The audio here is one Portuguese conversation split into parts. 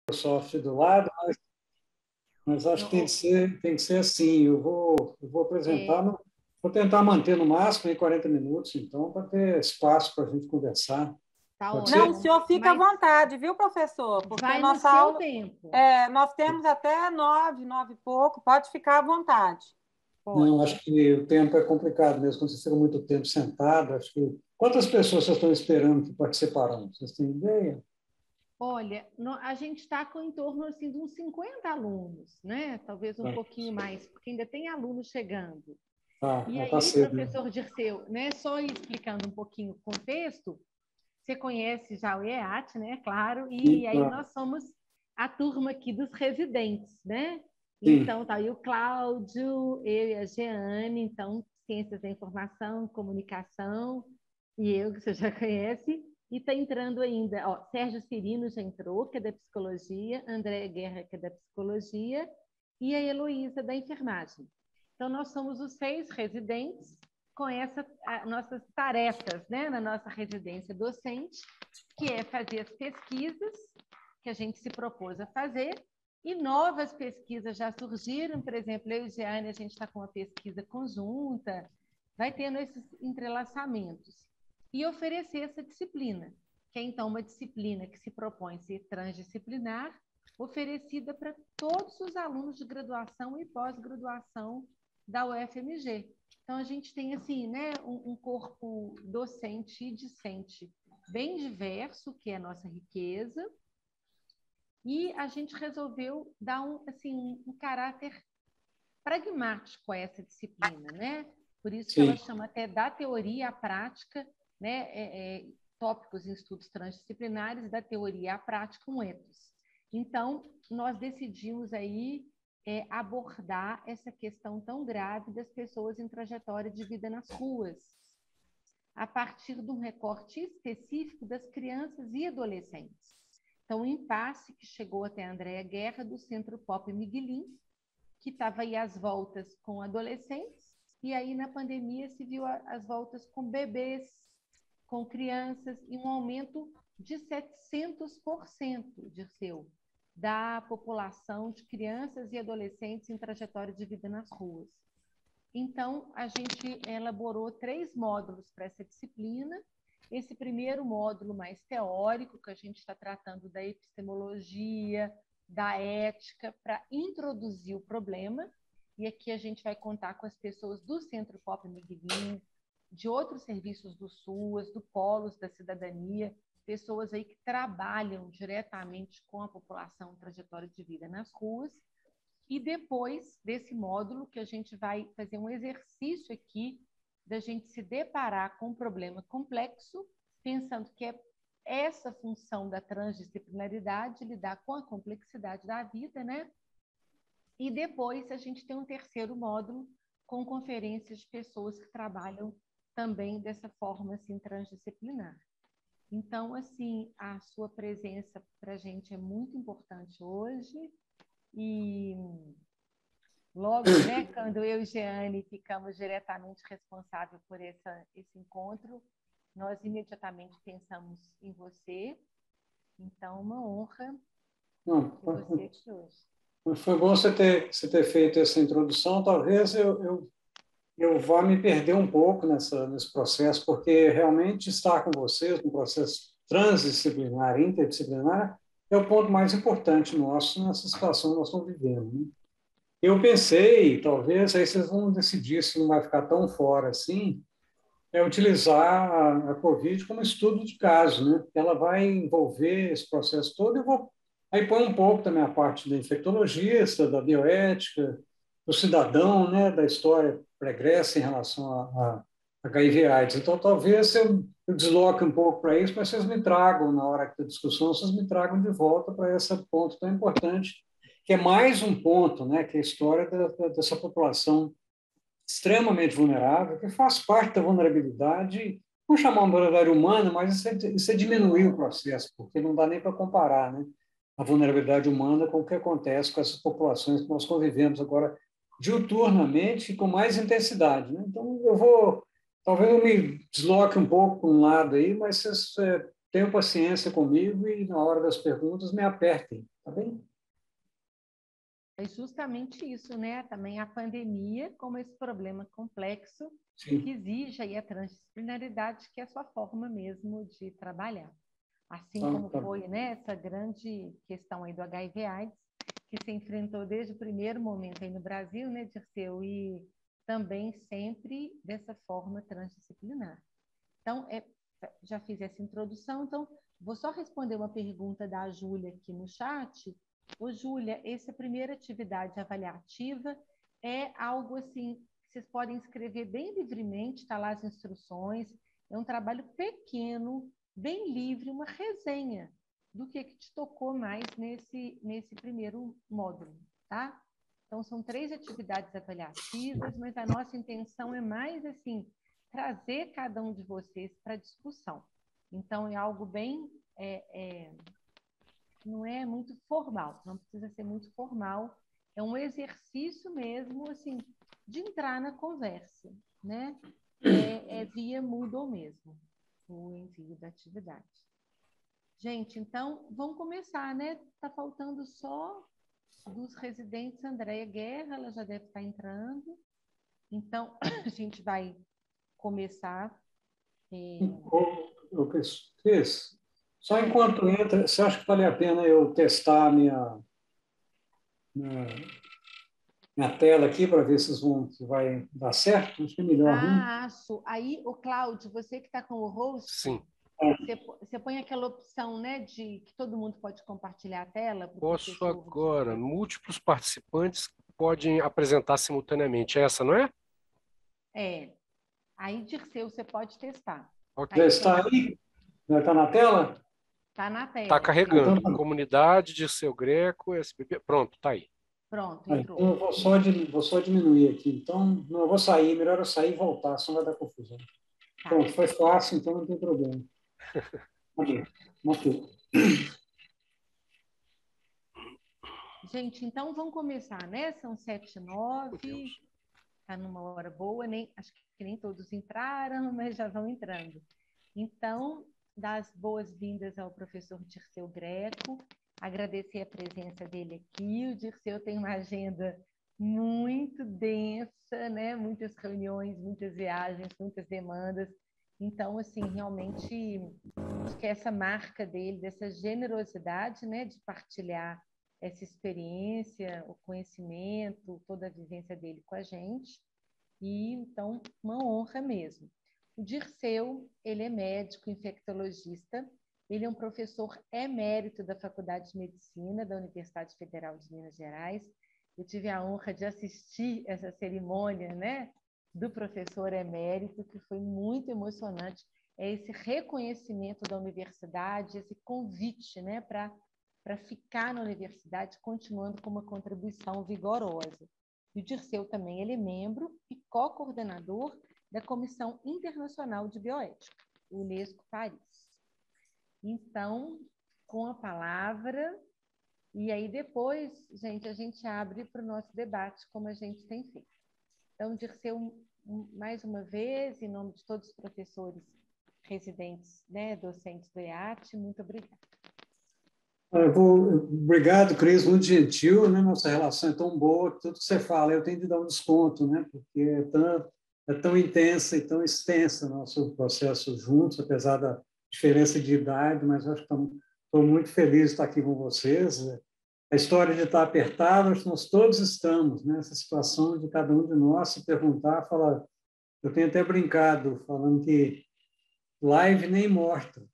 Microsoft do lado, mas acho que tem que ser assim. Eu vou apresentar, vou tentar manter no máximo aí 40 minutos, então, para ter espaço para a gente conversar. Tá Pode ótimo. ser? Não, o senhor fica à vontade, viu, professor? Porque vai no nossa seu aula, tempo. nós temos até 9 e pouco, pode ficar à vontade. Não, acho que o tempo é complicado mesmo, quando você fica muito tempo sentado. Acho que... Quantas pessoas vocês estão esperando que participarão? Vocês têm ideia? Olha, a gente está com em torno assim, de uns 50 alunos, né? Talvez um pouquinho mais, porque ainda tem alunos chegando. E aí, cedo, professor Dirceu, né? Só explicando um pouquinho o contexto, você conhece já o IEAT, né? Claro, e aí nós somos a turma aqui dos residentes, né? Sim. Então, tá aí o Cláudio, eu e a Jeane, então, Ciências da Informação, Comunicação, e eu, que você já conhece, e está entrando ainda, ó, Sérgio Cirino já entrou, que é da Psicologia, Andréa Guerra, que é da Psicologia, e a Heloísa, da Enfermagem. Então, nós somos os 6 residentes com essas nossas tarefas, né, na nossa residência docente, que é fazer as pesquisas que a gente se propôs a fazer, e novas pesquisas já surgiram, por exemplo, eu e Jeane, a gente está com uma pesquisa conjunta, vai tendo esses entrelaçamentos. E oferecer essa disciplina, que é então uma disciplina que se propõe ser transdisciplinar, oferecida para todos os alunos de graduação e pós-graduação da UFMG. Então, a gente tem assim, né, um corpo docente e discente bem diverso, que é a nossa riqueza, e a gente resolveu dar um caráter pragmático a essa disciplina, né? Por isso que ela chama até da teoria à prática, né? Tópicos em estudos transdisciplinares, da teoria à prática, um ethos. Então, nós decidimos aí abordar essa questão tão grave das pessoas em trajetória de vida nas ruas, a partir de um recorte específico das crianças e adolescentes. Então, o impasse que chegou até a Andréa Guerra, do Centro Pop Miguelin, que estava aí às voltas com adolescentes, e aí na pandemia se viu as voltas com bebês, com crianças, e um aumento de 700%, Dirceu, da população de crianças e adolescentes em trajetória de vida nas ruas. Então, a gente elaborou 3 módulos para essa disciplina. Esse primeiro módulo mais teórico, que a gente está tratando da epistemologia, da ética, para introduzir o problema. E aqui a gente vai contar com as pessoas do Centro Pop Miguelin, de outros serviços do SUAS, do Polos da Cidadania, pessoas aí que trabalham diretamente com a população em trajetória de vida nas ruas. E depois desse módulo, que a gente vai fazer um exercício aqui da gente se deparar com um problema complexo, pensando que é essa função da transdisciplinaridade, lidar com a complexidade da vida, né? E depois a gente tem um terceiro módulo com conferências de pessoas que trabalham também dessa forma assim, transdisciplinar. Então, assim, a sua presença para a gente é muito importante hoje. E logo, né, quando eu e Jeane ficamos diretamente responsáveis por esse encontro, nós imediatamente pensamos em você. Então, uma honra ter você aqui hoje. Foi bom você ter feito essa introdução. Talvez eu vá me perder um pouco nesse processo, porque realmente estar com vocês no processo transdisciplinar, interdisciplinar, é o ponto mais importante nosso nessa situação que nós estamos vivendo, né? Eu pensei, talvez, aí vocês vão decidir se não vai ficar tão fora assim, utilizar a Covid como estudo de caso, né? Ela vai envolver esse processo todo. Eu vou aí põe um pouco também a parte da infectologista, da bioética, do cidadão, né? Da história pregressa em relação a HIV/AIDS. Então, talvez eu desloque um pouco para isso, mas vocês me tragam, na hora da discussão, vocês me tragam de volta para esse ponto tão importante, que é mais um ponto, né? Que é a história dessa população extremamente vulnerável, que faz parte da vulnerabilidade, vamos chamar uma vulnerabilidade humana, mas isso é diminuir o processo, porque não dá nem para comparar, né, a vulnerabilidade humana com o que acontece com essas populações que nós convivemos agora diuturnamente e com mais intensidade, né? Então, talvez eu me desloque um pouco para um lado aí, mas vocês tenham paciência comigo e, na hora das perguntas, me apertem, tá bem? É justamente isso, né? Também a pandemia, como esse problema complexo, Sim. que exige aí a transdisciplinaridade, que é a sua forma mesmo de trabalhar. Assim como foi, né, essa grande questão aí do HIV/AIDS, que se enfrentou desde o primeiro momento aí no Brasil, né, Dirceu, e também sempre dessa forma transdisciplinar. Então, já fiz essa introdução, então vou só responder uma pergunta da Júlia aqui no chat. Ô, Júlia, essa primeira atividade avaliativa é algo assim que vocês podem escrever bem livremente, está lá as instruções, é um trabalho pequeno, bem livre, uma resenha do que te tocou mais nesse primeiro módulo, tá? Então, são 3 atividades avaliativas, mas a nossa intenção é mais, assim, trazer cada um de vocês para a discussão. Então, é algo bem... não é muito formal, não precisa ser muito formal, é um exercício mesmo, assim, de entrar na conversa, né? É via Moodle mesmo, o envio da atividade. Gente, então, vamos começar, né? Está faltando só dos residentes Andréia Guerra, ela já deve estar entrando. Então, a gente vai começar. Cris, só enquanto entra, você acha que vale a pena eu testar a minha tela aqui para ver se vai dar certo? Acho que é melhor, né? Acho. Aí, o Cláudio, você que está com o host, sim. Você põe aquela opção, né, de que todo mundo pode compartilhar a tela? Posso agora. Múltiplos participantes podem apresentar simultaneamente. Essa, não é? É. Aí, Dirceu, você pode testar. Okay. Já está aí? Já está na tela? Está na tela. Está carregando. Então, Comunidade, Dirceu Greco, SBP. Pronto, está aí. Pronto, entrou. Então, eu vou só diminuir aqui. Então, não, eu vou sair. Melhor eu sair e voltar, senão vai dar confusão. Tá. Pronto, foi fácil, então não tem problema. Ok. Gente, então vamos começar, né? São 7h09, está numa hora boa, acho que nem todos entraram, mas já vão entrando. Então, dar as boas-vindas ao professor Dirceu Greco, agradecer a presença dele aqui. O Dirceu tem uma agenda muito densa, né? Muitas reuniões, muitas viagens, muitas demandas. Então, assim, realmente, acho que essa marca dele, dessa generosidade, né, de partilhar essa experiência, o conhecimento, toda a vivência dele com a gente. E, então, uma honra mesmo. O Dirceu, ele é médico infectologista, ele é um professor emérito da Faculdade de Medicina da Universidade Federal de Minas Gerais. Eu tive a honra de assistir essa cerimônia, né, do professor emérito, que foi muito emocionante. É esse reconhecimento da universidade, esse convite, né, para ficar na universidade, continuando com uma contribuição vigorosa. E o Dirceu também ele é membro e co-coordenador da Comissão Internacional de Bioética, Unesco Paris. Então, com a palavra, e aí depois, gente, a gente abre para o nosso debate, como a gente tem feito. Então, Dirceu, mais uma vez, em nome de todos os professores residentes, né, docentes do EAT, muito obrigada. Obrigado, Cris, muito gentil, né? Nossa relação é tão boa que tudo que você fala eu tenho de dar um desconto, né? Porque é tão intensa e tão extensa o nosso processo juntos, apesar da diferença de idade, mas eu acho que estou muito feliz de estar aqui com vocês. A história de estar apertado, acho que nós todos estamos nessa situação de cada um de nós se perguntar, falar. Eu tenho até brincado, falando que live nem morta.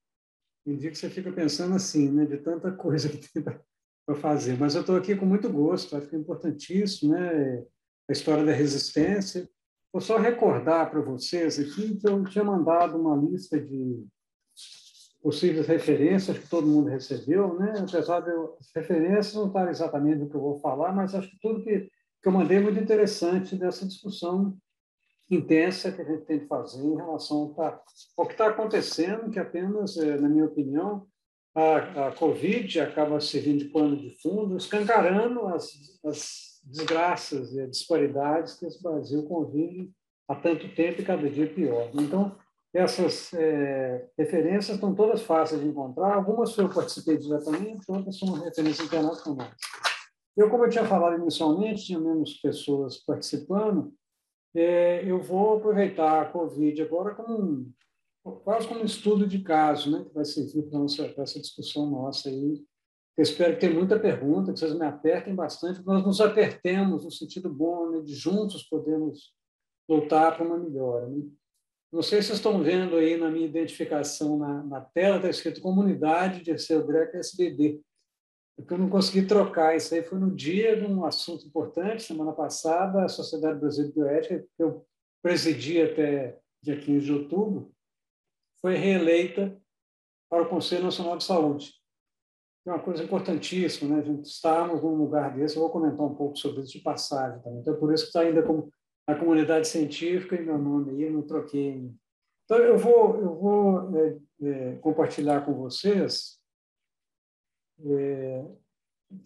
Tem dia que você fica pensando assim, né, de tanta coisa que tem para fazer. Mas eu estou aqui com muito gosto, acho que é importantíssimo, né, a história da resistência. Vou só recordar para vocês aqui que eu tinha mandado uma lista de possíveis referências que todo mundo recebeu, né? Apesar de as referências não estarem exatamente no que eu vou falar, mas acho que tudo que eu mandei é muito interessante dessa discussão intensa que a gente tem de fazer em relação ao que está acontecendo, que apenas, na minha opinião, a Covid acaba servindo de pano de fundo, escancarando as desgraças e as disparidades que esse Brasil convive há tanto tempo e cada dia pior. Então, essas referências estão todas fáceis de encontrar. Algumas eu participei diretamente, outras são referências internacionais. Como eu tinha falado inicialmente, tinha menos pessoas participando. Eu vou aproveitar a Covid agora quase como um estudo de caso, né, que vai servir para essa discussão nossa aí. Eu espero que tenha muita pergunta, que vocês me apertem bastante, que nós nos apertemos no sentido bom, né, de juntos podemos lutar para uma melhora. Né? Não sei se vocês estão vendo aí na minha identificação na tela, está escrito Comunidade de Dirceu Greco SBD. Porque eu não consegui trocar. Isso aí foi no dia de um assunto importante, semana passada, a Sociedade Brasileira de Bioética, que eu presidi até dia 15 de outubro, foi reeleita para o Conselho Nacional de Saúde. É uma coisa importantíssima, né? A gente estarmos num lugar desse, eu vou comentar um pouco sobre isso de passagem também. Então, por isso que está ainda como a comunidade científica e meu nome aí, eu não troquei ainda. Então, eu vou compartilhar com vocês.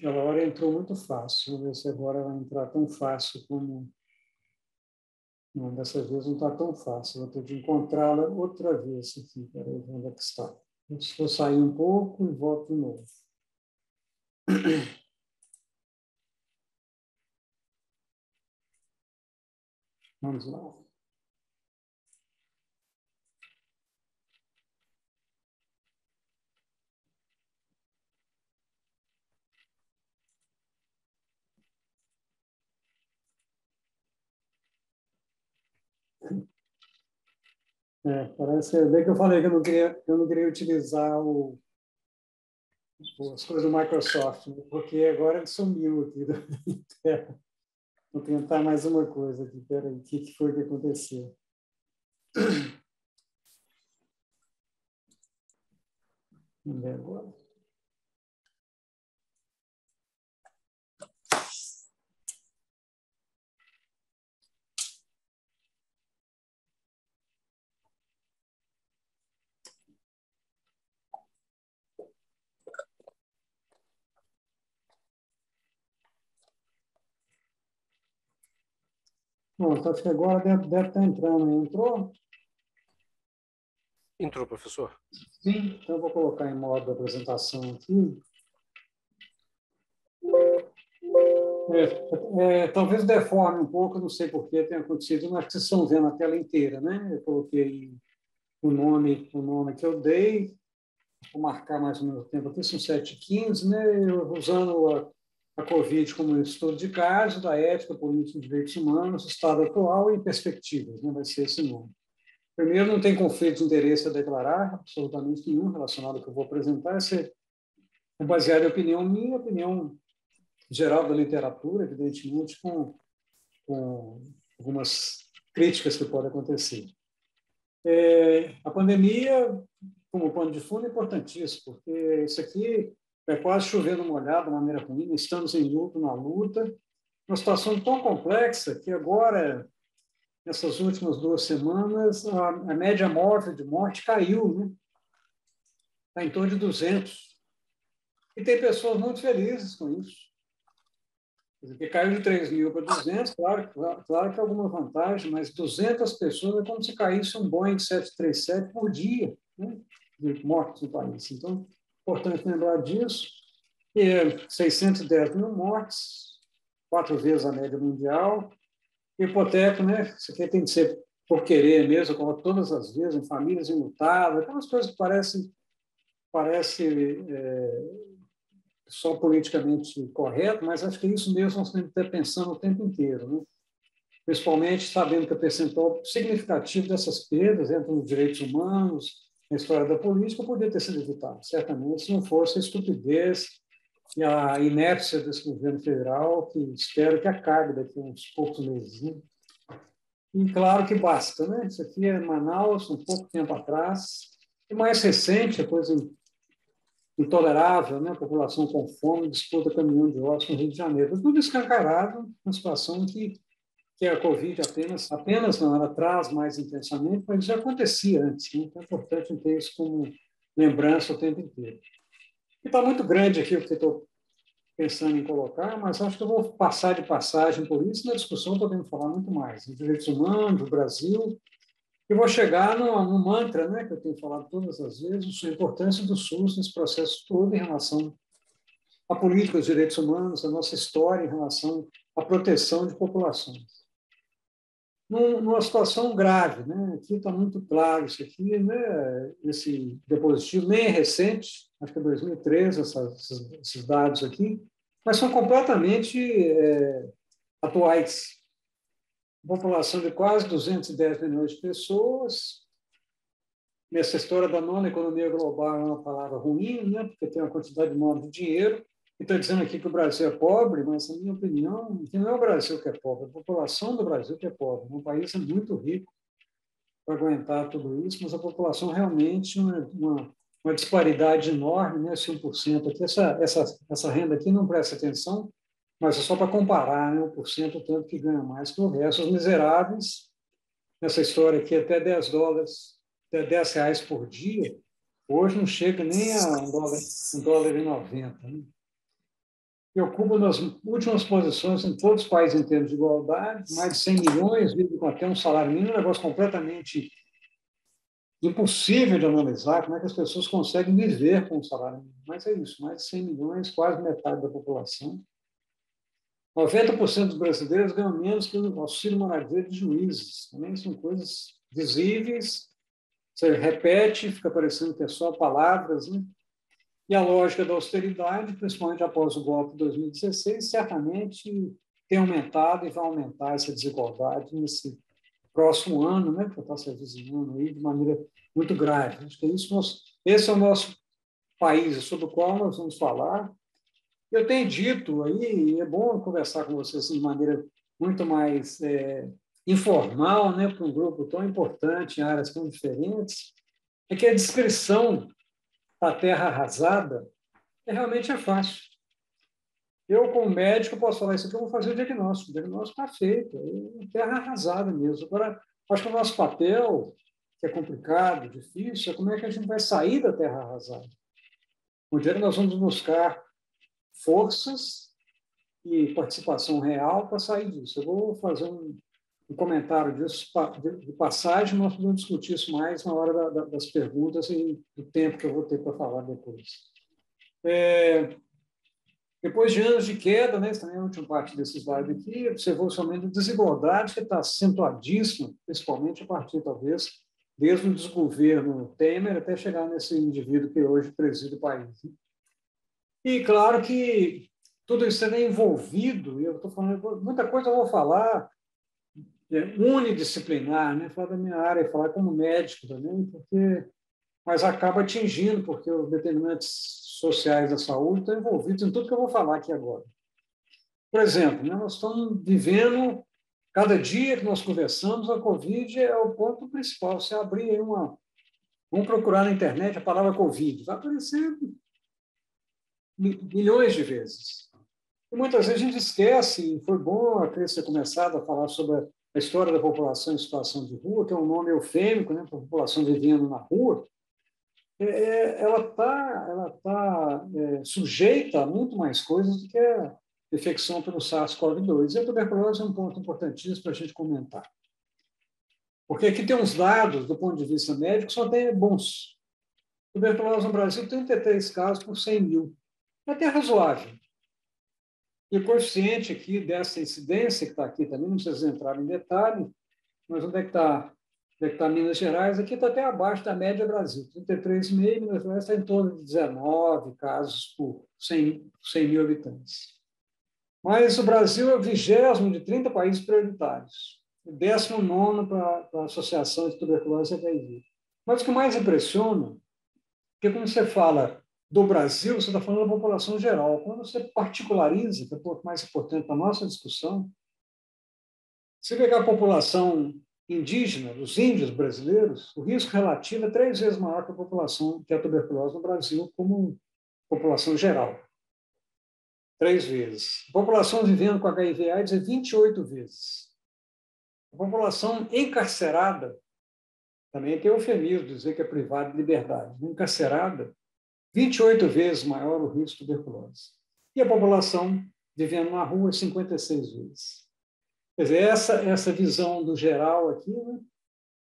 A hora entrou muito fácil. Vamos ver se agora vai entrar tão fácil como... Não, dessa vez não está tão fácil. Vou ter de encontrá-la outra vez aqui. Peraí, onde é que está? Vou sair um pouco e volto de novo. Vamos lá. Parece bem que eu falei que eu não queria utilizar as coisas do Microsoft, né? Porque agora ele sumiu aqui da tela. Vou tentar mais uma coisa aqui. Espera aí, o que foi que aconteceu? Vamos ver agora. Bom, então acho que agora deve estar entrando. Entrou? Entrou, professor. Sim, então eu vou colocar em modo apresentação aqui. Talvez deforme um pouco, não sei por que tem acontecido, mas vocês estão vendo a tela inteira, né? Eu coloquei o nome que eu dei, vou marcar mais ou menos o tempo aqui, são 7h15, né? Usando a Covid como estudo de caso, da ética, política de direitos humanos, estado atual e perspectivas, né? Vai ser esse nome. Primeiro, não tem conflito de interesse a declarar, absolutamente nenhum relacionado ao que eu vou apresentar, é baseado em opinião minha, opinião geral da literatura, evidentemente, com algumas críticas que podem acontecer. A pandemia, como pano de fundo, é importantíssimo, porque isso aqui é quase chovendo molhado de maneira ruim, estamos em luto na luta, uma situação tão complexa que agora, nessas últimas 2 semanas, a média móvel de morte caiu, né? Está em torno de 200. E tem pessoas muito felizes com isso. Porque caiu de 3.000 para 200, claro que é alguma vantagem, mas 200 pessoas é como se caísse um Boeing 737 por dia, né, de mortes no país. Então, é importante lembrar disso. E 610 mil mortes, 4 vezes a média mundial. Hipoteca, né? Isso aqui tem que ser por querer mesmo, como todas as vezes, em famílias enlutadas, aquelas coisas que parecem só politicamente correto, mas acho que é isso mesmo nós temos que estar pensando o tempo inteiro, né? Principalmente sabendo que o percentual significativo dessas perdas entre os direitos humanos, na história da política, poderia ter sido evitado, certamente, se não fosse a estupidez e a inércia desse governo federal, que espero que acabe daqui a uns poucos meses. Né? E claro que basta, né? Isso aqui é Manaus, um pouco tempo atrás, e mais recente, a coisa intolerável, né? A população com fome disputa caminhão de ossos no Rio de Janeiro. Tudo escancarado, uma situação que a Covid apenas não, ela traz mais intensamente, mas já acontecia antes. Né? Então é importante ter isso como lembrança o tempo inteiro. E está muito grande aqui o que eu estou pensando em colocar, mas acho que eu vou passar de passagem por isso. Na discussão podemos falar muito mais. Os direitos humanos, do Brasil, E vou chegar no mantra, né, que eu tenho falado todas as vezes, a importância do SUS nesse processo todo em relação à política, aos direitos humanos, a nossa história em relação à proteção de populações. Numa situação grave, né? Aqui está muito claro isso aqui, né? Esse dispositivo nem é recente, acho que é 2013, esses dados aqui, mas são completamente atuais. População de quase 210 milhões de pessoas. Nessa história da nona economia global é uma palavra ruim, né? Porque tem uma quantidade enorme de dinheiro. E está dizendo aqui que o Brasil é pobre, mas, na minha opinião, que não é o Brasil que é pobre, é a população do Brasil que é pobre. O país é muito rico para aguentar tudo isso, mas a população realmente uma disparidade enorme, né? Esse 1% aqui, essa renda aqui não presta atenção, mas é só para comparar, né? 1%, o tanto que ganha mais que o resto. Os miseráveis, nessa história aqui, até $10, até R$ 10 por dia, hoje não chega nem a $1,90. Né? Que ocupa nas últimas posições em todos os países em termos de igualdade, mais de 100 milhões vivem com até um salário mínimo, um negócio completamente impossível de analisar, como é que as pessoas conseguem viver com um salário mínimo. Mas é isso, mais de 100 milhões, quase metade da população. 90% dos brasileiros ganham menos que o auxílio moradia de juízes. Também são coisas visíveis, você repete, fica parecendo que é só palavras, né? E a lógica da austeridade, principalmente após o golpe de 2016, certamente tem aumentado e vai aumentar essa desigualdade nesse próximo ano, né, que está se avizinhando aí de maneira muito grave. Acho que esse é o nosso país, sobre o qual nós vamos falar. Eu tenho dito aí, e é bom conversar com vocês assim, de maneira muito mais informal, né, para um grupo tão importante, em áreas tão diferentes, é que a descrição da terra arrasada realmente é fácil. Eu, como médico, posso falar isso aqui, eu vou fazer o diagnóstico. O diagnóstico está feito, é terra arrasada mesmo. Agora, acho que o nosso papel, que é complicado, difícil, é como é que a gente vai sair da terra arrasada. Um dia nós vamos buscar forças e participação real para sair disso. Eu vou fazer um comentário disso de passagem, nós podemos discutir isso mais na hora das perguntas e do tempo que eu vou ter para falar depois. Depois de anos de queda, né, também a última parte desse slide aqui, observou somente a desigualdade que está acentuadíssima, principalmente a partir, talvez, desde o desgoverno Temer até chegar nesse indivíduo que hoje preside o país. E, claro, que tudo isso é envolvido, e eu estou falando, muita coisa eu vou falar unidisciplinar, né? Falar da minha área, falar como médico também, mas acaba atingindo, porque os determinantes sociais da saúde estão envolvidos em tudo que eu vou falar aqui agora. Por exemplo, né, nós estamos vivendo, cada dia que nós conversamos, a Covid é o ponto principal. Você abrir aí vamos procurar na internet a palavra Covid, vai aparecer milhões de vezes. E muitas vezes a gente esquece, e foi bom a Cris ter começado a falar sobre a história da população em situação de rua, que é um nome eufêmico, né, para a população vivendo na rua. Ela tá sujeita a muito mais coisas do que a infecção pelo SARS-CoV-2. E a tuberculose é um ponto importantíssimo para a gente comentar. Porque aqui tem uns dados, do ponto de vista médico, só tem bons. Tuberculose no Brasil, 33 casos por 100 mil. É até razoável. E o coeficiente aqui dessa incidência, que está aqui também, não precisa entrar em detalhe, mas onde é que está? Está Minas Gerais, aqui está até abaixo da média Brasil, 33,5, Minas Gerais está em torno de 19 casos por 100 mil habitantes. Mas o Brasil é o 20º de 30 países prioritários, o 19º para a Associação de Tuberculose e HIV. Mas o que mais impressiona, porque quando você fala do Brasil, você está falando da população geral. Quando você particulariza, que é o ponto mais importante para a nossa discussão, se pegar a população indígena, os índios brasileiros, o risco relativo é 3 vezes maior que a população que é a tuberculose no Brasil, como população geral. 3 vezes. A população vivendo com HIV/AIDS é 28 vezes. A população encarcerada, também tem eufemismo dizer que é privada de liberdade, encarcerada, 28 vezes maior o risco de tuberculose. E a população vivendo na rua, 56 vezes. Quer dizer, essa visão do geral aqui, né,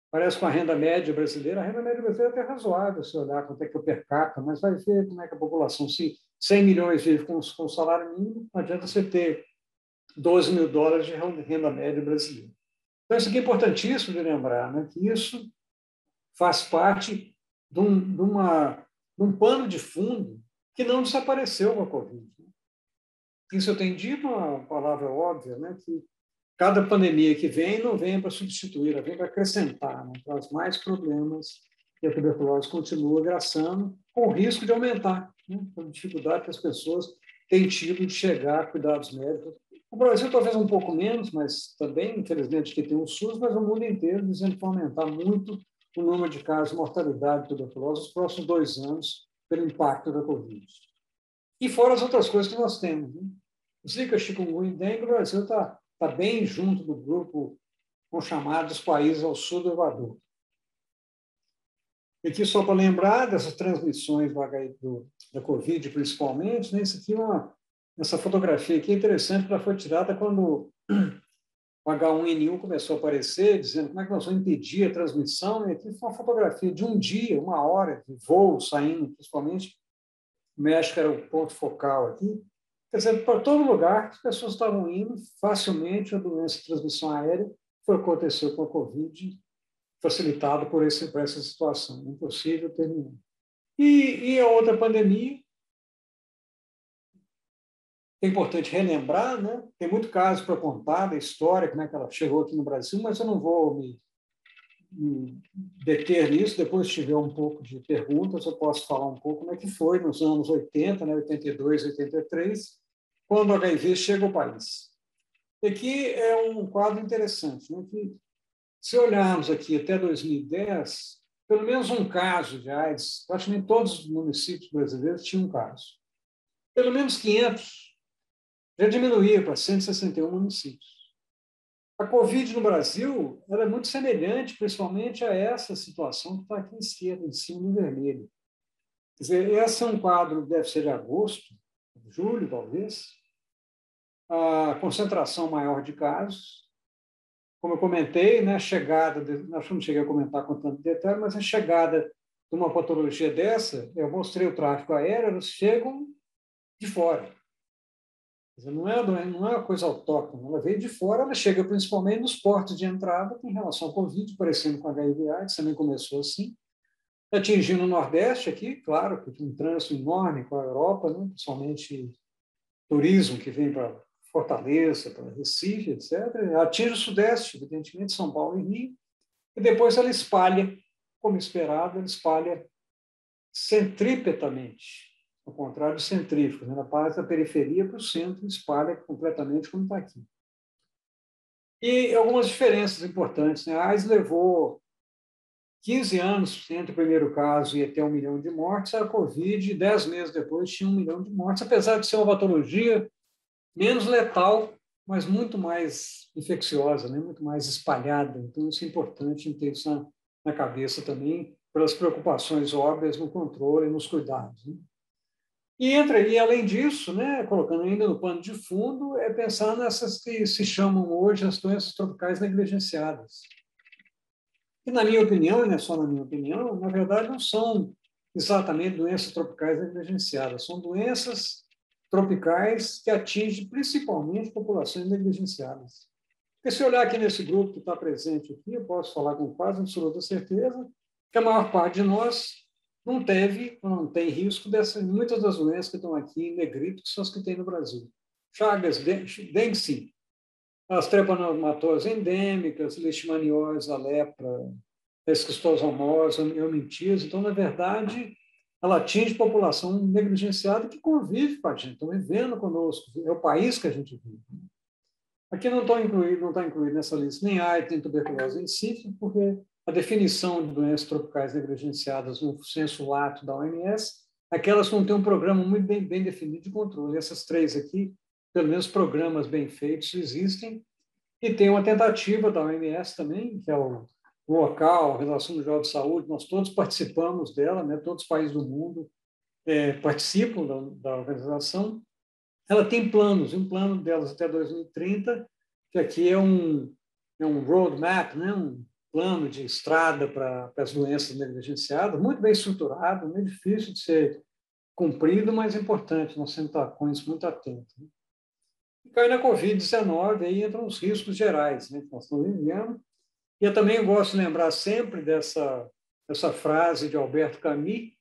Parece com a renda média brasileira. A renda média brasileira é até razoável, se olhar quanto é que é o per capita, mas vai ver como é que a população, se 100 milhões vive com salário mínimo, não adianta você ter 12 mil dólares de renda média brasileira. Então, isso aqui é importantíssimo de lembrar, né? Que isso faz parte de um pano de fundo que não desapareceu com a Covid. Isso eu tenho dito, uma palavra óbvia, né? Que cada pandemia que vem não vem para substituir, ela vem para acrescentar, né? Traz mais problemas e a tuberculose continua graçando, com o risco de aumentar, né? Pela dificuldade que as pessoas têm tido de chegar a cuidados médicos. O Brasil talvez um pouco menos, mas também, infelizmente, que tem um SUS, mas o mundo inteiro dizendo que vai aumentar muito o número de casos de mortalidade de tuberculose nos próximos 2 anos pelo impacto da Covid. E fora as outras coisas que nós temos, né? Zika, chikungunya e dengue, o Brasil está bem junto do grupo com chamados países ao sul do Equador. E aqui, só para lembrar dessas transmissões da Covid, principalmente, né? Isso aqui essa fotografia aqui é interessante, porque ela foi tirada quando o H1N1 começou a aparecer, dizendo como é que nós vamos impedir a transmissão. E aqui foi uma fotografia de um dia, 1 hora de voo saindo, principalmente. O México era o ponto focal aqui. Quer dizer, para todo lugar, as pessoas estavam indo facilmente a doença de transmissão aérea. Foi o que aconteceu com a Covid, facilitado por essa situação. Impossível terminar. E a outra pandemia, é importante relembrar, né? Tem muito caso para contar da história, como é que ela chegou aqui no Brasil, mas eu não vou me deter nisso. Depois, se tiver um pouco de perguntas, eu posso falar um pouco como é que foi nos anos 80, né? 82, 83, quando o HIV chega ao país. E aqui é um quadro interessante, né? Que, se olharmos aqui até 2010, pelo menos um caso de AIDS, praticamente todos os municípios brasileiros tinham um caso. Pelo menos 500 já diminuía para 161 municípios. A Covid no Brasil ela é muito semelhante, principalmente, a essa situação que está aqui à esquerda, em cima no vermelho. Quer dizer, esse é um quadro que deve ser de agosto, julho, talvez. A concentração maior de casos. Como eu comentei, né, acho que não cheguei a comentar com tanto detalhe, mas a chegada de uma patologia dessa, eu mostrei o tráfego aéreo, eles chegam de fora. Não é uma coisa autóctone, ela veio de fora, ela chega principalmente nos portos de entrada em relação ao Covid, parecendo com HIV-AIDS, também começou assim, atingindo o Nordeste aqui, claro, que tem um trânsito enorme com a Europa, né, principalmente turismo que vem para Fortaleza, para Recife, etc. Atinge o Sudeste, evidentemente, São Paulo e Rio, e depois ela espalha, como esperado, ela espalha centripetamente, ao contrário do centrífugo, né? Ela passa da periferia para o centro e espalha completamente como está aqui. E algumas diferenças importantes, né? A AIDS levou 15 anos entre o primeiro caso e até 1 milhão de mortes, a Covid, 10 meses depois, tinha 1 milhão de mortes, apesar de ser uma patologia menos letal, mas muito mais infecciosa, né? Muito mais espalhada. Então, isso é importante ter isso na cabeça também, pelas preocupações óbvias no controle e nos cuidados, né? E além disso, né, colocando ainda no pano de fundo, é pensar nessas que se chamam hoje as doenças tropicais negligenciadas. E, na minha opinião, e não é só na minha opinião, na verdade não são exatamente doenças tropicais negligenciadas, são doenças tropicais que atingem principalmente populações negligenciadas. Porque se olhar aqui nesse grupo que está presente aqui, eu posso falar com quase absoluta certeza que a maior parte de nós não tem risco dessas, muitas das doenças que estão aqui em negrito, que são as que tem no Brasil. Chagas, dengue, sim. As trepanomatoses endêmicas, leishmaniose, a lepra, a esquistossomose, a helmintias. Então, na verdade, ela atinge a população negligenciada que convive com a gente, estão vivendo conosco, é o país que a gente vive. Aqui não está incluído nessa lista nem AIDS, nem tuberculose em si, porque a definição de doenças tropicais negligenciadas no senso lato da OMS, aquelas que não têm um programa muito bem definido de controle. Essas 3 aqui, pelo menos programas bem feitos, existem, e tem uma tentativa da OMS também, que é o local, a Relação Mundial de Saúde, nós todos participamos dela, né? Todos os países do mundo participam da organização. Ela tem planos, um plano delas até 2030, que aqui é um roadmap, né? Um plano de estrada para as doenças negligenciadas, muito bem estruturado, muito difícil de ser cumprido, mas importante, nós temos que estar com isso muito atentos. Né? E cai na Covid-19, aí entram os riscos gerais, né, que nós estamos vivendo. E eu também gosto de lembrar sempre dessa frase de Albert Camus,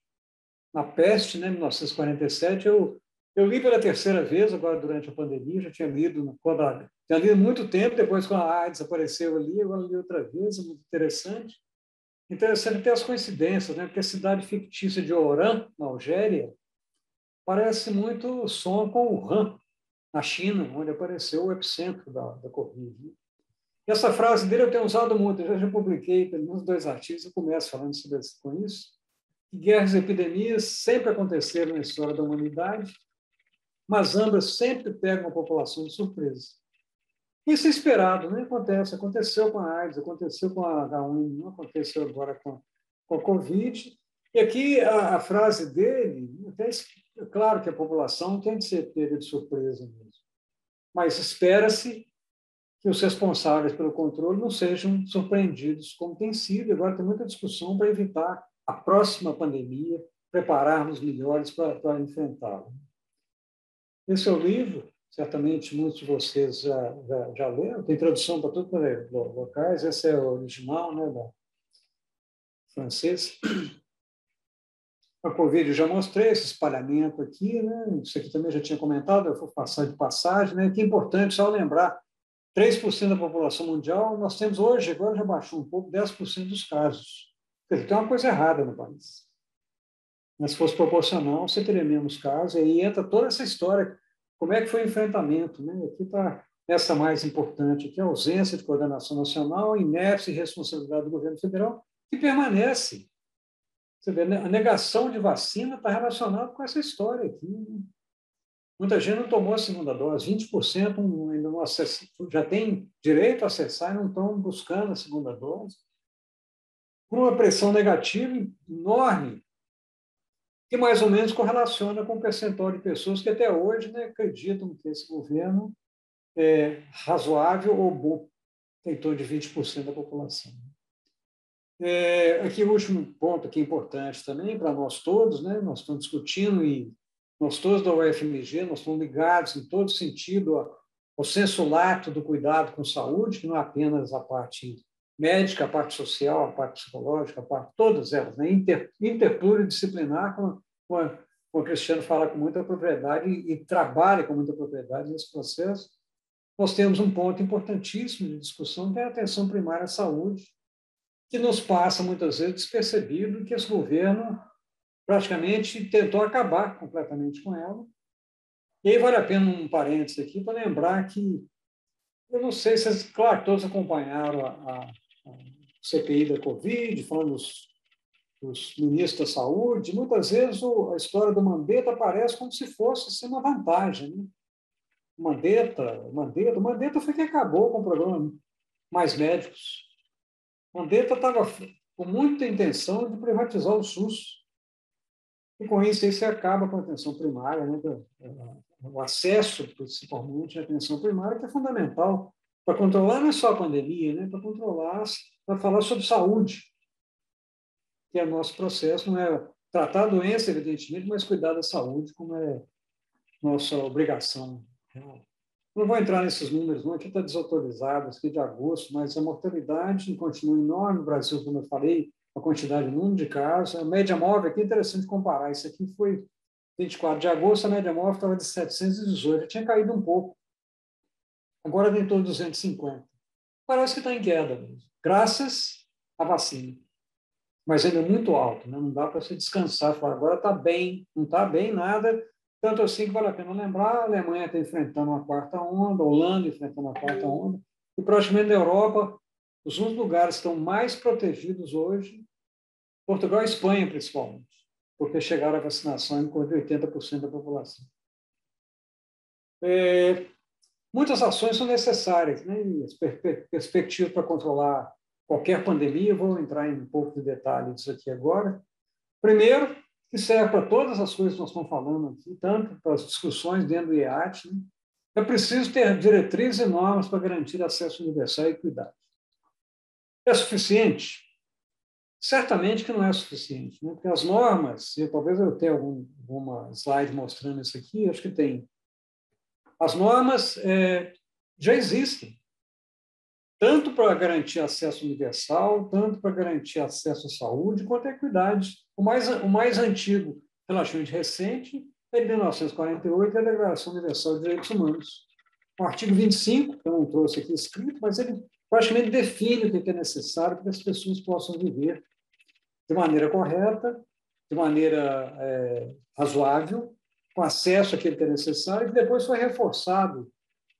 Na Peste, né, 1947. Eu li pela terceira vez, agora durante a pandemia, já tinha lido, tinha lido muito tempo, depois quando a AIDS apareceu ali, agora li outra vez, é muito interessante. Interessante ter as coincidências, né, porque a cidade fictícia de Oran, na Algéria, parece muito som com Wuhan, na China, onde apareceu o epicentro da Covid. Né? E essa frase dele eu tenho usado muito, eu já publiquei pelo menos 2 artigos, eu começo falando com isso. Guerras e epidemias sempre aconteceram na história da humanidade, mas ambas sempre pegam a população de surpresa. Isso é esperado, não acontece. Aconteceu com a AIDS, aconteceu com a H1, não aconteceu agora com a Covid. E aqui a frase dele, até é claro que a população tem de ser pega de surpresa mesmo, mas espera-se que os responsáveis pelo controle não sejam surpreendidos, como tem sido. Agora tem muita discussão para evitar a próxima pandemia, prepararmos melhores para enfrentá-la. Esse é o livro, certamente muitos de vocês já leram, tem tradução para todos os locais, esse é o original, né, da francês. A Covid eu já mostrei, esse espalhamento aqui, né, isso aqui também já tinha comentado, eu vou passar de passagem, né, que é importante só lembrar, 3% da população mundial, nós temos hoje, agora já baixou um pouco, 10% dos casos. Quer dizer, tem uma coisa errada no país. Mas se fosse proporcional, você teria menos casos, e aí entra toda essa história, como é que foi o enfrentamento, né? Aqui está essa mais importante, que é a ausência de coordenação nacional, inércia e responsabilidade do governo federal, que permanece. Você vê, a negação de vacina está relacionada com essa história aqui. Né? Muita gente não tomou a segunda dose, 20% ainda não já tem direito a acessar e não estão buscando a segunda dose. Com uma pressão negativa enorme, que mais ou menos correlaciona com o percentual de pessoas que até hoje, né, acreditam que esse governo é razoável ou bom, em torno de 20% da população. Aqui o último ponto que é importante também para nós todos, né, nós estamos discutindo e nós todos da UFMG, nós estamos ligados em todo sentido ao senso lato do cuidado com saúde, que não é apenas a parte médica, a parte social, a parte psicológica, todas elas, né? Interpluridisciplinar, como o Cristiano fala com muita propriedade e trabalha com muita propriedade nesse processo. Nós temos um ponto importantíssimo de discussão, que é a atenção primária à saúde, que nos passa muitas vezes despercebido, que esse governo praticamente tentou acabar completamente com ela. E aí vale a pena um parênteses aqui para lembrar que, eu não sei se, claro, todos acompanharam a CPI da Covid, falando dos ministros da saúde, muitas vezes a história do Mandetta aparece como se fosse assim, uma vantagem. Né? O Mandetta foi quem acabou com o programa Mais Médicos. O Mandetta estava com muita intenção de privatizar o SUS. E com isso aí você acaba com a atenção primária, né? O acesso, principalmente, à atenção primária, que é fundamental para controlar não é só a pandemia, né? Para controlar, para falar sobre saúde, que é o nosso processo, não é tratar a doença, evidentemente, mas cuidar da saúde, como é nossa obrigação. Não vou entrar nesses números, não, aqui está desautorizado, aqui de agosto, mas a mortalidade continua enorme no Brasil, como eu falei, a quantidade, o número de casos. A média móvel, aqui é interessante comparar, isso aqui foi 24 de agosto, a média móvel estava de 718, já tinha caído um pouco. Agora tem em torno de 250. Parece que está em queda mesmo, graças à vacina. Mas ainda é muito alto, né? Não dá para se descansar, falar, agora está bem, não está bem nada, tanto assim que vale a pena lembrar, a Alemanha está enfrentando uma quarta onda, a Holanda enfrentando uma quarta onda, e praticamente na Europa, os lugares que estão mais protegidos hoje, Portugal e Espanha, principalmente, porque chegaram à vacinação em torno de 80% da população. Muitas ações são necessárias, né? E as perspectivas para controlar qualquer pandemia, eu vou entrar em um pouco de detalhe disso aqui agora. Primeiro, que serve para todas as coisas que nós estamos falando aqui, tanto para as discussões dentro do IAT, né? É preciso ter diretrizes e normas para garantir acesso universal e equidade. É suficiente? Certamente que não é suficiente, né? Porque as normas, e talvez eu tenha alguma slide mostrando isso aqui, acho que tem. As normas já existem, tanto para garantir acesso universal, tanto para garantir acesso à saúde, quanto à equidade. O mais antigo, relativamente recente, é de 1948, é a Declaração Universal de Direitos Humanos. O artigo 25, que eu não trouxe aqui escrito, mas ele praticamente define o que é necessário para que as pessoas possam viver de maneira correta, de maneira razoável, com acesso àquilo que é necessário, que depois foi reforçado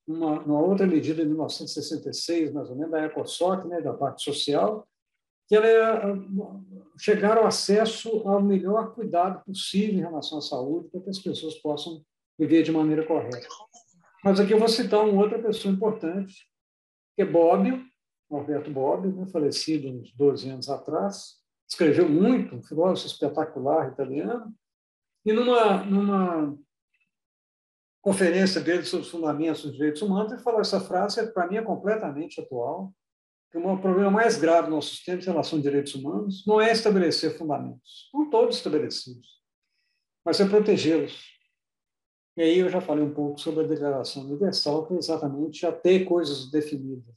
numa outra medida de 1966, mais ou menos, da ECOSOC, né, da parte social, que chegar ao acesso ao melhor cuidado possível em relação à saúde, para que as pessoas possam viver de maneira correta. Mas aqui eu vou citar uma outra pessoa importante, que é Bobbio, Norberto Bobbio, né, falecido uns 12 anos atrás, escreveu muito, um filósofo espetacular italiano, e numa conferência dele sobre os fundamentos dos direitos humanos, ele falou essa frase, que para mim é completamente atual, que o problema mais grave do nosso sistema em relação a direitos humanos não é estabelecer fundamentos, não todos estabelecidos, mas é protegê-los. E aí eu já falei um pouco sobre a Declaração Universal, que é exatamente já ter coisas definidas.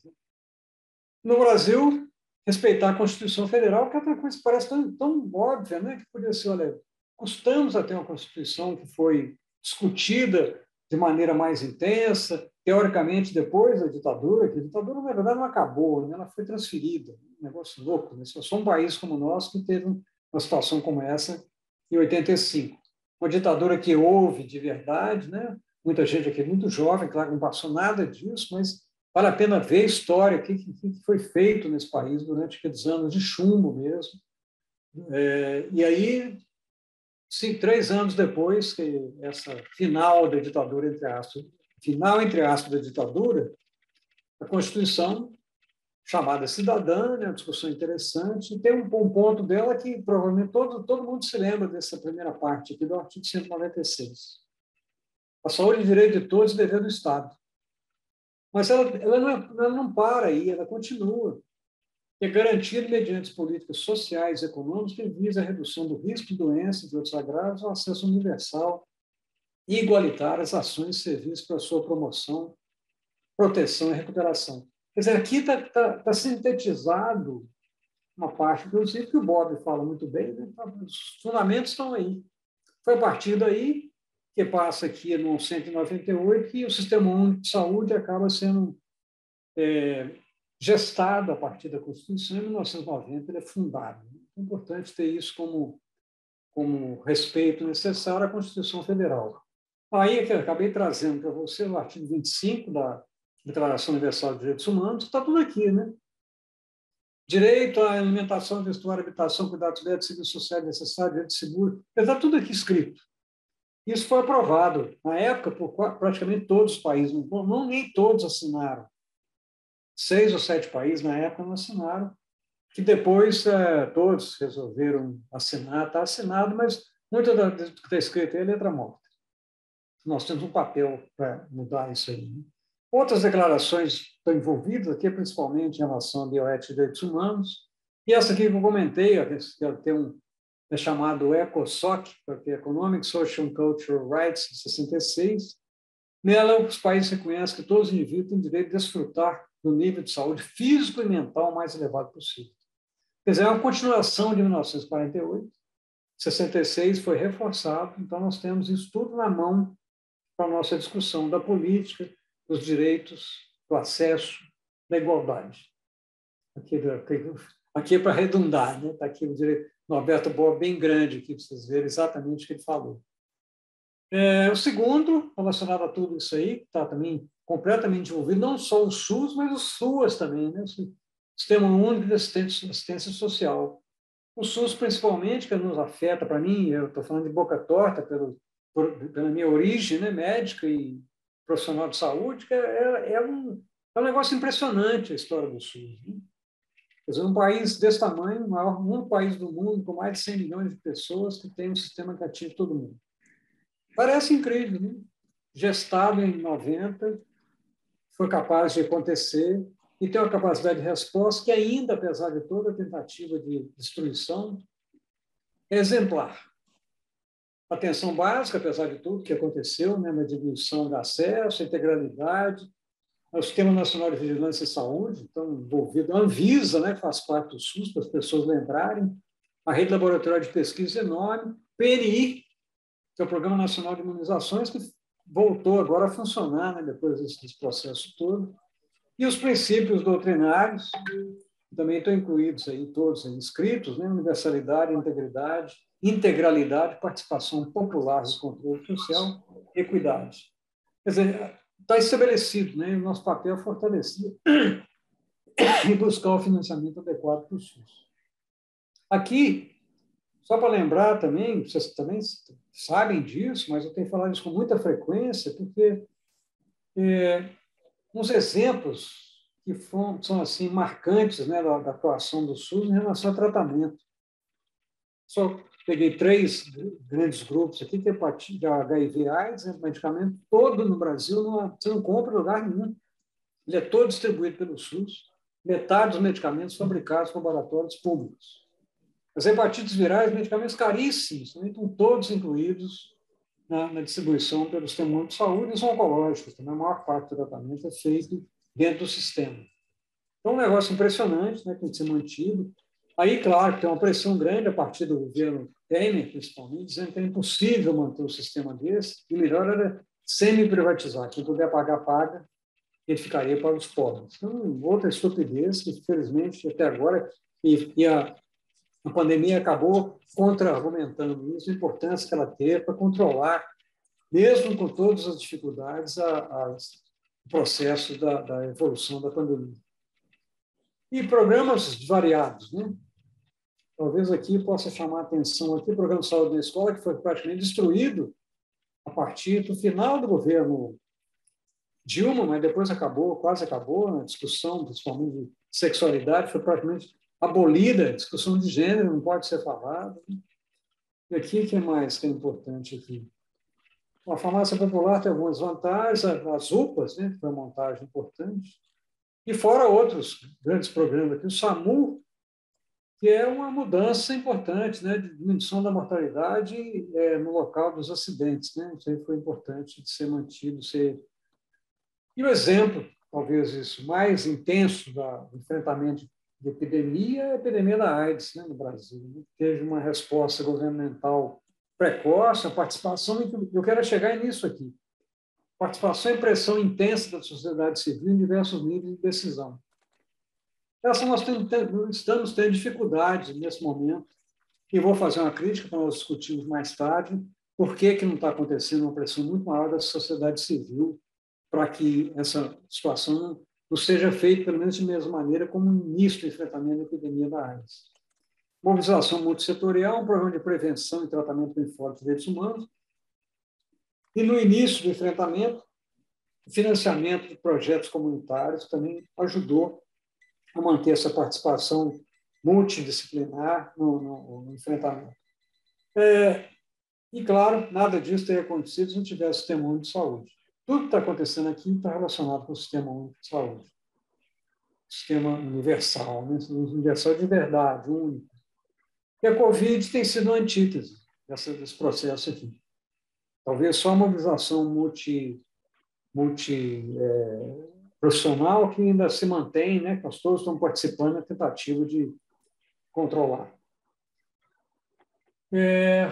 No Brasil, respeitar a Constituição Federal, que é outra coisa que parece tão óbvia, né? Que podia ser, olha, custamos a ter uma Constituição que foi discutida de maneira mais intensa, teoricamente depois da ditadura, que a ditadura, na verdade, não acabou, né? Ela foi transferida, um negócio louco, né? Só um país como o nosso que teve uma situação como essa em 85. Uma ditadura que houve de verdade, né? Muita gente aqui muito jovem, claro, não passou nada disso, mas vale a pena ver a história, o que foi feito nesse país durante aqueles anos de chumbo mesmo. E aí, 3 anos depois, que essa final da ditadura, entre aspas, da ditadura, a Constituição, chamada cidadã, né, uma discussão interessante, e tem um ponto dela que provavelmente todo mundo se lembra dessa primeira parte aqui do artigo 196. A saúde é direito de todos e dever do Estado. Mas ela não para aí, ela continua. É garantido mediante políticas sociais e econômicas que visam a redução do risco de doenças e de outros agravos, o acesso universal e igualitário às ações e serviços para a sua promoção, proteção e recuperação. Quer dizer, aqui está sintetizado uma parte, inclusive, que o Bob fala muito bem, né? Os fundamentos estão aí. Foi a partir daí que passa aqui no 198 que o Sistema Único de Saúde acaba sendo gestado a partir da Constituição. Em 1990 ele é fundado. É importante ter isso como respeito necessário à Constituição Federal. Aí que eu acabei trazendo para você o artigo 25 da Declaração Universal de Direitos Humanos, está tudo aqui, né? Direito à alimentação, vestuário, habitação, cuidados médicos, serviços sociais necessários, direito seguro, está tudo aqui escrito. Isso foi aprovado, na época, por praticamente todos os países, nem todos assinaram. 6 ou 7 países, na época, não assinaram, que depois todos resolveram assinar, está assinado, mas muito do que está escrito aí é letra morta. Nós temos um papel para mudar isso aí. Né? Outras declarações estão envolvidas aqui, principalmente em relação à bioética e direitos humanos, e essa aqui que eu comentei, que tem é chamado ECOSOC, que é Economic, Social and Cultural Rights, de 66. Nela, os países reconhecem que todos os indivíduos têm direito de desfrutar do nível de saúde físico e mental mais elevado possível. Quer dizer, é uma continuação de 1948. 66 foi reforçado, então nós temos isso tudo na mão para a nossa discussão da política, dos direitos, do acesso, da igualdade. Aqui é para arredondar, né? Está aqui o direito Norberto Bobbio bem grande aqui para vocês verem exatamente o que ele falou. O segundo, relacionado a tudo isso aí, que está também completamente envolvido, não só o SUS, mas os SUAS também, né? O Sistema Único de Assistência Social. O SUS, principalmente, que nos afeta, para mim, eu estou falando de boca torta, pela minha origem, né, médica e profissional de saúde, que é um negócio impressionante a história do SUS. Né? Quer dizer, um país desse tamanho, o maior país do mundo, com mais de 100 milhões de pessoas, que tem um sistema que atinge todo mundo. Parece incrível, né? Gestado em 90, foi capaz de acontecer e tem uma capacidade de resposta que ainda, apesar de toda a tentativa de destruição, é exemplar. Atenção básica, apesar de tudo que aconteceu, né, na diminuição do acesso, integralidade, o Sistema Nacional de Vigilância e Saúde, então envolvido, a Anvisa, né, que faz parte do SUS, para as pessoas lembrarem, a Rede Laboratorial de Pesquisa enorme, PNI, que é o Programa Nacional de Imunizações, que voltou agora a funcionar, né, depois desse processo todo, e os princípios doutrinários, também estão incluídos aí, todos aí, inscritos, né, universalidade, integridade, integralidade, participação popular do controle social e equidade. Quer dizer, está estabelecido, né, o nosso papel é fortalecer e buscar o financiamento adequado para o SUS. Aqui, só para lembrar também, vocês também sabem disso, mas eu tenho falado isso com muita frequência, porque uns exemplos que são assim marcantes, né, da atuação do SUS em relação ao tratamento. Só peguei 3 grandes grupos aqui, que é hepatite, HIV/AIDS, né, medicamento todo no Brasil, você não compra em lugar nenhum. Ele é todo distribuído pelo SUS, metade dos medicamentos fabricados por laboratórios públicos. As hepatites virais, medicamentos caríssimos, também estão todos incluídos na distribuição pelo sistema de saúde, e os oncológicos, também a maior parte do tratamento é feito dentro do sistema. Então, um negócio impressionante, né, que tem que ser mantido. Aí, claro, que tem uma pressão grande a partir do governo Temer, principalmente, dizendo que é impossível manter um sistema desse, e melhor era semi-privatizar. Quem puder pagar, paga, ele ficaria para os pobres. Então, outra estupidez que, infelizmente, até agora, e a pandemia acabou contra-argumentando isso, a importância que ela teve para controlar, mesmo com todas as dificuldades, o processo da evolução da pandemia. E programas variados, né? Talvez aqui possa chamar a atenção aqui o Programa de Saúde na Escola, que foi praticamente destruído a partir do final do governo Dilma, mas depois acabou, quase acabou, a discussão, principalmente de sexualidade, foi praticamente abolida, a discussão de gênero não pode ser falada. E aqui, o que mais que é importante aqui? A farmácia popular tem algumas vantagens, as UPAs, né, que foi uma montagem importante, e fora outros grandes programas aqui, o SAMU, que é uma mudança importante, né, de diminuição da mortalidade no local dos acidentes, né? Isso aí foi importante de ser mantido. E o exemplo, talvez isso, mais intenso do enfrentamento de epidemia é a epidemia da AIDS, né, no Brasil. Né? Teve uma resposta governamental precoce, a participação, eu quero chegar nisso aqui, participação e pressão intensa da sociedade civil em diversos níveis de decisão. Essa nós estamos tendo dificuldades nesse momento, e vou fazer uma crítica para nós discutirmos mais tarde, por que não está acontecendo uma pressão muito maior da sociedade civil para que essa situação não seja feita, pelo menos de mesma maneira, como o início do enfrentamento da epidemia da AIDS. Mobilização multissetorial, um programa de prevenção e tratamento do enfoque de direitos humanos, e no início do enfrentamento, o financiamento de projetos comunitários também ajudou a manter essa participação multidisciplinar no enfrentamento. E, claro, nada disso teria acontecido se não tivesse o Sistema Único de Saúde. Tudo que está acontecendo aqui está relacionado com o Sistema Único de Saúde. Sistema universal, né? Universal de verdade, único. E a Covid tem sido uma antítese desse processo aqui. Talvez só a mobilização profissional que ainda se mantém, né? Que nós todos estamos participando na tentativa de controlar.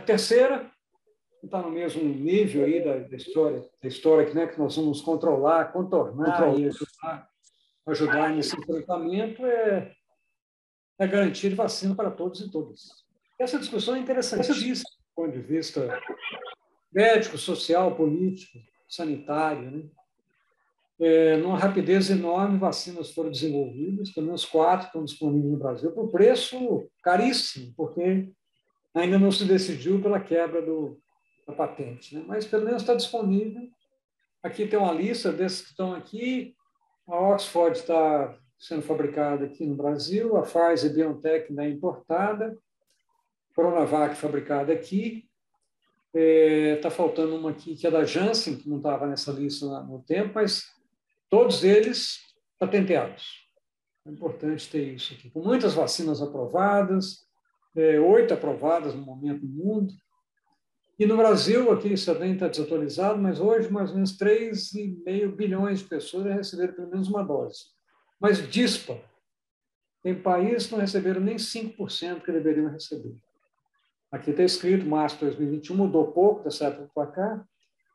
Terceira, está no mesmo nível aí da história né, que nós vamos controlar, contornar e ajudar nesse enfrentamento é garantir vacina para todos e todas. Essa discussão é interessantíssima do ponto de vista médico, social, político, sanitário, né? Numa rapidez enorme, vacinas foram desenvolvidas, pelo menos 4 estão disponíveis no Brasil, por preço caríssimo, porque ainda não se decidiu pela quebra da patente, né? Mas pelo menos está disponível. Aqui tem uma lista desses que estão aqui. A Oxford está sendo fabricada aqui no Brasil, a Pfizer BioNTech ainda é importada, a Coronavac fabricada aqui. Está faltando uma aqui que é da Janssen, que não estava nessa lista no tempo, mas todos eles patenteados. É importante ter isso aqui. Com muitas vacinas aprovadas, 8 aprovadas no momento no mundo. E no Brasil, aqui isso também está desatualizado, mas hoje mais ou menos 3,5 bilhões de pessoas já receberam pelo menos uma dose. Mas dispara. Tem países que não receberam nem 5% que deveriam receber. Aqui está escrito, março de 2021, mudou pouco dessa época para cá.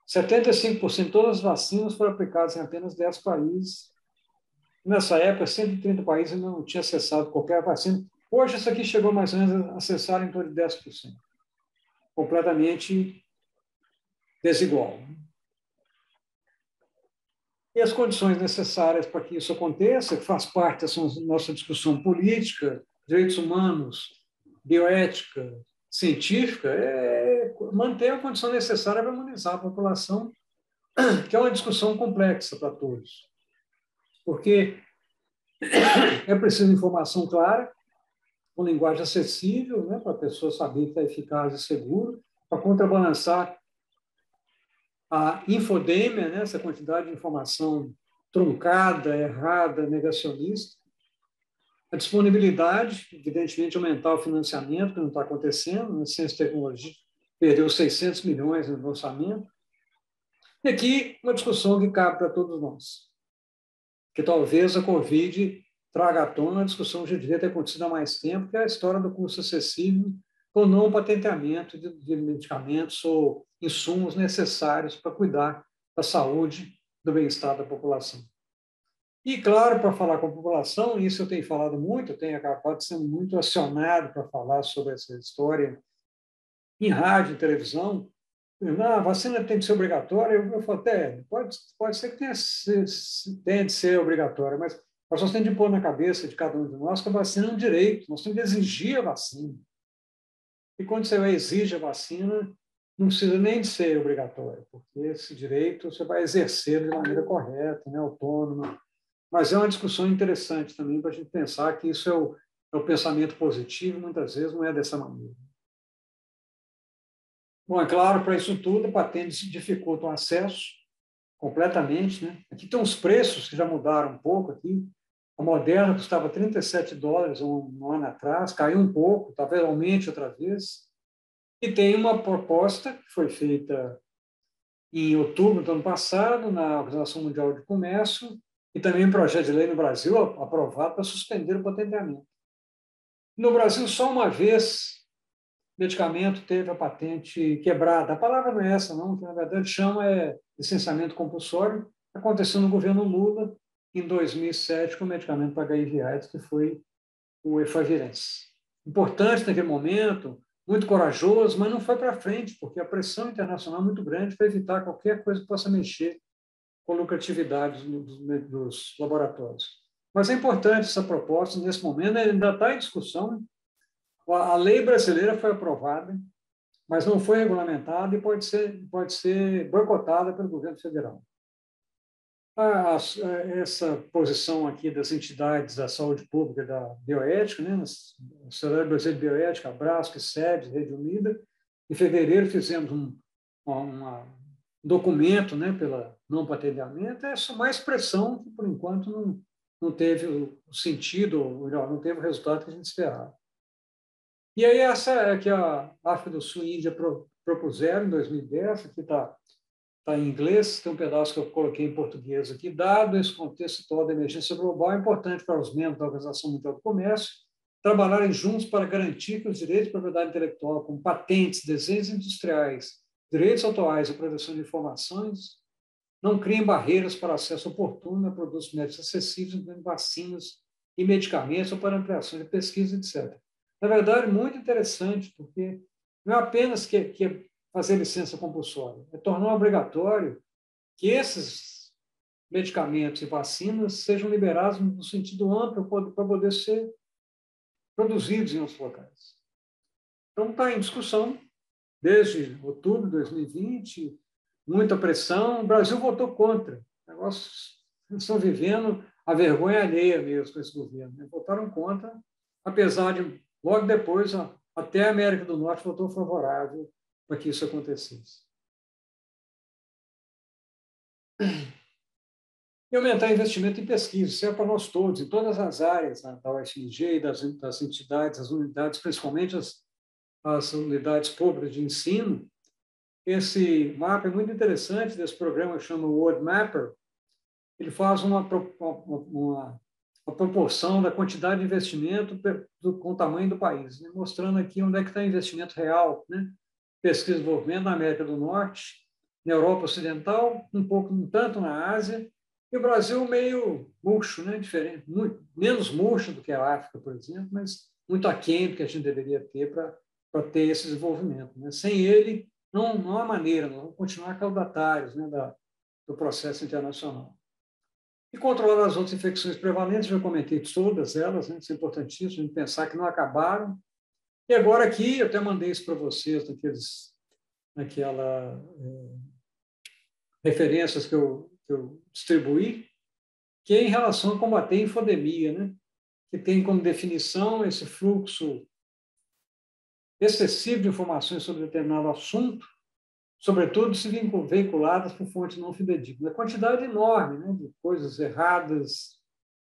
75% de todas as vacinas foram aplicadas em apenas 10 países. Nessa época, 130 países não tinham acessado qualquer vacina. Hoje, isso aqui chegou mais ou menos a acessar em torno de 10%. Completamente desigual. E as condições necessárias para que isso aconteça, que faz parte dessa nossa discussão política, direitos humanos, bioética, científica, é manter a condição necessária para imunizar a população, que é uma discussão complexa para todos. Porque é preciso informação clara, com linguagem acessível, né, para a pessoa saber que está eficaz e seguro, para contrabalançar a infodêmia, né, essa quantidade de informação truncada, errada, negacionista. A disponibilidade, evidentemente, aumentar o financiamento, que não está acontecendo, a ciência e tecnologia perdeu 600 milhões no orçamento. E aqui uma discussão que cabe para todos nós, que talvez a Covid traga à tona a discussão que já devia ter acontecido há mais tempo, que é a história do custo acessível com não patenteamento de medicamentos ou insumos necessários para cuidar da saúde, do bem-estar da população. E, claro, para falar com a população, isso eu tenho falado muito, eu tenho acabado sendo muito acionado para falar sobre essa história em rádio, em televisão. A vacina tem de ser obrigatória, eu falo até, pode ser que tenha de ser obrigatória, mas nós só temos de pôr na cabeça de cada um de nós que a vacina é um direito, nós temos de exigir a vacina. E quando você exige a vacina, não precisa nem de ser obrigatório, porque esse direito você vai exercer de maneira correta, né, autônoma. Mas é uma discussão interessante também para a gente pensar que isso é o pensamento positivo, muitas vezes não é dessa maneira. Bom, é claro, para isso tudo, a patente dificulta o acesso completamente, né? Aqui tem uns preços que já mudaram um pouco aqui. A Moderna custava $37 um ano atrás, caiu um pouco, talvez aumente outra vez. E tem uma proposta que foi feita em outubro do ano passado na Organização Mundial de Comércio e também um projeto de lei no Brasil aprovado para suspender o patenteamento. No Brasil, só uma vez o medicamento teve a patente quebrada. A palavra não é essa, não, que na verdade chama licenciamento compulsório. Aconteceu no governo Lula em 2007 com o medicamento para HIV/AIDS, que foi o Efavirenz. Importante naquele momento, muito corajoso, mas não foi para frente, porque a pressão internacional é muito grande para evitar qualquer coisa que possa mexer com a lucratividade dos laboratórios. Mas é importante essa proposta, nesse momento, ainda está em discussão. A lei brasileira foi aprovada, mas não foi regulamentada e pode ser boicotada pelo governo federal. Essa posição aqui das entidades da saúde pública da bioética, né, a Sociedade Brasileira de Bioética, a Brasco, SEBS, Rede Unida, em fevereiro fizemos um documento, né, pela não patenteamento, é só mais pressão que, por enquanto, não teve o sentido, ou melhor, não teve o resultado que a gente esperava. E aí essa é que a África do Sul e a Índia propuseram em 2010, aqui está em inglês, tem um pedaço que eu coloquei em português aqui. Dado esse contexto todo da emergência global, é importante para os membros da Organização Mundial do Comércio trabalharem juntos para garantir que os direitos de propriedade intelectual, como patentes, desenhos industriais, direitos autorais e proteção de informações, não criem barreiras para acesso oportuno a produtos médicos acessíveis, incluindo vacinas e medicamentos ou para ampliação de pesquisa, etc. Na verdade, muito interessante, porque não é apenas que fazer licença compulsória, é tornar obrigatório que esses medicamentos e vacinas sejam liberados no sentido amplo para poder ser produzidos em outros locais. Então, está em discussão desde outubro de 2020, muita pressão. O Brasil votou contra. Negócios estão vivendo a vergonha alheia mesmo com esse governo. Né? Votaram contra, apesar de, logo depois, até a América do Norte votou favorável para que isso acontecesse. E aumentar investimento em pesquisa, isso é para nós todos, em todas as áreas, né, da UFMG, das entidades, das unidades, principalmente as unidades públicas de ensino. Esse mapa é muito interessante, desse programa que chama World Mapper. Ele faz uma proporção da quantidade de investimento com o tamanho do país, né? Mostrando aqui onde é que está o investimento real, né? Pesquisa e desenvolvimento na América do Norte, na Europa Ocidental, um tanto na Ásia, e o Brasil meio murcho, né? Diferente, muito, menos murcho do que a África, por exemplo, mas muito aquém do que a gente deveria ter para ter esse desenvolvimento, né? Sem ele, não há maneira, nós vamos continuar caudatários, né, do processo internacional. E controlar as outras infecções prevalentes, já comentei todas elas, né? Isso é importantíssimo, a gente pensar que não acabaram. E agora aqui, eu até mandei isso para vocês, naquela referências que eu distribuí, que é em relação a combater a infodemia, né? Que tem como definição esse fluxo excessivo de informações sobre determinado assunto, sobretudo se veiculadas por fontes não fidedignas. A quantidade enorme, né, de coisas erradas,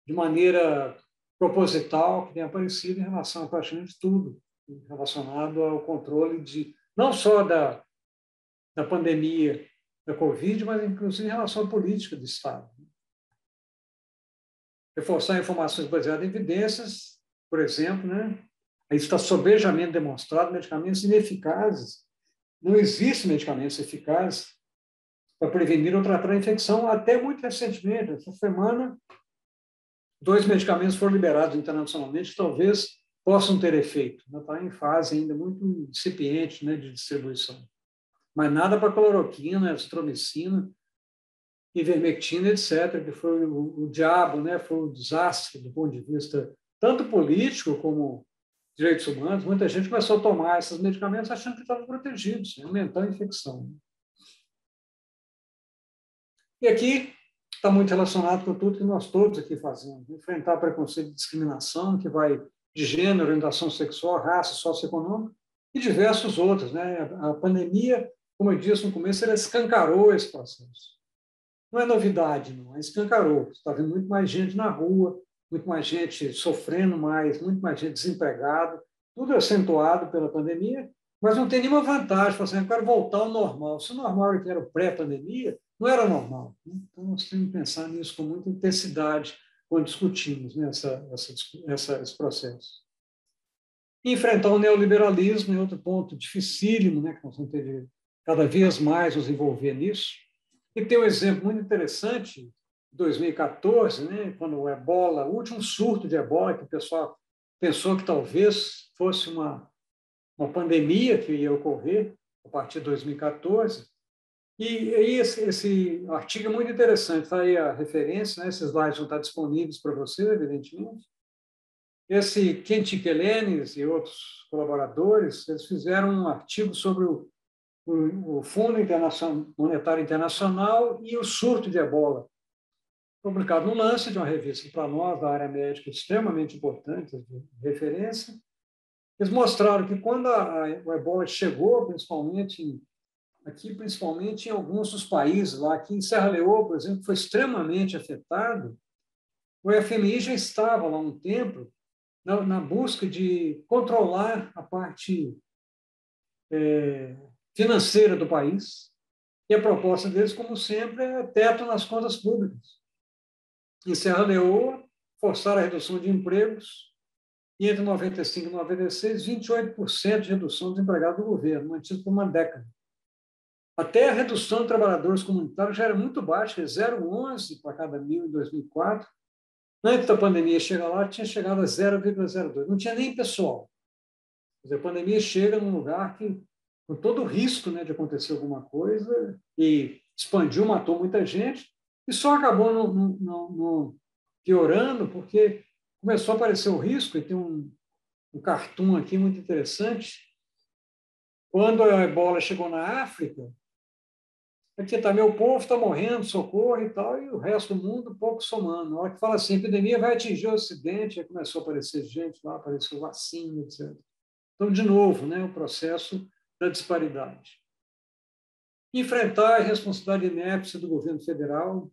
de maneira proposital, que tem aparecido em relação a praticamente tudo relacionado ao controle não só da pandemia da Covid, mas inclusive em relação à política do Estado. Reforçar informações baseadas em evidências, por exemplo, né? Isso está sobejamente demonstrado, medicamentos ineficazes. Não existem medicamentos eficazes para prevenir ou tratar a infecção. Até muito recentemente, essa semana, 2 medicamentos foram liberados internacionalmente que talvez possam ter efeito. Está em fase ainda muito incipiente, né, de distribuição. Mas nada para cloroquina, azitromicina, ivermectina, etc., que foi o diabo, né, foi um desastre do ponto de vista tanto político como direitos humanos. Muita gente começou a tomar esses medicamentos achando que estavam protegidos, aumentando a infecção. E aqui está muito relacionado com tudo que nós todos aqui fazemos. Enfrentar preconceito e discriminação, que vai de gênero, orientação sexual, raça, socioeconômica, e diversos outros, né? A pandemia, como eu disse no começo, ela escancarou esse processo. Não é novidade, não, é escancarou. Você está vendo muito mais gente na rua, muito mais gente sofrendo mais, muito mais gente desempregada, tudo acentuado pela pandemia, mas não tem nenhuma vantagem. Assim, eu quero voltar ao normal. Se o normal era o pré-pandemia, não era normal. Então, nós temos que pensar nisso com muita intensidade quando discutimos, né, esse processo. E enfrentar o neoliberalismo é outro ponto dificílimo, né, que nós vamos ter de cada vez mais nos envolver nisso. E tem um exemplo muito interessante, em 2014, né, quando o ebola, o último surto de ebola, que o pessoal pensou que talvez fosse uma pandemia que ia ocorrer a partir de 2014. E esse artigo é muito interessante, está aí a referência, né, esses slides vão estar disponíveis para você, evidentemente. Esse Kenty Kelenis e outros colaboradores, eles fizeram um artigo sobre o Fundo Monetário Internacional e o surto de ebola, publicado no Lancet, de uma revista para nós, da área médica, extremamente importante, de referência. Eles mostraram que quando o ebola chegou, principalmente em alguns dos países lá, aqui em Serra Leoa, por exemplo, foi extremamente afetado, o FMI já estava lá há um tempo na busca de controlar a parte financeira do país, e a proposta deles, como sempre, é teto nas contas públicas. Em Serra Leoa, forçaram a redução de empregos, e entre 95 e 96, 28% de redução dos empregados do governo, mantido por uma década. Até a redução de trabalhadores comunitários já era muito baixa, 0,11 para cada 1.000 em 2004. Antes da pandemia chegar lá, tinha chegado a 0,02. Não tinha nem pessoal. Quer dizer, a pandemia chega num lugar que, com todo o risco, né, de acontecer alguma coisa, e expandiu, matou muita gente, e só acabou não piorando, porque começou a aparecer o risco, e tem um cartoon aqui muito interessante. Quando a ebola chegou na África, aqui está, meu povo está morrendo, socorro e tal, e o resto do mundo pouco somando. Na hora que fala assim, a epidemia vai atingir o Ocidente, aí começou a aparecer gente lá, apareceu vacina, etc. Então, de novo, né, o processo da disparidade. Enfrentar a responsabilidade inépcia do governo federal,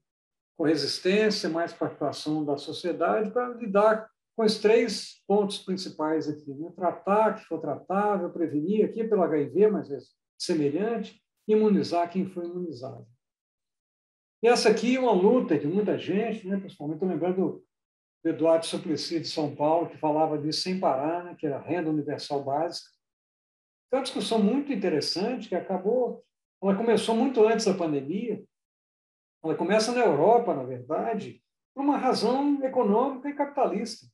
com resistência, mais participação da sociedade para lidar com os 3 pontos principais aqui, né? Tratar que for tratável, prevenir aqui pelo HIV, mas é semelhante, imunizar quem foi imunizado. E essa aqui é uma luta de muita gente, né? Principalmente estou lembrando do Eduardo Suplicy de São Paulo, que falava disso sem parar, né? Que era a renda universal básica. Foi uma discussão muito interessante que ela começou muito antes da pandemia, ela começa na Europa, na verdade, por uma razão econômica e capitalista.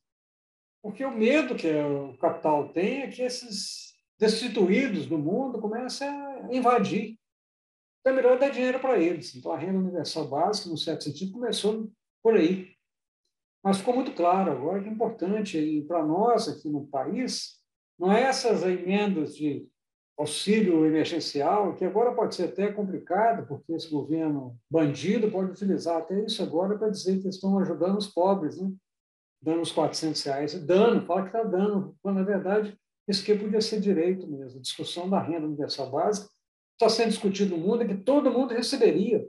Porque o medo que o capital tem é que esses destituídos do mundo comecem a invadir. Então, é melhor dar dinheiro para eles. Então, a renda universal básica, num certo sentido, começou por aí. Mas ficou muito claro agora que é importante, e para nós aqui no país, não é essas emendas de auxílio emergencial, que agora pode ser até complicado, porque esse governo bandido pode utilizar até isso agora para dizer que estão ajudando os pobres, né? Dando os R$ 400. Dando, fala que está dando, quando, na verdade, isso aqui podia ser direito mesmo. A discussão da renda universal básica está sendo discutido no mundo, é que todo mundo receberia.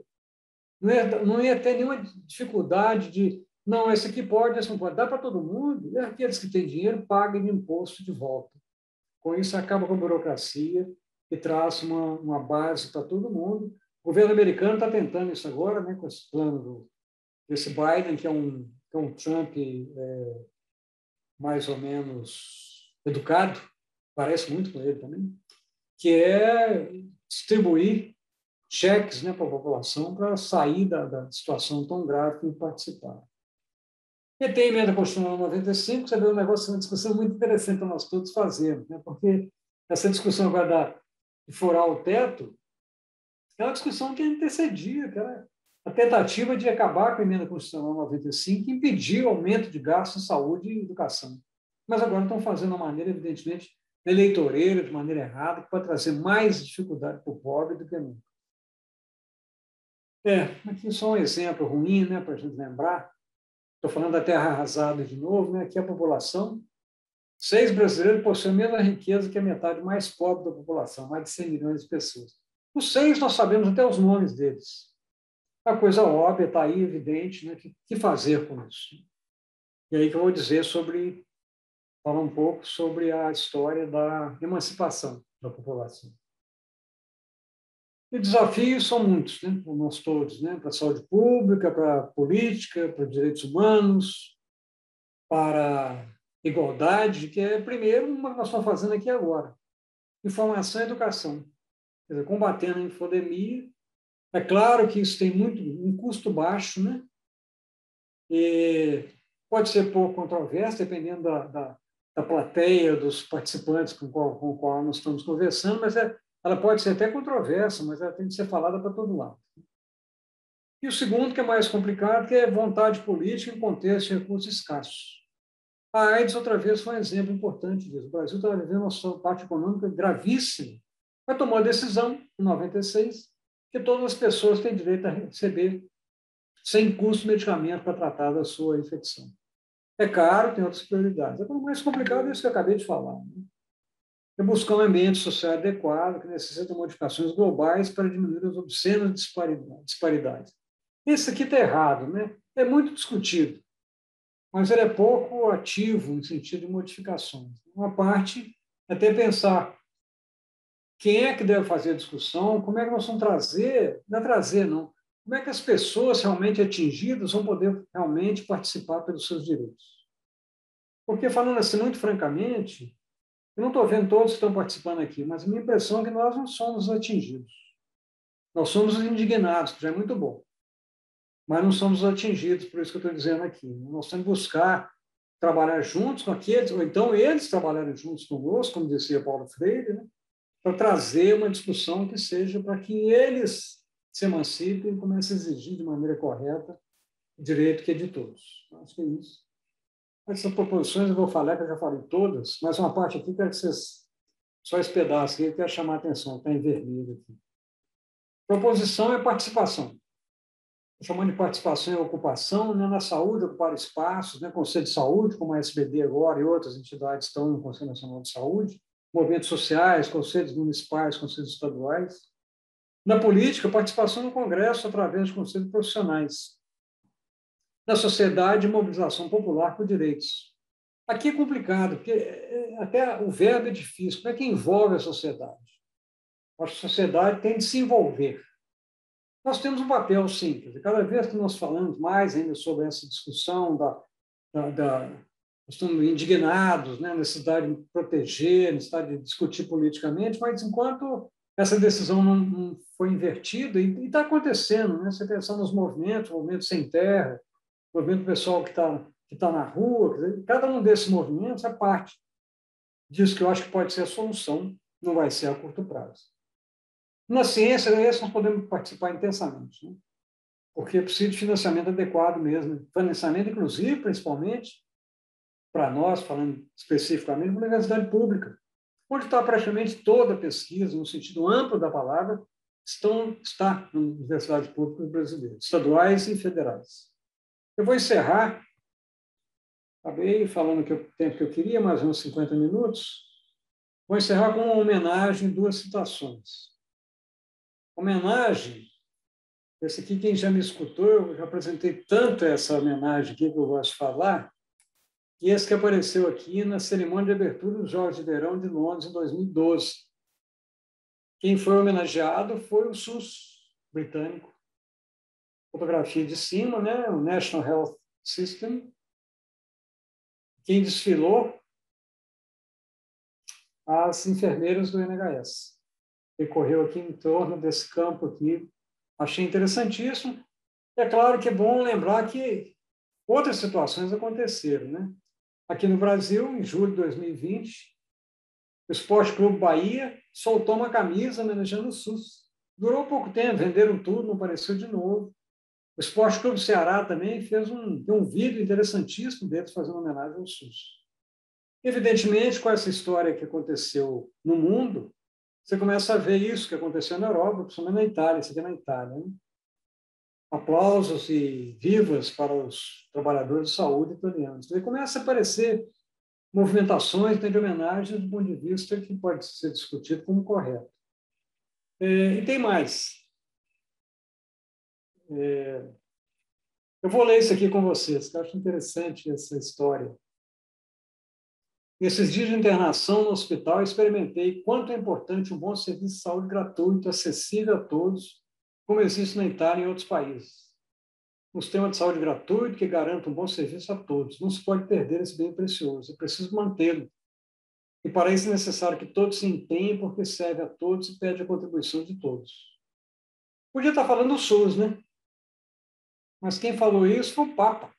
Não ia ter nenhuma dificuldade de, não, esse aqui pode, esse não pode. Dá para todo mundo, e aqueles que têm dinheiro paguem imposto de volta. Com isso, acaba com a burocracia e traz uma base para todo mundo. O governo americano está tentando isso agora, né, com esse plano desse Biden, que é um Trump mais ou menos educado, parece muito com ele também, que é distribuir cheques, né, para a população para sair da situação tão grave que participaram. E tem a emenda constitucional 95, você vê um negócio, uma discussão muito interessante para nós todos fazermos, né, porque essa discussão agora de furar o teto é uma discussão que antecedia, que era a tentativa de acabar com a emenda constitucional 95 e impedir o aumento de gastos em saúde e educação. Mas agora estão fazendo de uma maneira, evidentemente, eleitoreira, de maneira errada, que pode trazer mais dificuldade para o pobre do que nunca. Aqui só um exemplo ruim, né, para a gente lembrar. Estou falando da terra arrasada de novo, né? Aqui a população, 6 brasileiros possuem a mesma riqueza que a metade mais pobre da população, mais de 100 milhões de pessoas. Os 6 nós sabemos até os nomes deles. A coisa óbvia está aí, evidente, né? O que fazer com isso? E aí que eu vou dizer falar um pouco sobre a história da emancipação da população. E desafios são muitos, né, para nós todos, né, para a saúde pública, para a política, para os direitos humanos, para a igualdade, que é, primeiro, uma que nós estamos fazendo aqui agora, informação e educação. Quer dizer, combatendo a infodemia. É claro que isso tem um custo baixo, né? E pode ser pouco controverso, dependendo da plateia, dos participantes com o qual nós estamos conversando, mas ela pode ser até controversa, mas ela tem que ser falada para todo lado. E o segundo, que é mais complicado, que é vontade política em contexto de recursos escassos. A AIDS, outra vez, foi um exemplo importante disso. O Brasil está vivendo uma parte econômica gravíssima, mas tomou a decisão, em 96, que todas as pessoas têm direito a receber, sem custo, medicamento para tratar da sua infecção. É caro, tem outras prioridades. O mais complicado é isso que eu acabei de falar. Né? É buscar um ambiente social adequado que necessita de modificações globais para diminuir as obscenas disparidades. Isso aqui está errado, né? É muito discutido, mas ele é pouco ativo no sentido de modificações. Uma parte é até pensar quem é que deve fazer a discussão, como é que nós vamos trazer, não é trazer, não, como é que as pessoas realmente atingidas vão poder realmente participar pelos seus direitos. Porque, falando assim muito francamente, eu não estou vendo todos que estão participando aqui, mas a minha impressão é que nós não somos atingidos. Nós somos os indignados, que já é muito bom. Mas não somos atingidos, por isso que eu estou dizendo aqui. Nós temos que buscar trabalhar juntos com aqueles, ou então eles trabalharem juntos conosco, como dizia Paulo Freire, né, para trazer uma discussão que seja para que eles se emancipem e comecem a exigir de maneira correta o direito que é de todos. Acho que é isso. Essas proposições eu vou falar, que eu já falei todas, mas uma parte aqui quero que vocês, só esse pedaço aqui, eu quero chamar a atenção, está em vermelho aqui. Proposição é participação. Estou chamando de participação e ocupação, né? Na saúde, ocupar espaços, né? Conselho de Saúde, como a SBD agora e outras entidades estão no Conselho Nacional de Saúde, movimentos sociais, conselhos municipais, conselhos estaduais. Na política, participação no Congresso através de conselhos profissionais. na sociedade de mobilização popular por direitos. Aqui é complicado, porque até o verbo é difícil. Como é que envolve a sociedade? A sociedade tem de se envolver. Nós temos um papel simples. Cada vez que nós falamos mais ainda sobre essa discussão nós estamos indignados, né, necessidade de proteger, necessidade de discutir politicamente, mas enquanto essa decisão não foi invertida, e está acontecendo, né? Você pensa nos movimentos, o movimento sem terra, o movimento pessoal que está na rua, quer dizer, cada um desses movimentos é parte disso que eu acho que pode ser a solução, não vai ser a curto prazo. Na ciência, nós podemos participar intensamente, né? Porque precisa de financiamento adequado mesmo, financiamento, inclusive, principalmente, para nós, falando especificamente, da universidade pública, onde está praticamente toda a pesquisa, no sentido amplo da palavra, está nas universidades públicas brasileiras, estaduais e federais. Eu vou encerrar, acabei falando o tempo que eu queria, mais uns 50 minutos, vou encerrar com uma homenagem, 2 citações. Homenagem, esse aqui, quem já me escutou, eu já apresentei tanto essa homenagem aqui que eu gosto de falar, e esse que apareceu aqui na cerimônia de abertura dos Jogos de Verão de Londres, em 2012. Quem foi homenageado foi o SUS britânico. Fotografia de cima, né? O National Health System. Quem desfilou? As enfermeiras do NHS. Recorreu aqui em torno desse campo aqui. Achei interessantíssimo. É claro que é bom lembrar que outras situações aconteceram, né? Aqui no Brasil, em julho de 2020, o Esporte Clube Bahia soltou uma camisa homenageando o SUS. Durou pouco tempo, venderam tudo, não apareceu de novo. O Esporte Clube Ceará também fez um vídeo interessantíssimo deles fazendo homenagem ao SUS. Evidentemente, com essa história que aconteceu no mundo, você começa a ver isso que aconteceu na Europa, principalmente na Itália, isso aqui é na Itália, né? Aplausos e vivas para os trabalhadores de saúde italianos. Aí começa a aparecer movimentações de homenagem do ponto de vista que pode ser discutido como correto. E tem mais. Eu vou ler isso aqui com vocês, que eu acho interessante essa história. Nesses dias de internação no hospital, experimentei quanto é importante um bom serviço de saúde gratuito, acessível a todos, como existe na Itália e em outros países. Um sistema de saúde gratuito que garanta um bom serviço a todos. Não se pode perder esse bem precioso, é preciso mantê-lo. E para isso é necessário que todos se empenhem, porque serve a todos e pede a contribuição de todos. Podia estar falando do SUS, né? Mas quem falou isso foi o Papa.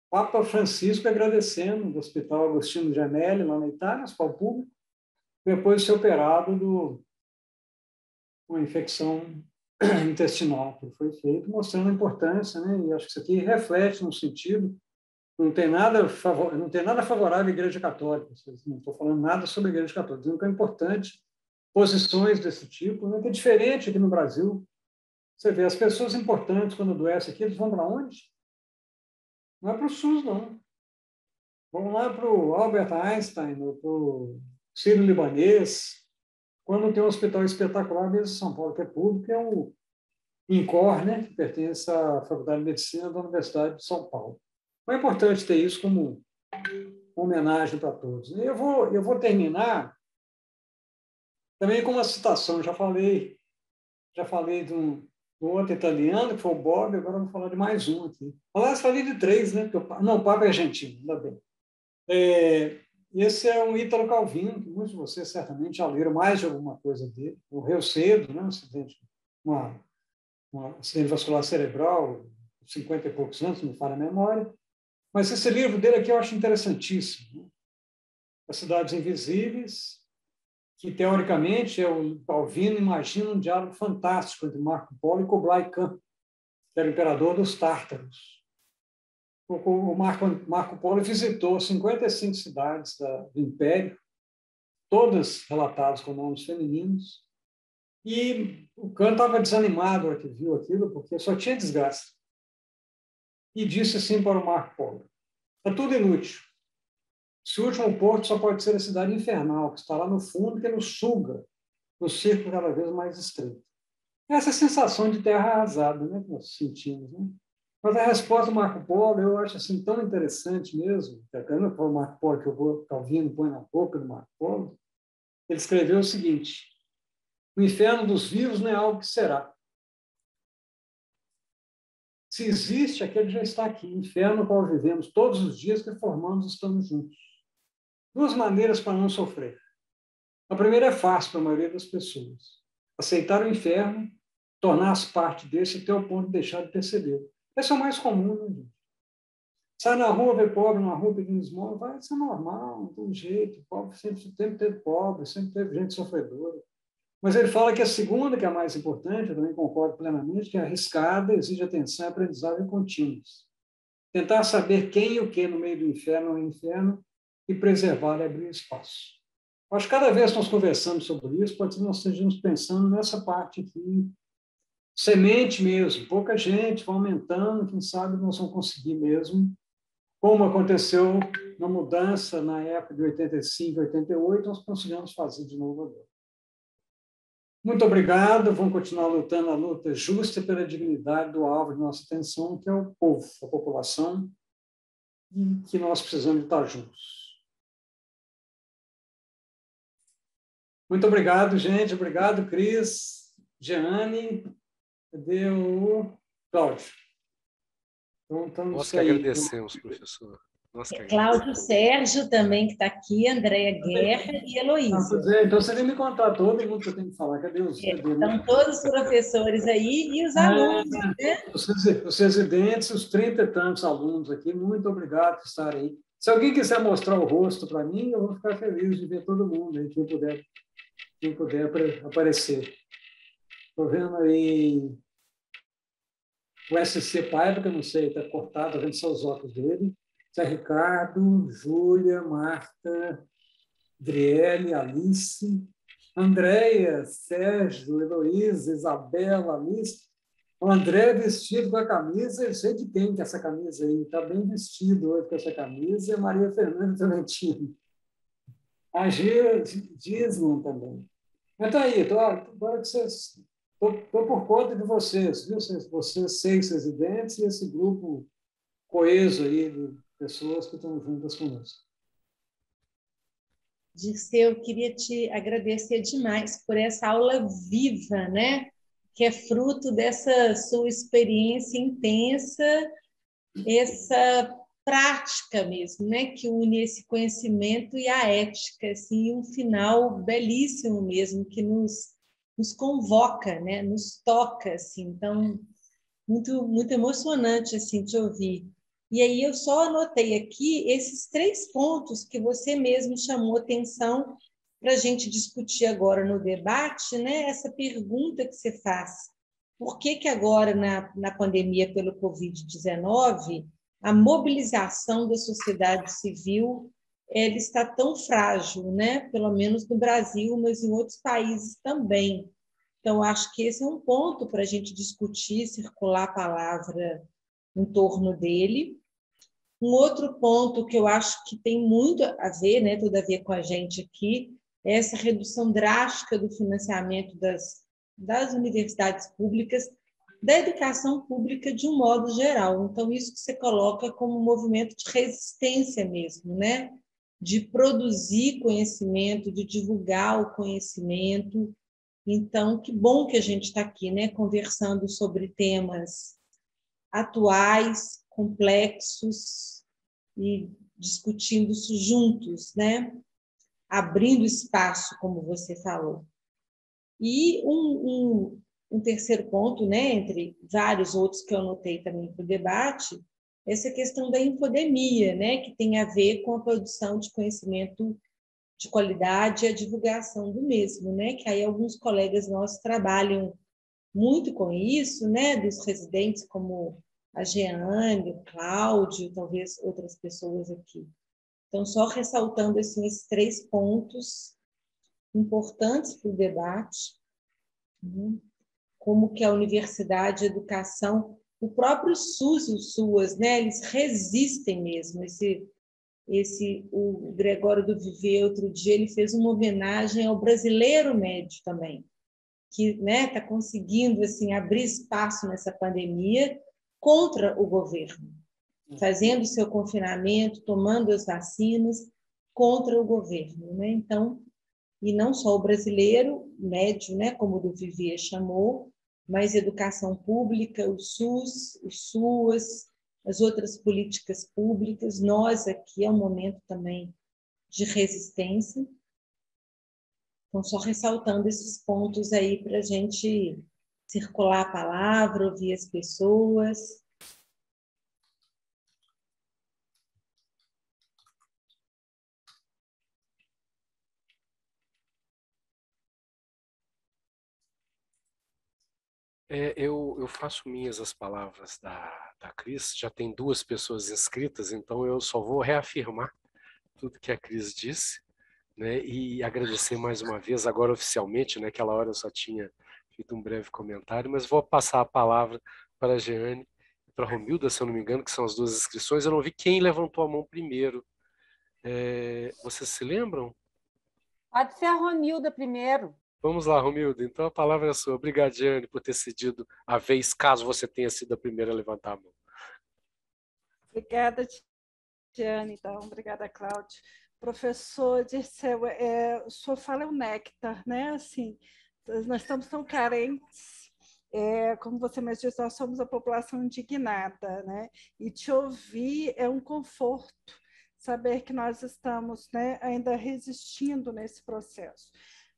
Papa Francisco agradecendo do Hospital Agostinho Gemelli, lá na Itália, hospital público, depois de ser operado de uma infecção intestinal que foi feito, mostrando a importância, né? E acho que isso aqui reflete no sentido, não tem nada favorável à Igreja Católica, não estou falando nada sobre a Igreja Católica, dizendo que é importante posições desse tipo, né? Que é diferente aqui no Brasil. Você vê, as pessoas importantes, quando adoecem aqui, eles vão para onde? Não é para o SUS, não. Vamos lá para o Albert Einstein, ou para o Sírio-Libanês. Quando tem um hospital espetacular, mesmo em São Paulo, que é público, é o INCOR, né, que pertence à Faculdade de Medicina da Universidade de São Paulo. Então, é importante ter isso como homenagem para todos. Eu vou terminar também com uma citação. Já falei de um outro italiano, que foi o Bob, agora vou falar de mais um aqui. Aliás, falei de 3, né? Não, o Papa é argentino, ainda bem. Esse é um Ítalo Calvino, que muitos de vocês certamente já leram mais de alguma coisa dele. Morreu cedo, né? Um acidente vascular cerebral, 50 e poucos anos, não me falha a memória. Mas esse livro dele aqui eu acho interessantíssimo, né? As Cidades Invisíveis, que, teoricamente, o Calvino imagina um diálogo fantástico entre Marco Polo e Kublai Khan, que era o imperador dos tártaros. O Marco Polo visitou 55 cidades do Império, todas relatadas com nomes femininos, e o Khan estava desanimado ao que viu aquilo, porque só tinha desgaste. E disse assim para o Marco Polo: é tudo inútil. Esse último porto só pode ser a cidade infernal, que está lá no fundo, que nos suga no círculo cada vez mais estreito. Essa sensação de terra arrasada, né, que nós sentimos, né? Mas a resposta do Marco Polo eu acho assim tão interessante mesmo, quando foi o Marco Polo que o Calvino põe na boca do Marco Polo, ele escreveu o seguinte: o inferno dos vivos não é algo que será. Se existe, aquele já está aqui. O inferno no qual vivemos todos os dias que formamos e estamos juntos. Duas maneiras para não sofrer. A primeira é fácil para a maioria das pessoas. Aceitar o inferno, tornar-se parte desse até o ponto de deixar de perceber. Esse é o mais comum, né, gente? Sai na rua, vê pobre na rua pedindo esmola, vai ser normal, não tem jeito. Pobre sempre teve pobre, sempre teve gente sofredora. Mas ele fala que a segunda, que é a mais importante, eu também concordo plenamente, que é arriscada, exige atenção e aprendizagem contínuos. Tentar saber quem e o que no meio do inferno ou inferno e preservar e abrir espaço. Acho que cada vez que nós conversamos sobre isso, pode ser que nós estejamos pensando nessa parte aqui, semente mesmo, pouca gente, vai aumentando, quem sabe nós vamos conseguir mesmo, como aconteceu na mudança na época de 85, 88, nós conseguimos fazer de novo agora. Muito obrigado, vamos continuar lutando a luta justa pela dignidade do alvo de nossa atenção, que é o povo, a população, e que nós precisamos estar juntos. Muito obrigado, gente. Obrigado, Cris, Jeane. Cadê o Cláudio? Então, Nós que agradecemos, professor. Cláudio Sérgio também, que está aqui, Andréia Guerra e Heloísa. Então, você nem me contar todo mundo que eu tenho que falar. Cadê os... Estão todos os professores aí e os alunos, né? Os residentes, os 30 e tantos alunos aqui, muito obrigado por estarem aí. Se alguém quiser mostrar o rosto para mim, eu vou ficar feliz de ver todo mundo aí, quem puder aparecer. Estou vendo aí o SC Paiva, que eu não sei, está cortado, estou vendo só os óculos dele. Zé Ricardo, Júlia, Marta, Adriele, Alice, Andréia, Sérgio, Heloísa, Isabela, Alice. O André vestido com a camisa, eu sei de quem que é essa camisa aí, está bem vestido hoje com essa camisa, e a Maria Fernanda Tolentino. A Gisman também. Mas está aí, agora que vocês... Estou por conta de vocês, viu? Vocês 6 residentes e esse grupo coeso aí de pessoas que estão juntas conosco. Dirceu, eu queria te agradecer demais por essa aula viva, né? Que é fruto dessa sua experiência intensa, essa prática mesmo, né? Que une esse conhecimento e a ética, assim, um final belíssimo mesmo, que nos convoca, né? Nos toca, assim. Então, muito emocionante assim te ouvir. E aí eu só anotei aqui esses 3 pontos que você mesmo chamou atenção para a gente discutir agora no debate, né? Essa pergunta que você faz: por que agora, na pandemia pelo Covid-19, a mobilização da sociedade civil ela está tão frágil, né? Pelo menos no Brasil, mas em outros países também. Então, acho que esse é um ponto para a gente discutir, circular a palavra em torno dele. Um outro ponto que eu acho que tem muito a ver, né, todavia, com a gente aqui, é essa redução drástica do financiamento das universidades públicas, da educação pública de um modo geral. Então, isso que você coloca como um movimento de resistência mesmo, né? De produzir conhecimento, de divulgar o conhecimento. Então, que bom que a gente está aqui, né, conversando sobre temas atuais, complexos e discutindo isso juntos, né? Abrindo espaço, como você falou. E um terceiro ponto, né, entre vários outros que eu anotei também para o debate, essa questão da infodemia, né, que tem a ver com a produção de conhecimento de qualidade e a divulgação do mesmo, né? Que aí alguns colegas nossos trabalham muito com isso, né? Dos residentes como a Jeane, o Cláudio, talvez outras pessoas aqui. Então, só ressaltando assim, esses 3 pontos importantes para o debate, né? Como que a universidade, a educação, o próprio SUS e o SUAS, né? Eles resistem mesmo. O Gregório do Viver, outro dia, ele fez uma homenagem ao brasileiro médio também, que está, né, conseguindo assim, abrir espaço nessa pandemia contra o governo, fazendo seu confinamento, tomando as vacinas contra o governo, né? Então, e não só o brasileiro médio, né, como o do Vivier chamou, mas educação pública, o SUS, o SUAS, as outras políticas públicas. Nós aqui é um momento também de resistência. Então, só ressaltando esses pontos aí para a gente circular a palavra, ouvir as pessoas. Eu faço minhas as palavras da Cris, já tem 2 pessoas inscritas, então eu só vou reafirmar tudo que a Cris disse, né, e agradecer mais uma vez, agora oficialmente, naquela hora eu só tinha feito um breve comentário, mas vou passar a palavra para a Jeane e para a Romilda, se eu não me engano, que são as 2 inscrições. Eu não vi quem levantou a mão primeiro. Vocês se lembram? Pode ser a Romilda primeiro. Vamos lá, Romilda. Então a palavra é sua. Obrigado, Jeane, por ter cedido a vez, caso você tenha sido a primeira a levantar a mão. Obrigada, Tiane. Então, obrigada, Cláudia. Professor Dirceu, o senhor fala o néctar, né? Assim, nós estamos tão carentes, como você mesmo disse, nós somos a população indignada, né? E te ouvir é um conforto, saber que nós estamos, né, ainda resistindo nesse processo.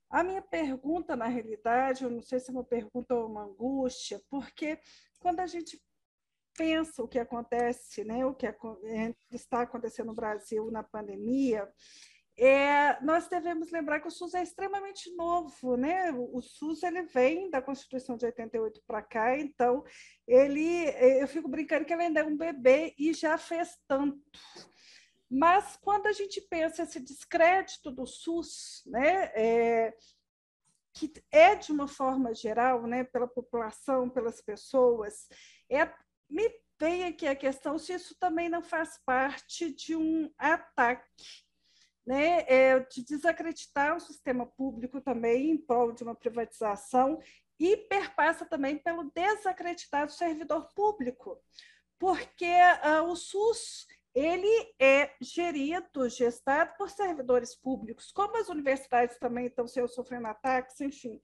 A minha pergunta, na realidade, eu não sei se é uma pergunta ou uma angústia, porque quando a gente pensa o que acontece, né, o que está acontecendo no Brasil na pandemia, nós devemos lembrar que o SUS é extremamente novo, né? O SUS ele vem da Constituição de 88 para cá, então eu fico brincando que ele ainda é um bebê e já fez tanto. Mas quando a gente pensa esse descrédito do SUS, né, que é de uma forma geral, né, pela população, pelas pessoas, me vem aqui a questão se isso também não faz parte de um ataque, né, de desacreditar o sistema público também em prol de uma privatização e perpassa também pelo desacreditar do servidor público, porque o SUS ele é gerido, gestado por servidores públicos, como as universidades também estão sofrendo ataques, enfim.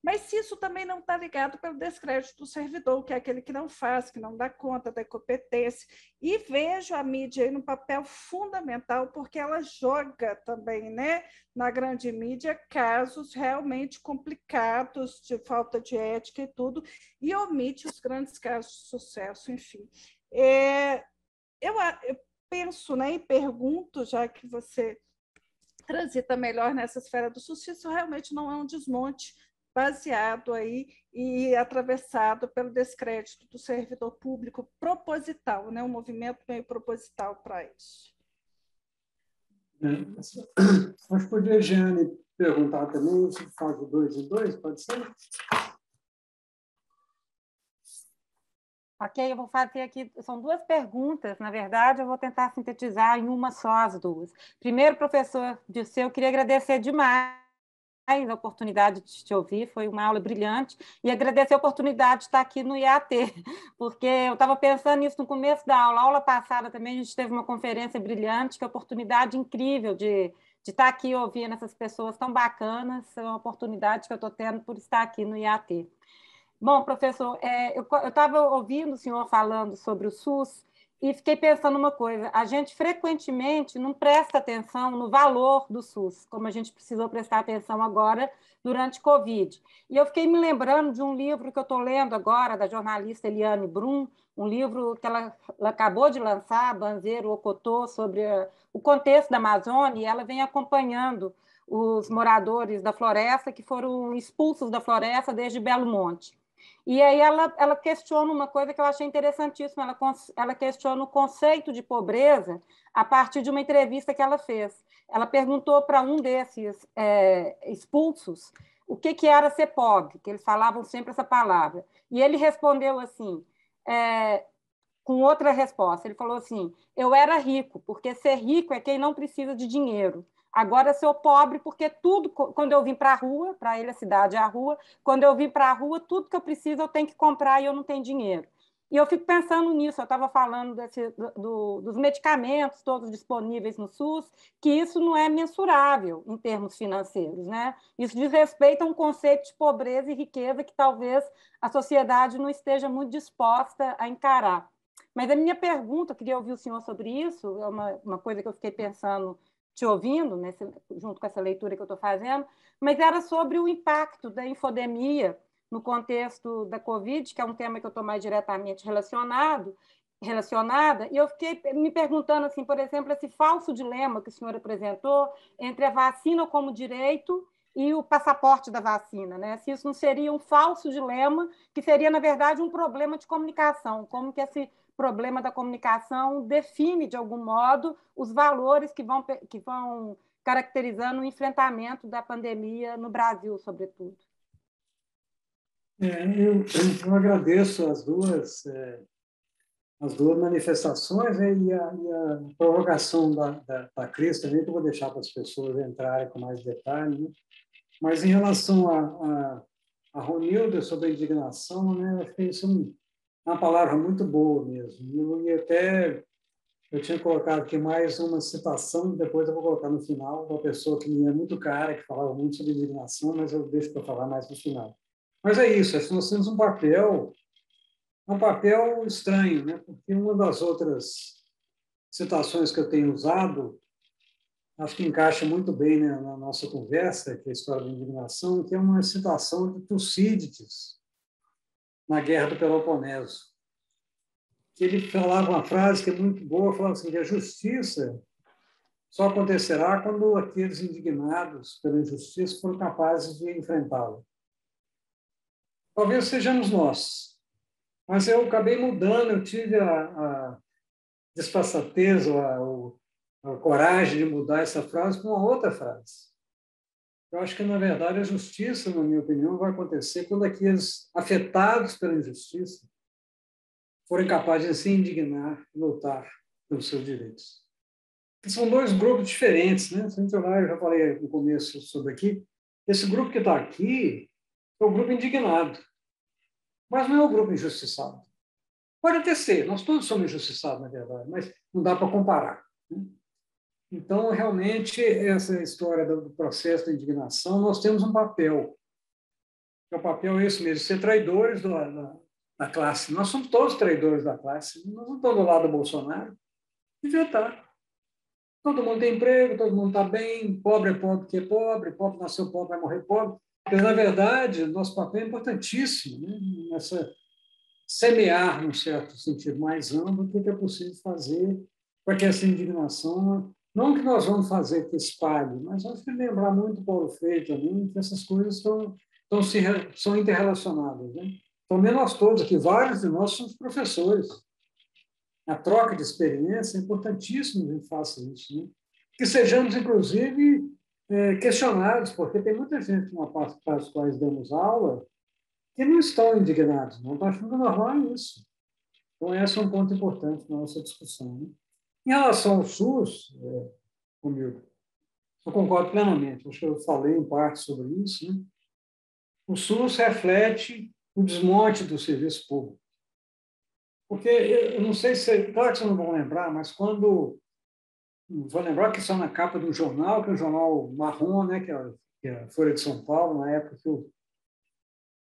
Mas se isso também não está ligado pelo descrédito do servidor, que é aquele que não faz, que não dá conta da incompetência. E vejo a mídia aí no papel fundamental, porque ela joga também, né, na grande mídia casos realmente complicados, de falta de ética e tudo, e omite os grandes casos de sucesso, enfim. Eu penso, né, e pergunto, já que você transita melhor nessa esfera do SUS, isso realmente não é um desmonte baseado aí e atravessado pelo descrédito do servidor público proposital, né, um movimento meio proposital para isso. Acho que podia a Jeane perguntar também, se faz o 2 e 2, pode ser? Ok, eu vou fazer aqui, são 2 perguntas, na verdade, eu vou tentar sintetizar em uma só as 2. Primeiro, professor Dirceu, eu queria agradecer demais a oportunidade de te ouvir, foi uma aula brilhante, e agradecer a oportunidade de estar aqui no IAT, porque eu estava pensando nisso no começo da aula. A aula passada também a gente teve uma conferência brilhante, que é uma oportunidade incrível de estar aqui ouvindo essas pessoas tão bacanas, é uma oportunidade que eu estou tendo por estar aqui no IAT. Bom, professor, eu estava ouvindo o senhor falando sobre o SUS e fiquei pensando uma coisa: a gente frequentemente não presta atenção no valor do SUS, como a gente precisou prestar atenção agora durante a Covid. E eu fiquei me lembrando de um livro que eu estou lendo agora, da jornalista Eliane Brum, um livro que ela acabou de lançar, Banzeiro Ocotô, sobre o contexto da Amazônia, e ela vem acompanhando os moradores da floresta que foram expulsos da floresta desde Belo Monte. E aí ela questiona uma coisa que eu achei interessantíssima, ela questiona o conceito de pobreza a partir de uma entrevista que ela fez. Ela perguntou para um desses expulsos o que era ser pobre, que eles falavam sempre essa palavra. E ele respondeu assim, com outra resposta, ele falou assim: eu era rico, porque ser rico é quem não precisa de dinheiro. Agora sou pobre porque tudo, quando eu vim para a rua, para ele a cidade é a rua, quando eu vim para a rua, tudo que eu preciso eu tenho que comprar e eu não tenho dinheiro. E eu fico pensando nisso, eu estava falando dos medicamentos todos disponíveis no SUS, que isso não é mensurável em termos financeiros, né? Isso diz respeito a um conceito de pobreza e riqueza que talvez a sociedade não esteja muito disposta a encarar. Mas a minha pergunta, eu queria ouvir o senhor sobre isso, é uma coisa que eu fiquei pensando, te ouvindo, junto com essa leitura que eu estou fazendo, mas era sobre o impacto da infodemia no contexto da Covid, que é um tema que eu estou mais diretamente relacionada, e eu fiquei me perguntando, assim, por exemplo, esse falso dilema que o senhor apresentou entre a vacina como direito e o passaporte da vacina, né? Se isso não seria um falso dilema, que seria, na verdade, um problema de comunicação, como que esse problema da comunicação define, de algum modo, os valores que vão caracterizando o enfrentamento da pandemia no Brasil, sobretudo. Eu agradeço as duas manifestações, né, e a provocação da Cris também, que eu vou deixar para as pessoas entrarem com mais detalhe. Né? Mas em relação a Ronilda sobre a indignação, né, eu acho que isso é uma palavra muito boa mesmo. Eu tinha colocado aqui mais uma citação, depois eu vou colocar no final, uma pessoa que me é muito cara, que falava muito sobre indignação, mas eu deixo para falar mais no final. Mas é isso, nós temos um papel estranho, né? Porque uma das outras citações que eu tenho usado, acho que encaixa muito bem, né, na nossa conversa, que é a história da indignação, que é uma citação de Tucídides, na Guerra do Peloponeso, que ele falava uma frase que é muito boa, falando assim, que a justiça só acontecerá quando aqueles indignados pela injustiça forem capazes de enfrentá-la. Talvez sejamos nós, mas eu acabei mudando, eu tive a desfaçatez, a coragem de mudar essa frase para uma outra frase. Eu acho que, na verdade, a justiça, na minha opinião, vai acontecer quando aqueles afetados pela injustiça forem capazes de se indignar e lutar pelos seus direitos. São dois grupos diferentes, né? Se a gente olhar, eu já falei no começo sobre aqui, esse grupo que está aqui é o grupo indignado, mas não é o grupo injustiçado. Pode até ser, nós todos somos injustiçados, na verdade, mas não dá para comparar. Né? Então, realmente, essa história do processo da indignação, nós temos um papel. O papel é esse mesmo, ser traidores da classe. Nós somos todos traidores da classe. Nós não estamos do lado do Bolsonaro. Devia estar. Todo mundo tem emprego, todo mundo está bem, pobre é pobre porque é pobre nasceu pobre, vai morrer pobre. Mas, na verdade, nosso papel é importantíssimo, né? Nessa semear, num certo sentido mais amplo, o que é possível fazer para que essa indignação, não que nós vamos fazer que espalhe, mas acho que lembrar muito Paulo Freire também, que essas coisas são interrelacionadas. Né? Então, mesmo nós todos aqui, vários de nós somos professores. A troca de experiência é importantíssimo que a gente faça isso. Né? Que sejamos, inclusive, questionados, porque tem muita gente para as quais damos aula que não estão indignados, não estão achando normal isso. Então, esse é um ponto importante na nossa discussão. Né? Em relação ao SUS, Romildo, eu concordo plenamente, acho que eu falei em parte sobre isso. Né? O SUS reflete o desmonte do serviço público. Porque, eu não sei se, claro que vocês não vão lembrar, mas quando, vou lembrar que isso é na capa de um jornal, que é um jornal marrom, né, que é a Folha de São Paulo, na época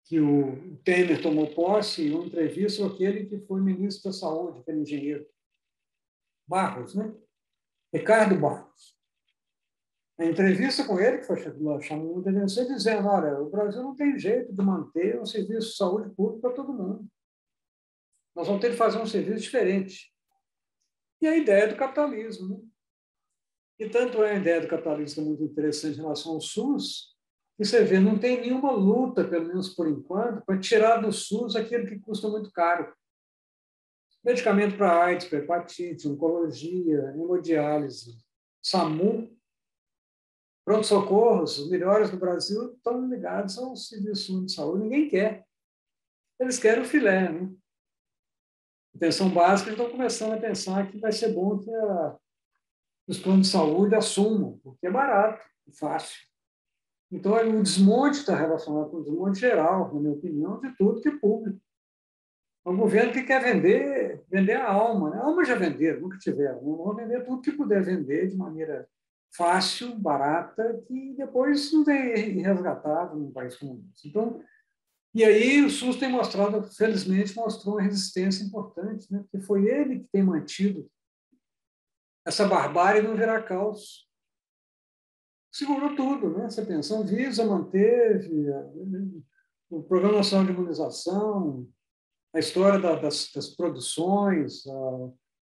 que o Temer tomou posse, uma entrevista com aquele que foi ministro da Saúde, aquele engenheiro Barros, né? Ricardo Barros. A entrevista com ele, que foi chamando muita atenção, dizendo, olha, o Brasil não tem jeito de manter um serviço de saúde público para todo mundo. Nós vamos ter que fazer um serviço diferente. E a ideia do capitalismo. Né? E tanto é a ideia do capitalismo muito interessante em relação ao SUS, que você vê, não tem nenhuma luta, pelo menos por enquanto, para tirar do SUS aquilo que custa muito caro. Medicamento para AIDS, para hepatite, oncologia, hemodiálise, SAMU, pronto-socorros, os melhores do Brasil estão ligados ao serviço de saúde. Ninguém quer. Eles querem o filé. Né? Pensão básica, estão começando a pensar que vai ser bom que os planos de saúde assumam, porque é barato, é fácil. Então, o desmonte está relacionado com o desmonte geral, na minha opinião, de tudo que é público. um governo que quer vender a alma. Né? A alma já venderam, nunca tiveram. Né? Vão vender tudo que puder vender de maneira fácil, barata, que depois não tem resgatado num país como esse. Então, e aí o SUS tem mostrado, felizmente, mostrou uma resistência importante, né? Porque foi ele que tem mantido essa barbárie não virar caos. Segurou tudo, né? Você pensa, a Anvisa manteve o Programa Nacional de Imunização, a história das produções,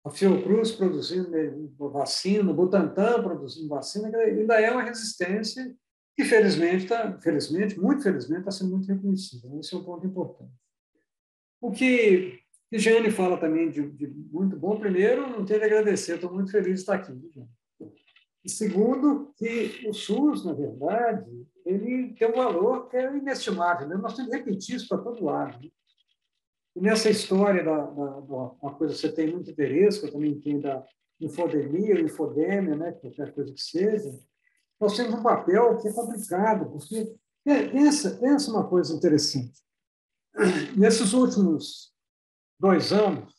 a Fiocruz produzindo vacina, o Butantan produzindo vacina, ainda é uma resistência que, muito felizmente, está sendo muito reconhecida. Esse é um ponto importante. O que Jane fala também de muito bom, primeiro, não tenho de agradecer, estou muito feliz de estar aqui. E segundo, que o SUS, na verdade, ele tem um valor que é inestimável. Né? Nós temos que repetir isso para todo lado. Né? E nessa história uma coisa que você tem muito interesse, que eu também tenho da infodemia, infodemia, né? Qualquer coisa que seja, nós temos um papel que é complicado, porque pensa uma coisa interessante. Nesses últimos 2 anos,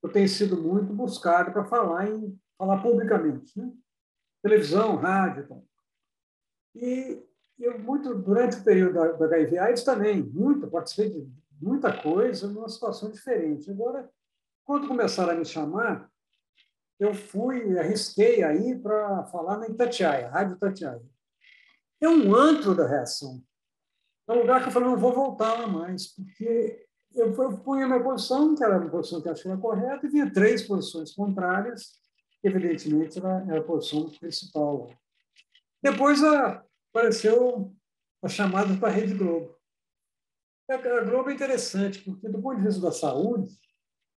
eu tenho sido muito buscado para falar publicamente, né? Televisão, rádio e tal. E eu, durante o período da HIV/AIDS também, participei de muita coisa numa situação diferente. Agora, quando começaram a me chamar, eu arrisquei aí para falar na Itatiaia, Rádio Itatiaia. É um antro da reação. É um lugar que eu falei, não vou voltar lá mais, porque eu punha a minha posição, que era uma posição que eu achei correta, e vinha 3 posições contrárias, que evidentemente era a posição principal. Depois apareceu a chamada para a Rede Globo. A Globo é interessante, porque do ponto de vista da saúde,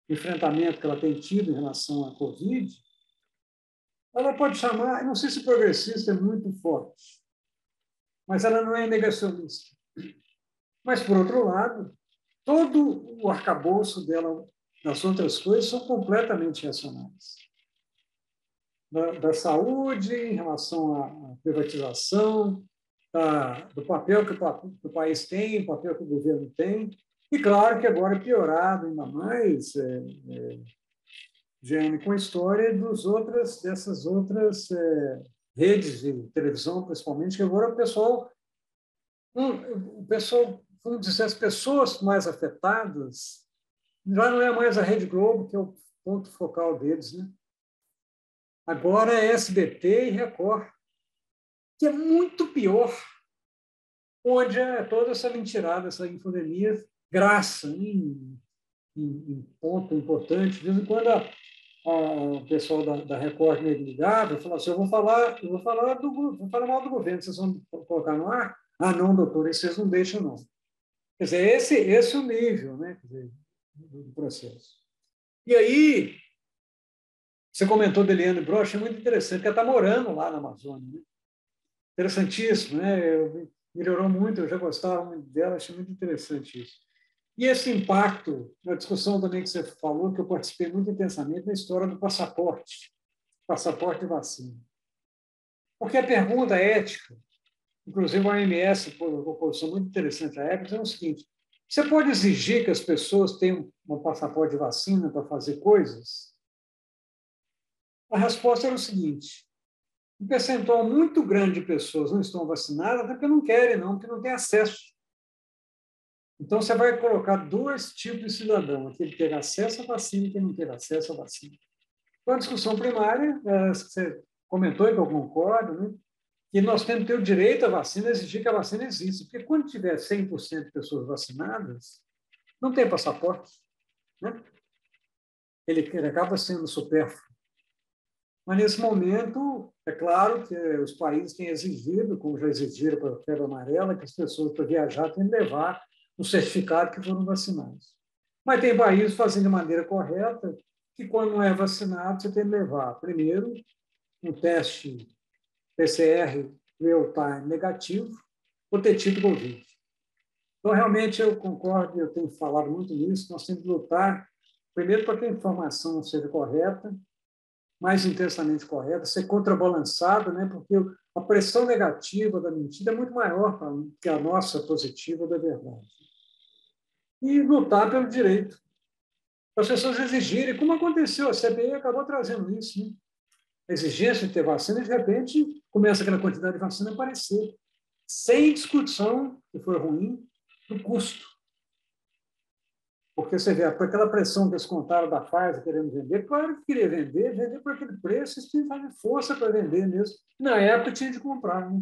o enfrentamento que ela tem tido em relação à Covid, ela pode chamar, não sei se progressista é muito forte, mas ela não é negacionista. Mas, por outro lado, todo o arcabouço dela, das outras coisas, são completamente reacionárias. Da saúde, em relação à privatização, do papel que o país tem, o papel que o governo tem, e claro que agora é piorado ainda mais, Jane, com a história dessas outras redes de televisão, principalmente, que agora o pessoal, vamos dizer, as pessoas mais afetadas, já não é mais a Rede Globo, que é o ponto focal deles, né? Agora é SBT e Record, que é muito pior, onde é toda essa mentirada, essa infodemia, graça, em ponto importante. De vez em quando o pessoal da Record me ligava e falava assim, eu vou falar mal do governo, vocês vão colocar no ar? Ah, não, doutor, vocês não deixam, não. Quer dizer, esse é o nível, né, do processo. E aí, você comentou de Eliane Broch, é muito interessante, porque ela está morando lá na Amazônia. Né? Interessantíssimo, né? Melhorou muito, eu já gostava muito dela, achei muito interessante isso. E esse impacto, na discussão também que você falou, que eu participei muito intensamente na história do passaporte de vacina. Porque a pergunta ética, inclusive a OMS, uma posição muito interessante à época, é o seguinte, você pode exigir que as pessoas tenham um passaporte de vacina para fazer coisas? A resposta era o seguinte, um percentual muito grande de pessoas não estão vacinadas até porque não querem, não, porque não têm acesso. Então, você vai colocar 2 tipos de cidadão, aquele que teve acesso à vacina e quem não teve acesso à vacina. Então, a discussão primária, você comentou, e que eu concordo, né, que nós temos que ter o direito à vacina, exigir que a vacina exista. Porque quando tiver 100% de pessoas vacinadas, não tem passaporte. Né? Ele acaba sendo supérfluo. Mas, nesse momento, é claro que os países têm exigido, como já exigiram para a febre amarela, que as pessoas, para viajar, têm que levar o certificado que foram vacinados. Mas tem países fazendo de maneira correta, que quando não é vacinado, você tem que levar, primeiro, um teste PCR real-time negativo, por ter tido Covid. Então, realmente, eu concordo, eu tenho falado muito nisso, nós temos que lutar, primeiro, para que a informação seja correta, mais intensamente correta, ser contrabalançada, né? Porque a pressão negativa da mentira é muito maior que a nossa positiva da verdade. E lutar pelo direito para as pessoas exigirem, como aconteceu, a CBI acabou trazendo isso, né? A exigência de ter vacina, e de repente começa aquela quantidade de vacina a aparecer, sem discussão, que foi ruim, do custo. Porque você vê, com aquela pressão que eles contaram da Pfizer querendo vender, claro que queria vender por aquele preço, eles tinham que fazer força para vender mesmo. Na época tinha de comprar, né?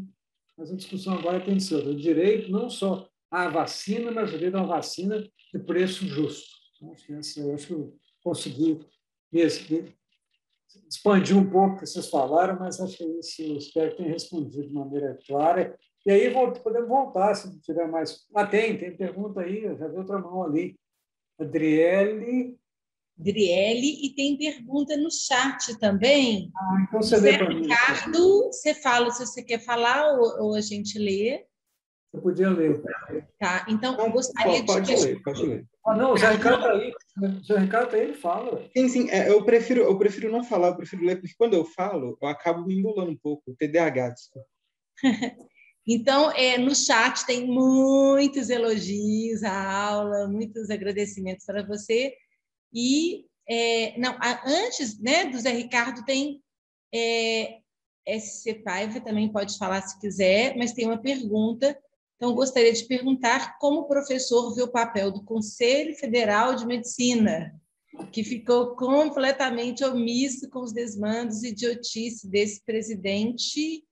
Mas a discussão agora tem sido o direito não só à vacina, mas o direito a uma vacina de preço justo. Então, acho que eu consegui expandir um pouco o que vocês falaram, mas acho que isso eu espero que tenha respondido de maneira clara. E aí podemos voltar, se tiver mais. Tem pergunta aí, eu já vi outra mão ali. Adriele, e tem pergunta no chat também. então você lê para mim. Ricardo, você fala se você quer falar ou a gente lê. Você podia ler. Tá, então não, gostaria pode de... ler, pode ler. Não, o Zé Ricardo está aí. O Zé Ricardo está aí, ele fala. Sim, eu prefiro não falar, eu prefiro ler, porque quando eu falo, eu acabo me embolando um pouco, TDAH, desculpa. Então, no chat tem muitos elogios à aula, muitos agradecimentos para você. E, antes, né, do Zé Ricardo, tem SC Paiva, também pode falar se quiser, mas tem uma pergunta. Então, gostaria de perguntar como o professor vê o papel do Conselho Federal de Medicina, que ficou completamente omisso com os desmandos e idiotice desse presidente.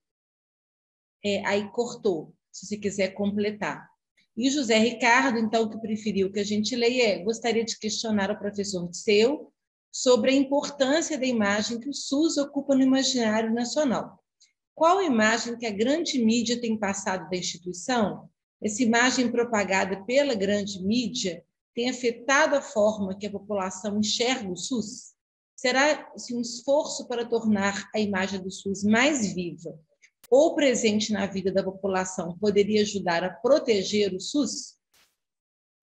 Aí cortou, se você quiser completar. E o José Ricardo, então, que preferiu que a gente leia, gostaria de questionar o professor Disseu sobre a importância da imagem que o SUS ocupa no imaginário nacional. Qual a imagem que a grande mídia tem passado da instituição? Essa imagem propagada pela grande mídia tem afetado a forma que a população enxerga o SUS? Será um esforço para tornar a imagem do SUS mais viva ou presente na vida da população poderia ajudar a proteger o SUS?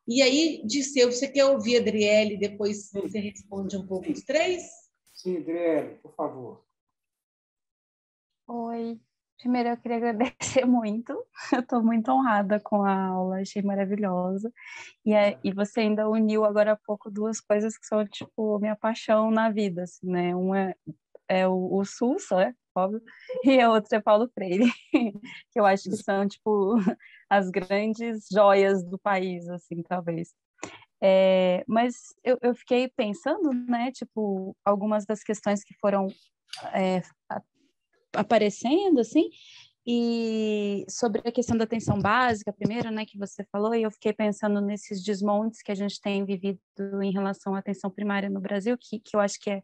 E aí, Disseu, você quer ouvir a Adriele, depois você responde um pouco os três? Sim, Adriele, por favor. Oi. Primeiro, eu queria agradecer muito. Eu estou muito honrada com a aula, achei maravilhosa. E você ainda uniu agora há pouco duas coisas que são, tipo, minha paixão na vida, assim, né? Uma é o SUS, né? Óbvio, e a outra é Paulo Freire, que eu acho que são, tipo, as grandes joias do país, assim, talvez. Mas eu fiquei pensando, né, tipo, algumas das questões que foram aparecendo, assim, e sobre a questão da atenção básica, primeiro, né, que você falou, e eu fiquei pensando nesses desmontes que a gente tem vivido em relação à atenção primária no Brasil, que eu acho que é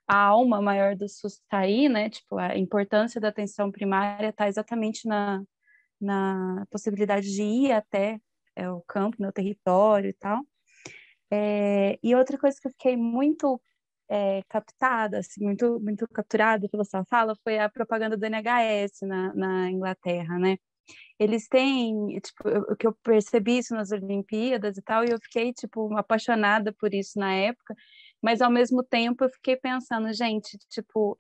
a alma maior do SUS está aí, né? Tipo, a importância da atenção primária está exatamente na possibilidade de ir até o campo, no território e tal. E outra coisa que eu fiquei muito captada, assim, muito capturada pela sua fala, foi a propaganda do NHS na Inglaterra, né? Eles têm, tipo, que eu percebi isso nas Olimpíadas e tal, e eu fiquei, tipo, apaixonada por isso na época, mas ao mesmo tempo eu fiquei pensando, gente, tipo,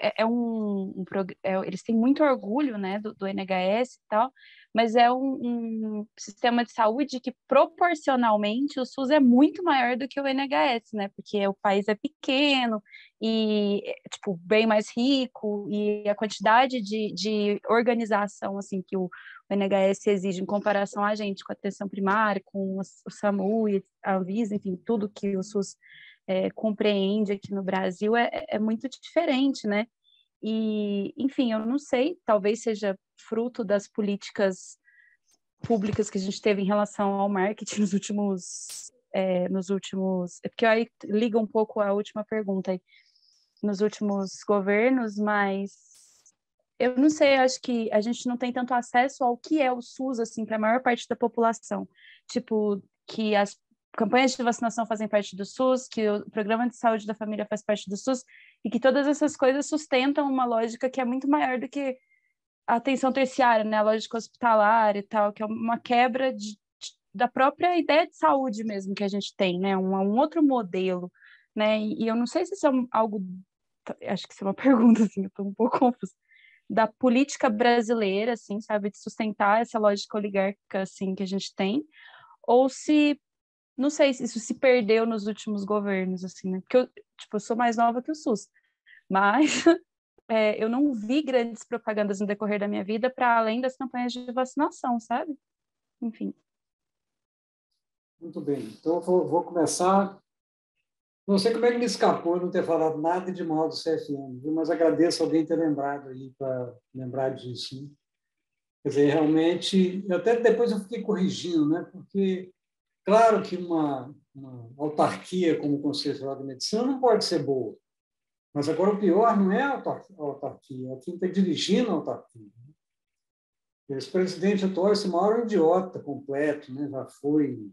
eles têm muito orgulho, né, do NHS e tal, mas é um sistema de saúde que proporcionalmente o SUS é muito maior do que o NHS, né, porque o país é pequeno e, tipo, bem mais rico, e a quantidade de organização, assim, que o NHS exige em comparação a gente, com a atenção primária, com o SAMU e a Anvisa, enfim, tudo que o SUS compreende aqui no Brasil é muito diferente, né? E, enfim, eu não sei, talvez seja fruto das políticas públicas que a gente teve em relação ao marketing nos últimos, porque aí liga um pouco a última pergunta aí, nos últimos governos, mas eu não sei, acho que a gente não tem tanto acesso ao que é o SUS, assim, para a maior parte da população. Tipo, que as campanhas de vacinação fazem parte do SUS, que o programa de saúde da família faz parte do SUS, e que todas essas coisas sustentam uma lógica que é muito maior do que a atenção terciária, né? A lógica hospitalar e tal, que é uma quebra da própria ideia de saúde mesmo que a gente tem, né? Um outro modelo, né? E eu não sei se isso é algo... Acho que isso é uma pergunta, assim, eu estou um pouco confusa. Da política brasileira, assim, sabe? De sustentar essa lógica oligárquica, assim, que a gente tem, ou se não sei se isso se perdeu nos últimos governos, assim, né? Porque eu sou mais nova que o SUS, mas eu não vi grandes propagandas no decorrer da minha vida para além das campanhas de vacinação, sabe? Enfim. Muito bem. Então, vou começar. Não sei como é que me escapou não ter falado nada de mal do CFM, viu? Mas agradeço alguém ter lembrado aí para lembrar disso. Né? Quer dizer, realmente, até depois eu fiquei corrigindo, né? Porque, claro que uma autarquia como o Conselho Federal de Medicina não pode ser boa. Mas agora o pior não é a autarquia, é quem está dirigindo a autarquia. Esse presidente atual, esse maior idiota completo, né? Já foi,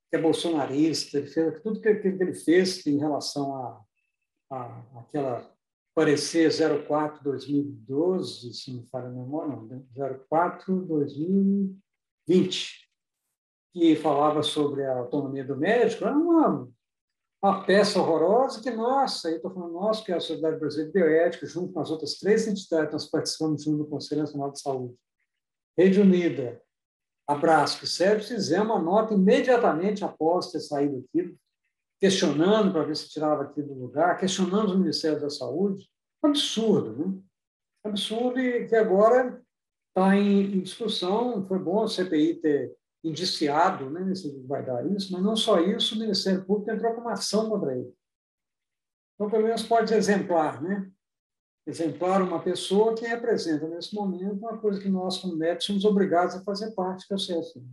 que é bolsonarista, ele fez tudo que ele fez em relação àquela parecer 04/2012, se não me falha a memória, não, 04/2020, que falava sobre a autonomia do médico, era uma peça horrorosa que, nossa, aí estou falando nossa, que é a Sociedade Brasileira de Bioética, junto com as outras 3 entidades, nós participamos junto do Conselho Nacional de Saúde, Rede Unida, Abrasco e SEBS, fizemos uma nota imediatamente após ter saído aquilo, questionando para ver se tirava aquilo do lugar, questionando o Ministério da Saúde. Absurdo, né? Absurdo, e que agora está em discussão. Foi bom a CPI ter indiciado, né, se vai dar isso, mas não só isso, o Ministério Público entrou com uma ação contra ele. Então, pelo menos pode ser exemplar, né? Exemplar uma pessoa que representa, nesse momento, uma coisa que nós, como médicos, somos obrigados a fazer parte, que é o CFM,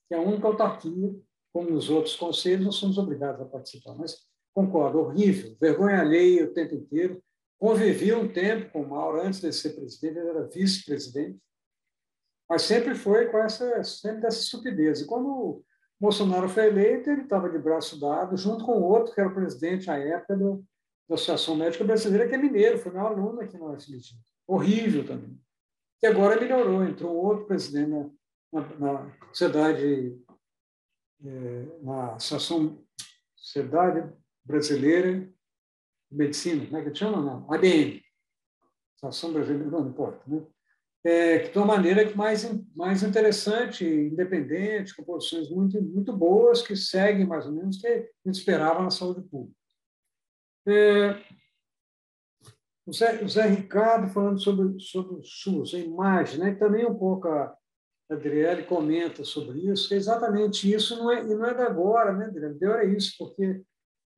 que é a única autarquia, como nos outros conselhos, nós somos obrigados a participar. Mas, concordo, horrível, vergonha alheia o tempo inteiro. Convivi um tempo com o Mauro, antes de ser presidente, ele era vice-presidente, mas sempre foi com sempre dessa estupidez. E quando o Bolsonaro foi eleito, ele estava de braço dado, junto com o outro, que era o presidente, à época, da Associação Médica Brasileira, que é mineiro, foi meu aluno aqui na UFMG. Horrível também. E agora melhorou, entrou outro presidente na Sociedade, na Associação Sociedade Brasileira de Medicina, como é que chama? Não, ABM, Associação Brasileira, não importa, né? De uma maneira mais interessante, independente, com posições muito, muito boas, que seguem mais ou menos o que a gente esperava na saúde pública. O Zé Ricardo falando sobre o SUS, a imagem, né? Também um pouco a Adriele comenta sobre isso, que exatamente isso não é de agora, né, Adriele? De agora é isso, porque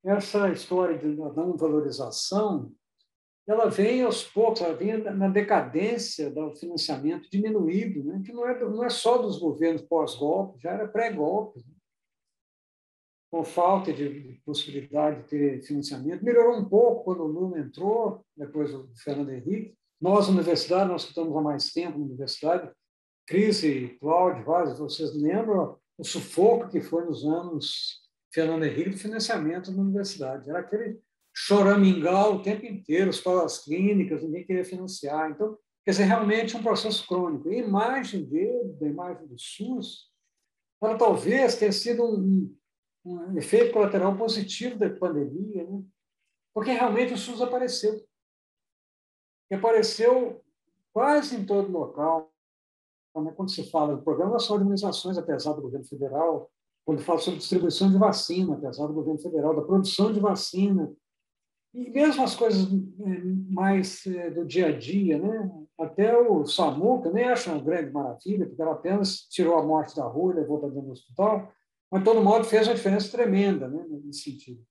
essa história da não valorização, ela vem aos poucos, ela vem na decadência do financiamento diminuído, né? Que não é só dos governos pós-golpe, já era pré-golpe, né? Com falta de possibilidade de ter financiamento. Melhorou um pouco quando o Lula entrou, depois do Fernando Henrique. Nós, na universidade, nós que estamos há mais tempo na universidade, Cris e Cláudio, vários, vocês lembram o sufoco que foi nos anos Fernando Henrique do financiamento na universidade? Era aquele choramingal o tempo inteiro, escolas clínicas, ninguém queria financiar. Então, quer dizer, realmente um processo crônico. E a imagem dele, da imagem do SUS, ela talvez tenha sido um efeito colateral positivo da pandemia, né? Porque realmente o SUS apareceu. E apareceu quase em todo local. Quando se fala do programa, são organizações, apesar do governo federal, quando fala sobre distribuição de vacina, apesar do governo federal, da produção de vacina, e mesmo as coisas mais do dia a dia, né? Até o SAMU, que eu nem acho uma grande maravilha, porque ela apenas tirou a morte da rua e levou para dentro do hospital, mas, de todo modo, fez uma diferença tremenda, né, nesse sentido.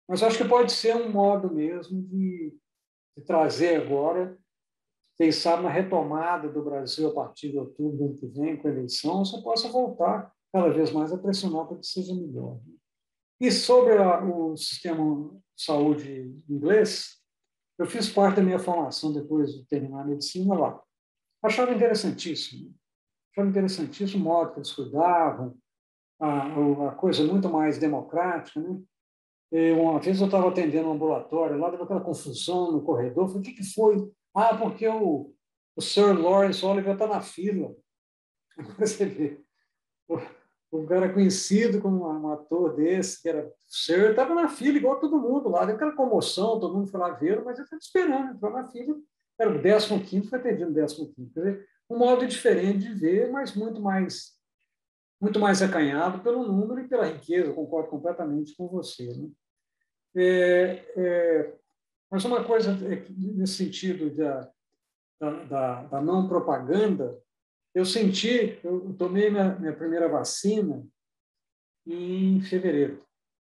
Mas acho que pode ser um modo mesmo de trazer agora, quem sabe, na retomada do Brasil a partir de outubro do ano que vem, com a eleição, você possa voltar cada vez mais a pressionar para que seja melhor. Né? E sobre o sistema de saúde inglês, eu fiz parte da minha formação depois de terminar a medicina lá. Achava interessantíssimo. Achava interessantíssimo o modo que eles cuidavam, a coisa muito mais democrática, né? Uma vez eu estava atendendo um ambulatório, lá deu aquela confusão no corredor, falei, o que foi? Ah, porque o Sir Lawrence Oliver está na fila. Agora você vê, o cara conhecido como um ator desse, que era Sir, estava na fila, igual todo mundo lá, deu aquela comoção, todo mundo foi lá ver, mas ele estava esperando, entrou na fila, era o 15º, foi atendido no 15º. Quer dizer, um modo diferente de ver, mas muito mais muito mais acanhado pelo número e pela riqueza, eu concordo completamente com você, né? Mas uma coisa nesse sentido da não propaganda, eu tomei minha primeira vacina em fevereiro,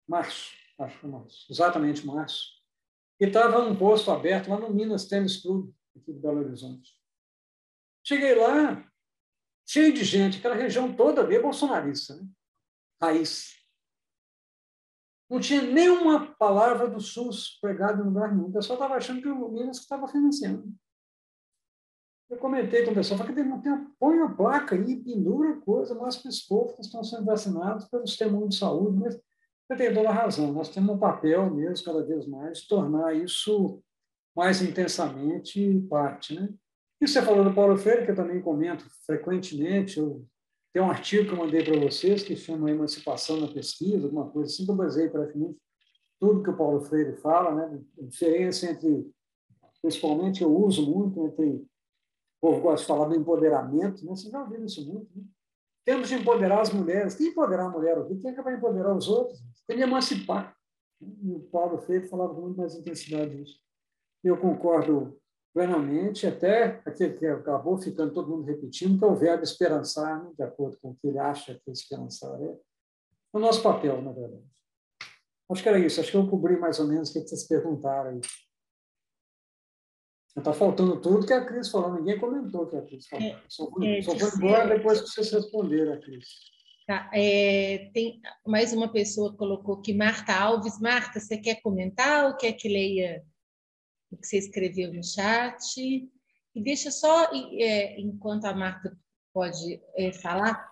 março, acho que março, exatamente março, e estava num posto aberto lá no Minas Tênis Clube, aqui de Belo Horizonte. Cheguei lá, cheio de gente, aquela região toda ali é bolsonarista, né? Raiz. Não tinha nenhuma palavra do SUS pregada em lugar nenhum. O pessoal estava achando que o Minas estava financiando. Eu comentei com o pessoal, falei que põe a placa aí, pendura a coisa, mas para os povos que estão sendo vacinados pelo sistema único de saúde. Mas eu tenho toda a razão. Nós temos um papel mesmo, cada vez mais, de tornar isso mais intensamente parte, né? E você falou do Paulo Freire, que eu também comento frequentemente. Tem um artigo que eu mandei para vocês que chama Emancipação na Pesquisa, alguma coisa assim, que eu baseei praticamente tudo que o Paulo Freire fala, né? A diferença entre, principalmente, eu uso muito, entre, o povo gosta de falar do empoderamento, né? Vocês já ouviram isso muito, né? Temos de empoderar as mulheres. Quem empoderar a mulher? Quem é que vai empoderar os outros? Tem de emancipar. E o Paulo Freire falava com muito mais intensidade disso. Eu concordo plenamente, até aquele que acabou ficando todo mundo repetindo, que é o verbo esperançar, né, de acordo com o que ele acha que esperançar é o nosso papel, na verdade. Acho que era isso, acho que eu cobri mais ou menos o que vocês perguntaram aí. Está faltando tudo que a Cris falou, ninguém comentou o que a Cris falou. Só foi embora depois que vocês responderam, a Cris. Tá, tem mais uma pessoa que colocou aqui, Marta Alves. Marta, você quer comentar ou quer que leia o que você escreveu no chat? E deixa só, enquanto a Marta pode falar,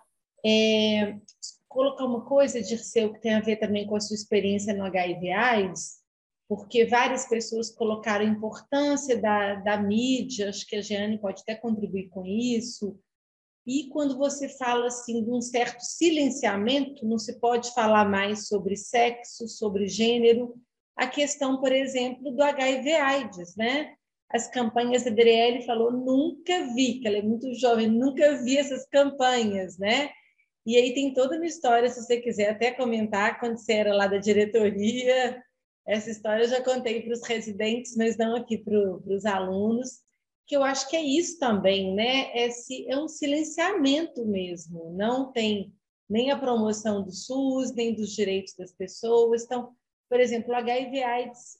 colocar uma coisa, Dirceu, que tem a ver também com a sua experiência no HIV/AIDS, porque várias pessoas colocaram a importância da mídia, acho que a Jeane pode até contribuir com isso. E quando você fala assim de um certo silenciamento, não se pode falar mais sobre sexo, sobre gênero, a questão, por exemplo, do HIV/AIDS, né? As campanhas, a Adriele falou, nunca vi, que ela é muito jovem, nunca vi essas campanhas, né? E aí tem toda uma história, se você quiser até comentar, quando você era lá da diretoria, essa história eu já contei para os residentes, mas não aqui para os alunos, que eu acho que é isso também, né? É um silenciamento mesmo, não tem nem a promoção do SUS, nem dos direitos das pessoas. Então, por exemplo, o HIV/AIDS,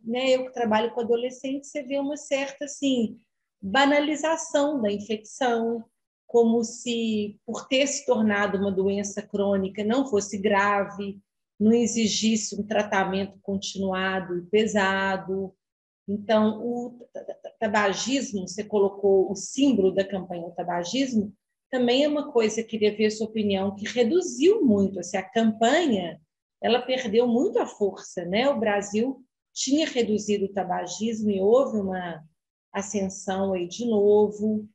né, eu que trabalho com adolescentes, você vê uma certa assim, banalização da infecção, como se, por ter se tornado uma doença crônica, não fosse grave, não exigisse um tratamento continuado e pesado. Então, o tabagismo, você colocou o símbolo da campanha o tabagismo, também é uma coisa, eu queria ver a sua opinião, que reduziu muito. Assim, a campanha ela perdeu muito a força, né? O Brasil tinha reduzido o tabagismo e houve uma ascensão aí de novo.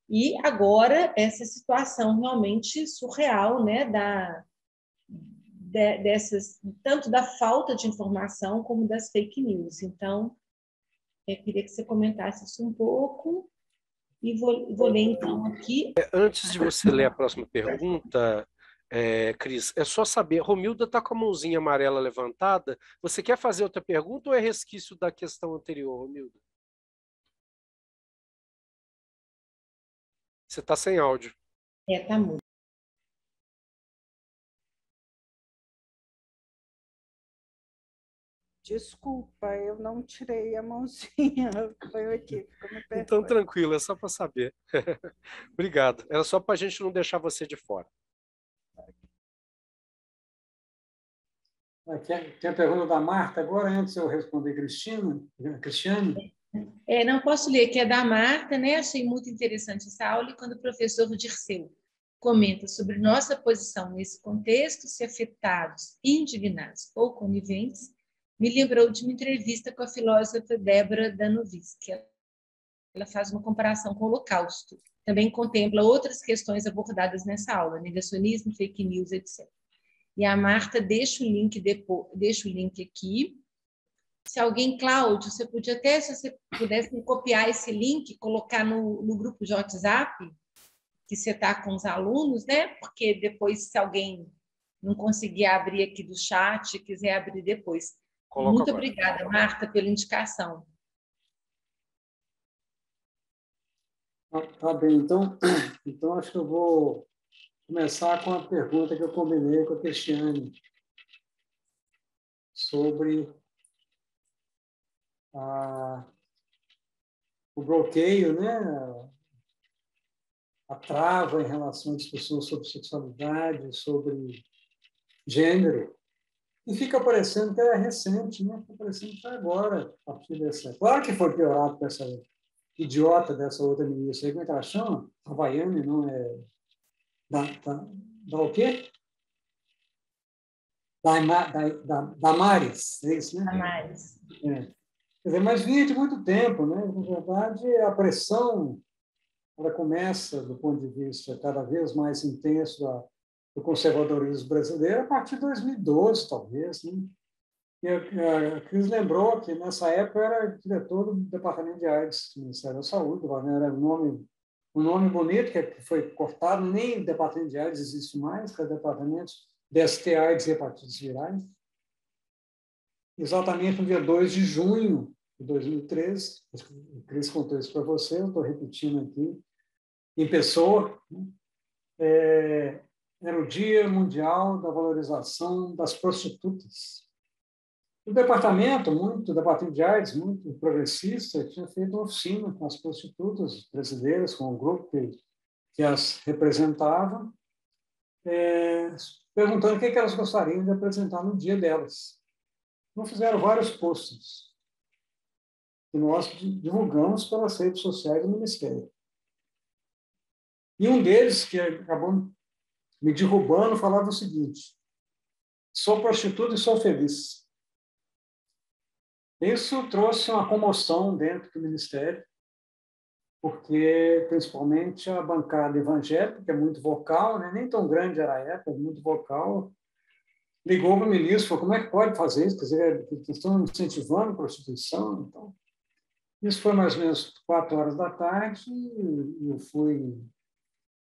E agora essa situação realmente surreal, né? Dessas, tanto da falta de informação como das fake news. Então, eu queria que você comentasse isso um pouco e vou ler então aqui. Antes de você ler a próxima pergunta, Cris, é só saber, Romilda está com a mãozinha amarela levantada. Você quer fazer outra pergunta ou é resquício da questão anterior, Romilda? Você está sem áudio. Está mudo. Desculpa, eu não tirei a mãozinha. Foi aqui. Então, tranquilo, é só para saber. Obrigado. Era só para a gente não deixar você de fora. Tem a pergunta da Marta agora, antes de eu responder, Cristiane? Não posso ler, que é da Marta, né? Achei muito interessante essa aula, e quando o professor Dirceu comenta sobre nossa posição nesse contexto, se afetados, indignados ou coniventes, me lembrou de uma entrevista com a filósofa Débora Danovic. Ela faz uma comparação com o Holocausto. Também contempla outras questões abordadas nessa aula, negacionismo, fake news, etc. E a Marta deixa o link aqui. Se alguém, Cláudio, você podia até, se você pudesse copiar esse link, colocar no grupo de WhatsApp, que você está com os alunos, né? Porque depois, se alguém não conseguir abrir aqui do chat, quiser abrir depois. Coloco Muito agora. obrigada, Marta, pela indicação. Tá bem, então acho que eu vou começar com a pergunta que eu combinei com a Cristiane sobre o bloqueio, né? A trava em relação à discussão sobre sexualidade, sobre gênero, e fica parecendo que é recente, né? Fica parecendo que foi agora, a partir dessa. Claro que foi piorado com essa idiota dessa outra ministra, como é que ela chama? Havaiane, não é? Da o quê? Damares, é isso, né? Damares. É. Quer dizer, mas vinha de muito tempo, né? Na verdade, a pressão ela começa, do ponto de vista cada vez mais intenso do conservadorismo brasileiro, a partir de 2012, talvez. Né? E a Cris lembrou que, nessa época, eu era diretor do Departamento de AIDS do Ministério da Saúde, era um nome bonito, que foi cortado, nem o Departamento de AIDS existe mais, que é o Departamento de ST, AIDS e Hepatites Virais. Exatamente no dia 2 de junho de 2013, o Cris contou isso para você, eu estou repetindo aqui, em pessoa, né? Era o Dia Mundial da Valorização das Prostitutas. O departamento de AIDS, muito progressista, tinha feito uma oficina com as prostitutas brasileiras, com o grupo que as representava, perguntando o que elas gostariam de apresentar no dia delas. Então, fizeram vários posts que nós divulgamos pelas redes sociais do Ministério. E um deles, que acabou me derrubando, falava o seguinte: sou prostituta e sou feliz. Isso trouxe uma comoção dentro do Ministério, porque, principalmente, a bancada evangélica, que é muito vocal, né? Nem tão grande era a época, muito vocal, ligou para o ministro e falou: como é que pode fazer isso? Quer dizer, eles estão incentivando a prostituição. Então, isso foi mais ou menos 4 horas da tarde, e eu fui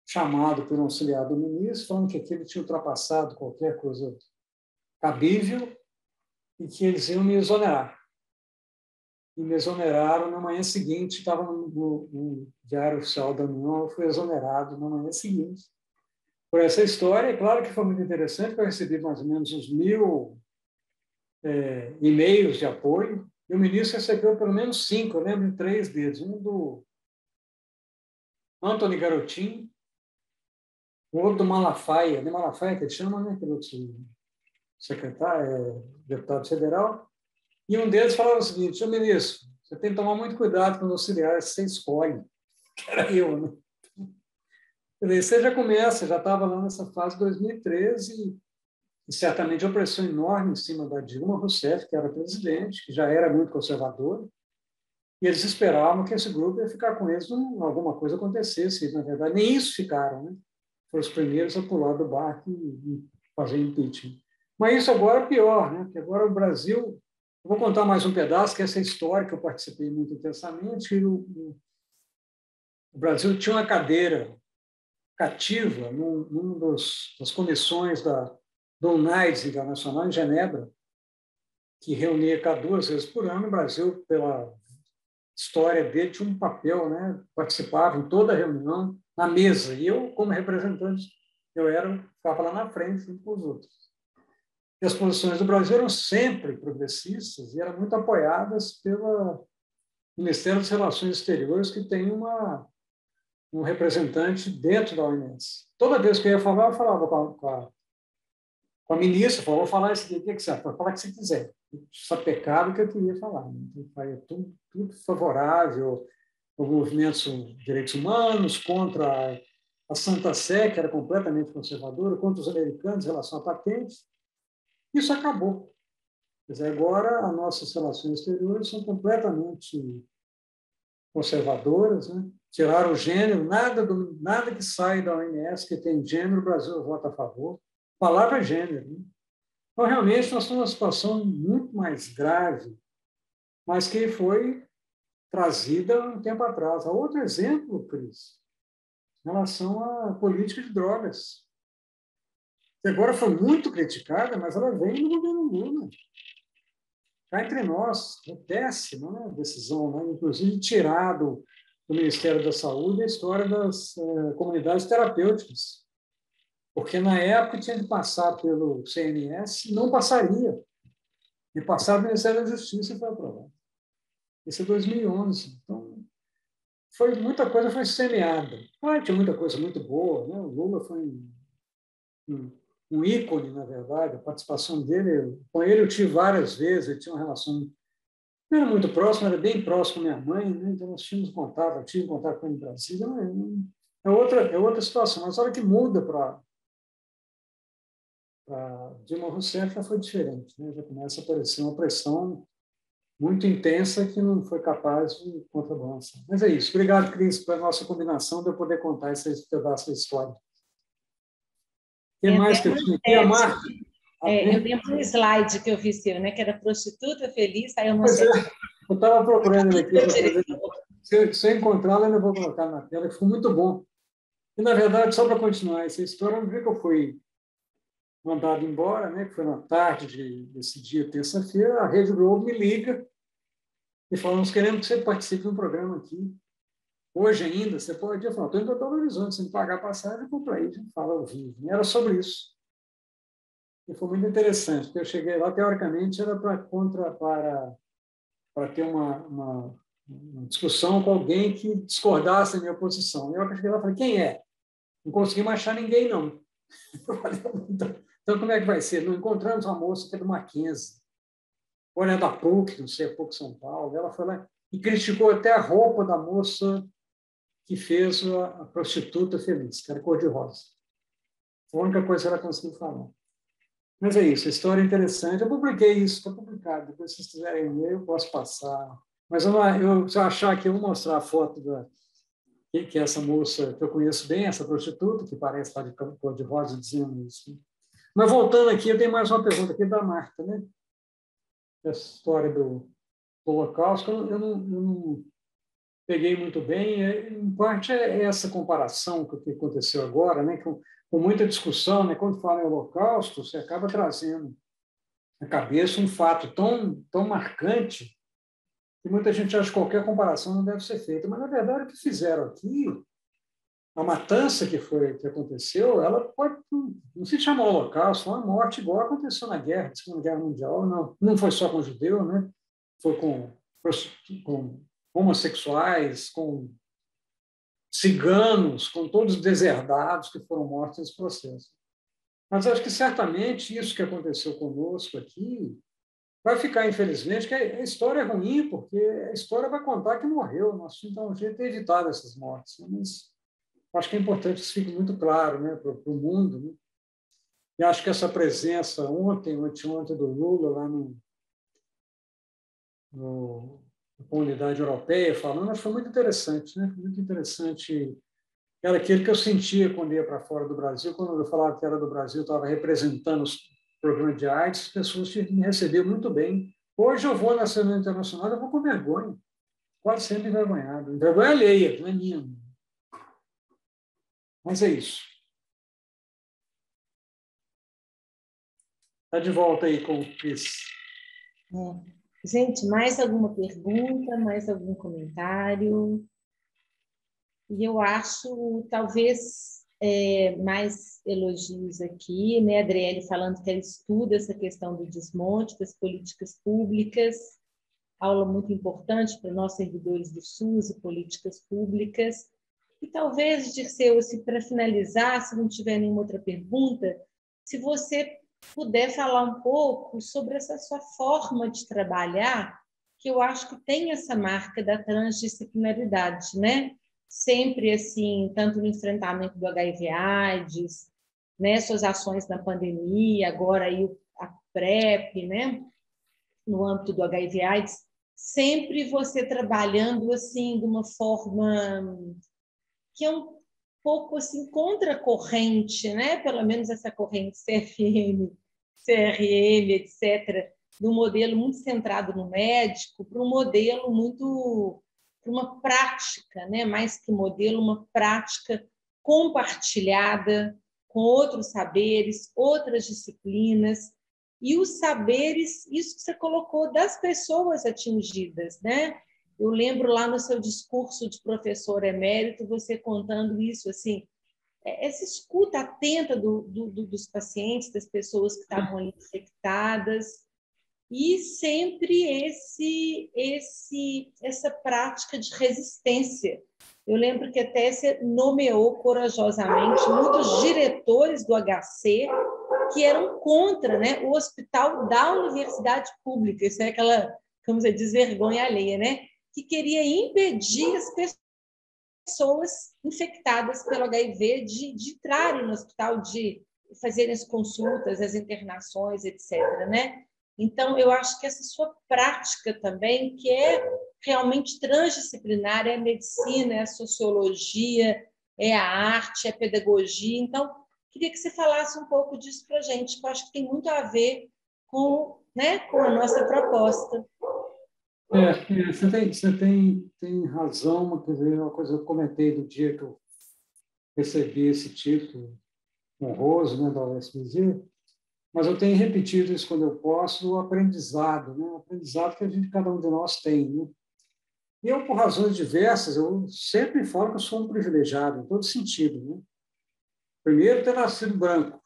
chamado pelo auxiliar do ministro, falando que aquilo tinha ultrapassado qualquer coisa cabível e que eles iam me exonerar. E me exoneraram na manhã seguinte, estava no Diário Oficial da União, eu fui exonerado na manhã seguinte. Por essa história, é claro que foi muito interessante, porque eu recebi mais ou menos uns 1000 e-mails de apoio, e o ministro recebeu pelo menos 5, eu lembro de 3 deles, um do Antony Garotin, o outro do Malafaia, de Malafaia que ele chama, né, pelo secretário, deputado federal, e um deles falava o seguinte: senhor ministro, você tem que tomar muito cuidado com os auxiliares que você escolhe, que era eu, né? Você já começa, já estava lá nessa fase de 2013, e certamente uma pressão enorme em cima da Dilma Rousseff, que era presidente, que já era muito conservadora, e eles esperavam que esse grupo ia ficar com eles, alguma coisa acontecesse, e, na verdade, nem isso ficaram, né? Foram os primeiros a pular do barco e fazer impeachment. Mas isso agora é pior, né? Porque agora o Brasil... Eu vou contar mais um pedaço, que é essa história que eu participei muito intensamente. O Brasil tinha uma cadeira cativa numa das comissões do UNAIDS Internacional, em Genebra, que reunia cada 2 vezes por ano. O Brasil, pela história dele, tinha um papel, né? Participava em toda a reunião, na mesa. E eu, como representante, ficava lá na frente, junto com os outros. E as posições do Brasil eram sempre progressistas e eram muito apoiadas pelo Ministério das Relações Exteriores, que tem um representante dentro da OMS. Toda vez que eu ia falar, eu falava com a ministra, falava: vou falar isso aqui, o que você acha? Fala o que você quiser. Sapecava o que eu queria falar. Então, tudo favorável aos movimentos de direitos humanos, contra a Santa Sé, que era completamente conservadora, contra os americanos em relação à patente. Isso acabou. Quer dizer, agora as nossas relações exteriores são completamente conservadoras, né? Tiraram o gênero, nada que sai da OMS que tem gênero, o Brasil vota a favor. A palavra é gênero. Né? Então, realmente, nós estamos numa situação muito mais grave, mas que foi trazida um tempo atrás. Outro exemplo, Cris, em relação à política de drogas, que agora foi muito criticada, mas ela vem no governo Lula. Cá entre nós, é péssima, né, a decisão, né, inclusive tirar do Ministério da Saúde a história das comunidades terapêuticas, porque na época tinha de passar pelo CNS, não passaria, e passar pelo Ministério da Justiça e foi aprovado. Isso é 2011. Então, muita coisa foi semeada. Tinha muita coisa muito boa, né? O Lula foi um ícone, na verdade, a participação dele. Com ele eu tive várias vezes, ele tinha uma relação, não era muito próxima, era bem próximo da minha mãe, né? Então nós tínhamos contato, eu tive contato com ele no Brasil. É outra situação, mas a hora que muda para Dilma Rousseff já foi diferente, né? Já começa a aparecer uma pressão muito intensa que não foi capaz de contrabalançar. Mas é isso. Obrigado, Cris, pela nossa combinação de eu poder contar esse pedaço da história. O que mais que eu tinha aqui? A Marta. Eu lembro um slide que eu vi seu, né? Que era prostituta feliz, saiu uma Pois é, eu estava procurando ele aqui. Se eu encontrá-la, eu vou colocar na tela, que ficou muito bom. E, na verdade, só para continuar essa história, no dia que eu fui mandado embora, né, que foi na tarde desse dia, terça-feira, a Rede Globo me liga e fala: nós queremos que você participe de um programa aqui. Hoje ainda, você pode ir. Eu falo: estou indo para Belo Horizonte, se me pagar a passagem, eu vou para aí, a gente fala ao vivo. E era sobre isso. E foi muito interessante, porque eu cheguei lá, teoricamente, era para ter uma discussão com alguém que discordasse da minha posição. E eu cheguei lá e falei: quem é? Não consegui mais achar ninguém, não. Eu falei: então como é que vai ser? Não encontramos uma moça que é do Mackenzie, ou é da PUC, não sei, a PUC São Paulo. Ela foi lá e criticou até a roupa da moça que fez a prostituta feliz, que era cor-de-rosa. Foi a única coisa que ela conseguiu falar. Mas é isso, a história é interessante. Eu publiquei isso, está publicado. Depois, se vocês quiserem ver, eu posso passar. Mas se eu achar aqui, eu vou mostrar a foto que é essa moça, que eu conheço bem, essa prostituta, que parece estar de cor-de-rosa, dizendo isso. Mas voltando aqui, eu tenho mais uma pergunta aqui da Marta, né? Essa história do Holocausto, eu não peguei muito bem. Em parte é essa comparação com o que aconteceu agora, né? Com muita discussão, né? Quando fala em Holocausto, você acaba trazendo na cabeça um fato tão marcante que muita gente acha que qualquer comparação não deve ser feita. Mas, na verdade, o que fizeram aqui, a matança que aconteceu, ela pode não se chama Holocausto, foi uma morte igual aconteceu na guerra, Segunda Guerra Mundial. Não foi só com judeu, né? Foi com homossexuais, com ciganos, com todos os deserdados que foram mortos nesse processo. Mas acho que certamente isso que aconteceu conosco aqui vai ficar, infelizmente, que a história é ruim, porque a história vai contar que morreu. Nós tínhamos um jeito de evitar essas mortes. Mas acho que é importante que isso fique muito claro, né, para o mundo. Né? E acho que essa presença ontem do Lula lá na comunidade europeia falando, foi muito interessante, né? Muito interessante. Era aquilo que eu sentia quando ia para fora do Brasil, quando eu falava que era do Brasil, estava representando os programas de AIDS, as pessoas me receberam muito bem. Hoje eu vou na cena internacional, eu vou com vergonha, quase sempre envergonhado. Vergonha alheia, não é minha. Mas é isso. Está de volta aí com o Cris. Gente, mais alguma pergunta, mais algum comentário? E eu acho, talvez, mais elogios aqui, né? A Adriele falando que ela estuda essa questão do desmonte das políticas públicas, aula muito importante para nós servidores do SUS e políticas públicas. E talvez, Dirceu, para finalizar, se não tiver nenhuma outra pergunta, se você puder falar um pouco sobre essa sua forma de trabalhar, que eu acho que tem essa marca da transdisciplinaridade, né? Sempre assim, tanto no enfrentamento do HIV/AIDS, né? Suas ações na pandemia, agora aí a PrEP, né? No âmbito do HIV/AIDS, sempre você trabalhando assim de uma forma que é um pouco assim contracorrente, né? Pelo menos essa corrente CRM, etc., de um modelo muito centrado no médico para um modelo muito, para uma prática, né? Mais que modelo, uma prática compartilhada com outros saberes, outras disciplinas, e os saberes, isso que você colocou, das pessoas atingidas, né? Eu lembro lá no seu discurso de professor emérito, você contando isso, assim, essa escuta atenta dos pacientes, das pessoas que estavam ali infectadas, e sempre essa prática de resistência. Eu lembro que até você nomeou corajosamente muitos diretores do HC que eram contra, né, o hospital da universidade pública. Isso é aquela, como você diz, vergonha alheia, né? Que queria impedir as pessoas infectadas pelo HIV de entrarem no hospital, de fazerem as consultas, as internações, etc., né? Então, eu acho que essa sua prática também, que é realmente transdisciplinar, é a medicina, é a sociologia, é a arte, é a pedagogia. Então, queria que você falasse um pouco disso para a gente, que eu acho que tem muito a ver com, né, com a nossa proposta. Você tem razão, quer dizer, uma coisa que eu comentei do dia que eu recebi esse título honroso, né, da UFMG, mas eu tenho repetido isso quando eu posso, o aprendizado, né, o aprendizado que cada um de nós tem, né? E eu, por razões diversas, eu sempre falo que eu sou um privilegiado, em todo sentido, né? Primeiro, ter nascido branco,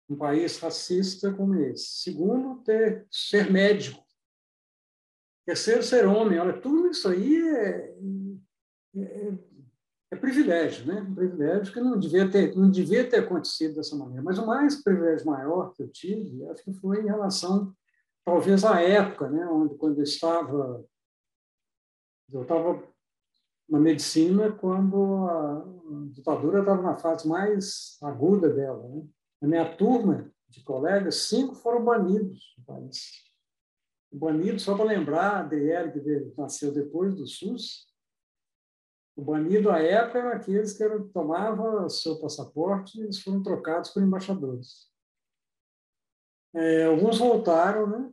um país racista como esse. Segundo, ser médico. Terceiro, ser homem. Olha, tudo isso aí é privilégio, né? Um privilégio que não devia ter acontecido dessa maneira. Mas o mais privilégio maior que eu tive, acho que foi em relação, talvez, à época, né? Quando eu estava na medicina, quando a ditadura estava na fase mais aguda dela, né? Na minha turma de colegas, 5 foram banidos do país. Banido, só para lembrar, a Adriele, que nasceu depois do SUS, o banido à época eram aqueles que tomavam seu passaporte e eles foram trocados por embaixadores. Alguns voltaram, né?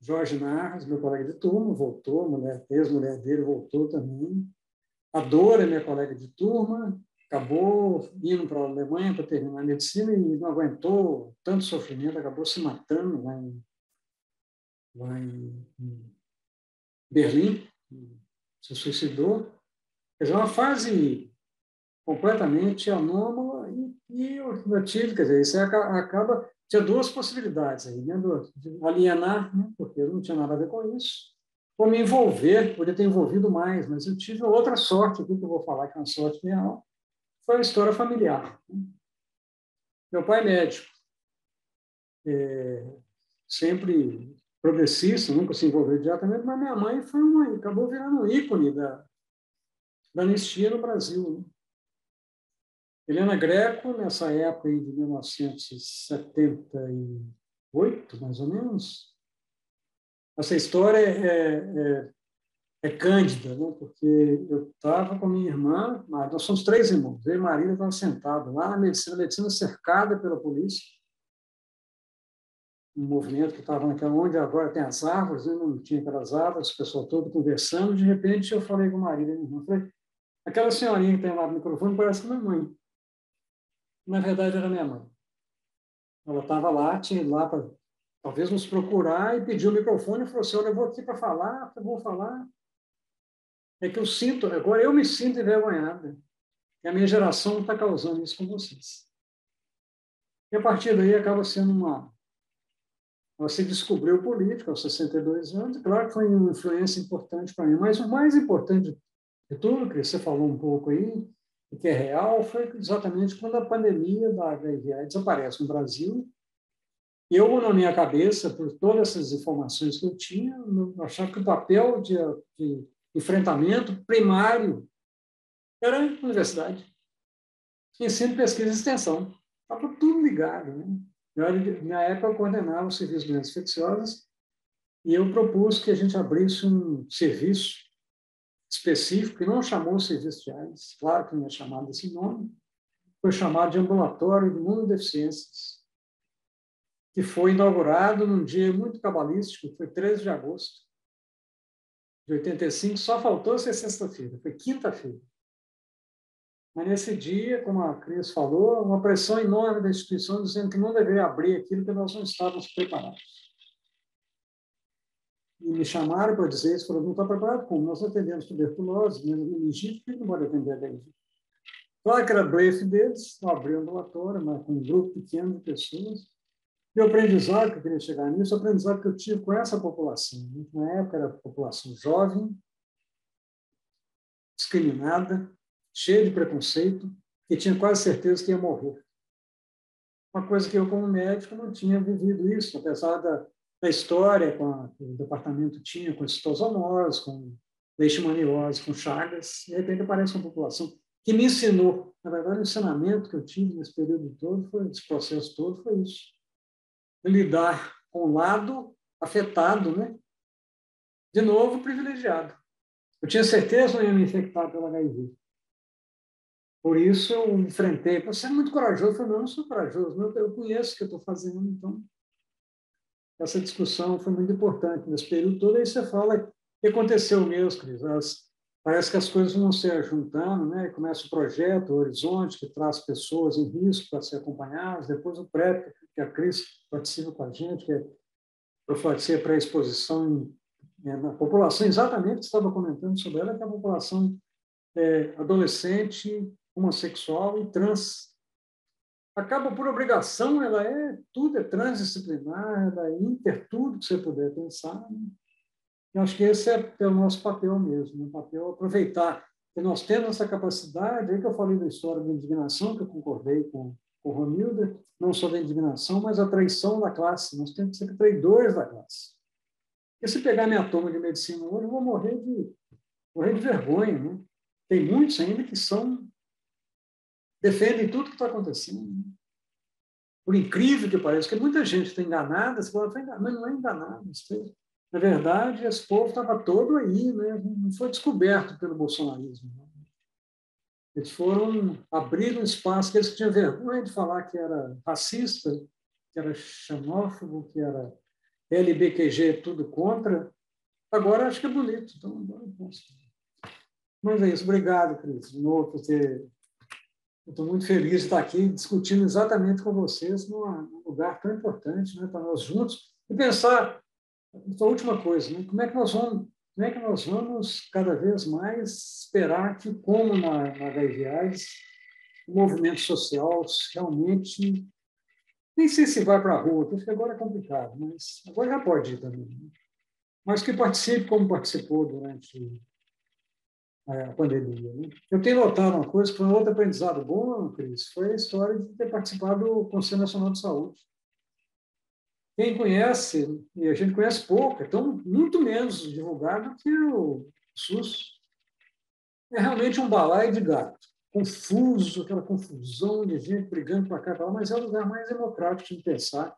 Jorge Narras, meu colega de turma, voltou, ex-mulher dele voltou também. A Dora, minha colega de turma, acabou indo para a Alemanha para terminar a medicina e não aguentou tanto sofrimento, acabou se matando lá em Berlim, se suicidou. Quer dizer, uma fase completamente anômala e eu tive, quer dizer, isso acaba... Tinha 2 possibilidades aí, né? De alienar, né? Porque eu não tinha nada a ver com isso, ou me envolver, poderia ter envolvido mais, mas eu tive outra sorte aqui, que eu vou falar que é uma sorte real, foi a história familiar. Meu pai é médico, sempre progressista, nunca se envolveu diretamente, mas minha mãe acabou virando um ícone da anistia no Brasil, né? Helena Greco, nessa época aí de 1978, mais ou menos, essa história é cândida, né? Porque eu estava com minha irmã, nós somos 3 irmãos, eu e Marília estávamos sentados lá na medicina cercada pela polícia, um movimento que estava naquela onde agora tem as árvores, né? Não tinha aquelas árvores, o pessoal todo conversando, de repente eu falei com Marília, minha irmã, falei, aquela senhorinha que tem lá no microfone parece minha mãe. Na verdade, era minha mãe. Ela estava lá, tinha ido lá para talvez nos procurar e pediu o microfone e falou assim, olha, eu vou aqui para falar, eu vou falar. É que agora eu me sinto envergonhada. E a minha geração está causando isso com vocês. E a partir daí acaba sendo ela se descobriu política aos 62 anos, e claro que foi uma influência importante para mim, mas o mais importante de tudo, que você falou um pouco aí, e que é real, foi exatamente quando a pandemia da HIV/AIDS desaparece no Brasil. E eu, na minha cabeça, por todas essas informações que eu tinha, eu achava que o papel de enfrentamento primário era a universidade. Ensino, pesquisa e extensão. Estava tudo ligado, né? Na época, eu coordenava o Serviço de Doenças Infecciosas e eu propus que a gente abrisse um serviço específico, que não chamou Serviço de AIDS, claro que não é chamado desse nome, foi chamado de Ambulatório de Imunodeficiências, que foi inaugurado num dia muito cabalístico, foi 13 de agosto de 85, só faltou ser sexta-feira, foi quinta-feira. Mas nesse dia, como a Cris falou, uma pressão enorme da instituição dizendo que não deveria abrir aquilo que nós não estávamos preparados. E me chamaram para dizer isso, falaram, não está preparado como? Nós atendemos tuberculose, meningite, por que não pode atender HIV? Claro que era blefe deles, eu abri o ambulatório, mas com um grupo pequeno de pessoas. E o aprendizado que eu queria chegar nisso, o aprendizado que eu tive com essa população. Na época era a população jovem, discriminada, cheia de preconceito, que tinha quase certeza que ia morrer. Uma coisa que eu, como médico, não tinha vivido isso, apesar da história que o departamento tinha com citosomose, com leishmaniose, com Chagas, de repente aparece uma população que me ensinou. Na verdade, o ensinamento que eu tive nesse período todo, esse processo todo, foi isso. Lidar com o lado afetado, né? De novo, privilegiado. Eu tinha certeza que não ia me infectar pelo HIV. Por isso, eu enfrentei. Você é muito corajoso. Eu falei, não, eu não sou corajoso. Eu conheço o que eu estou fazendo. Então, essa discussão foi muito importante nesse período todo. Aí você fala o que aconteceu mesmo, Cris. Parece que as coisas vão se juntando, né? Começa o projeto, o Horizonte, que traz pessoas em risco para ser acompanhadas. Depois o PrEP, que a Cris participa com a gente, que é profilaxia pré-exposição na população, exatamente que estava comentando sobre ela, que é a população adolescente, homossexual e trans. Acaba por obrigação, ela tudo é transdisciplinar, ela é inter, tudo que você puder pensar. Né? Eu acho que esse é o nosso papel mesmo, o papel é aproveitar que nós temos essa capacidade, aí que eu falei da história da indignação, que eu concordei com o Romilda, não só da indignação, mas a traição da classe. Nós temos que ser traidores da classe. Porque se pegar minha turma de medicina hoje, eu vou morrer de vergonha. Né? Tem muitos ainda que defendem tudo que está acontecendo. Né? Por incrível que pareça, porque muita gente está enganada, você fala, mas não é enganado. Na verdade, esse povo estava todo aí, né? Não foi descoberto pelo bolsonarismo. Né? Eles foram abrir um espaço que eles tinham vergonha de falar que era racista, que era xenófobo, que era LBQG, tudo contra. Agora acho que é bonito. Então, mas é isso. Obrigado, Cris, de novo, por ter. Eu estou muito feliz de estar aqui discutindo exatamente com vocês num lugar tão importante, né, para nós juntos e pensar a última coisa, né, como é que nós vamos cada vez mais esperar que, como na HIV/AIDS, o movimento social realmente, nem sei se vai para a rua, porque agora é complicado, mas agora já pode ir também, né? Mas que participe como participou durante a pandemia. Né? Eu tenho notado uma coisa, que foi um outro aprendizado bom, Cris, foi a história de ter participado do Conselho Nacional de Saúde. Quem conhece, e a gente conhece pouco, então muito menos divulgado que o SUS. É realmente um balaio de gato, confuso, aquela confusão de gente brigando para cá e para lá, mas é o lugar mais democrático de pensar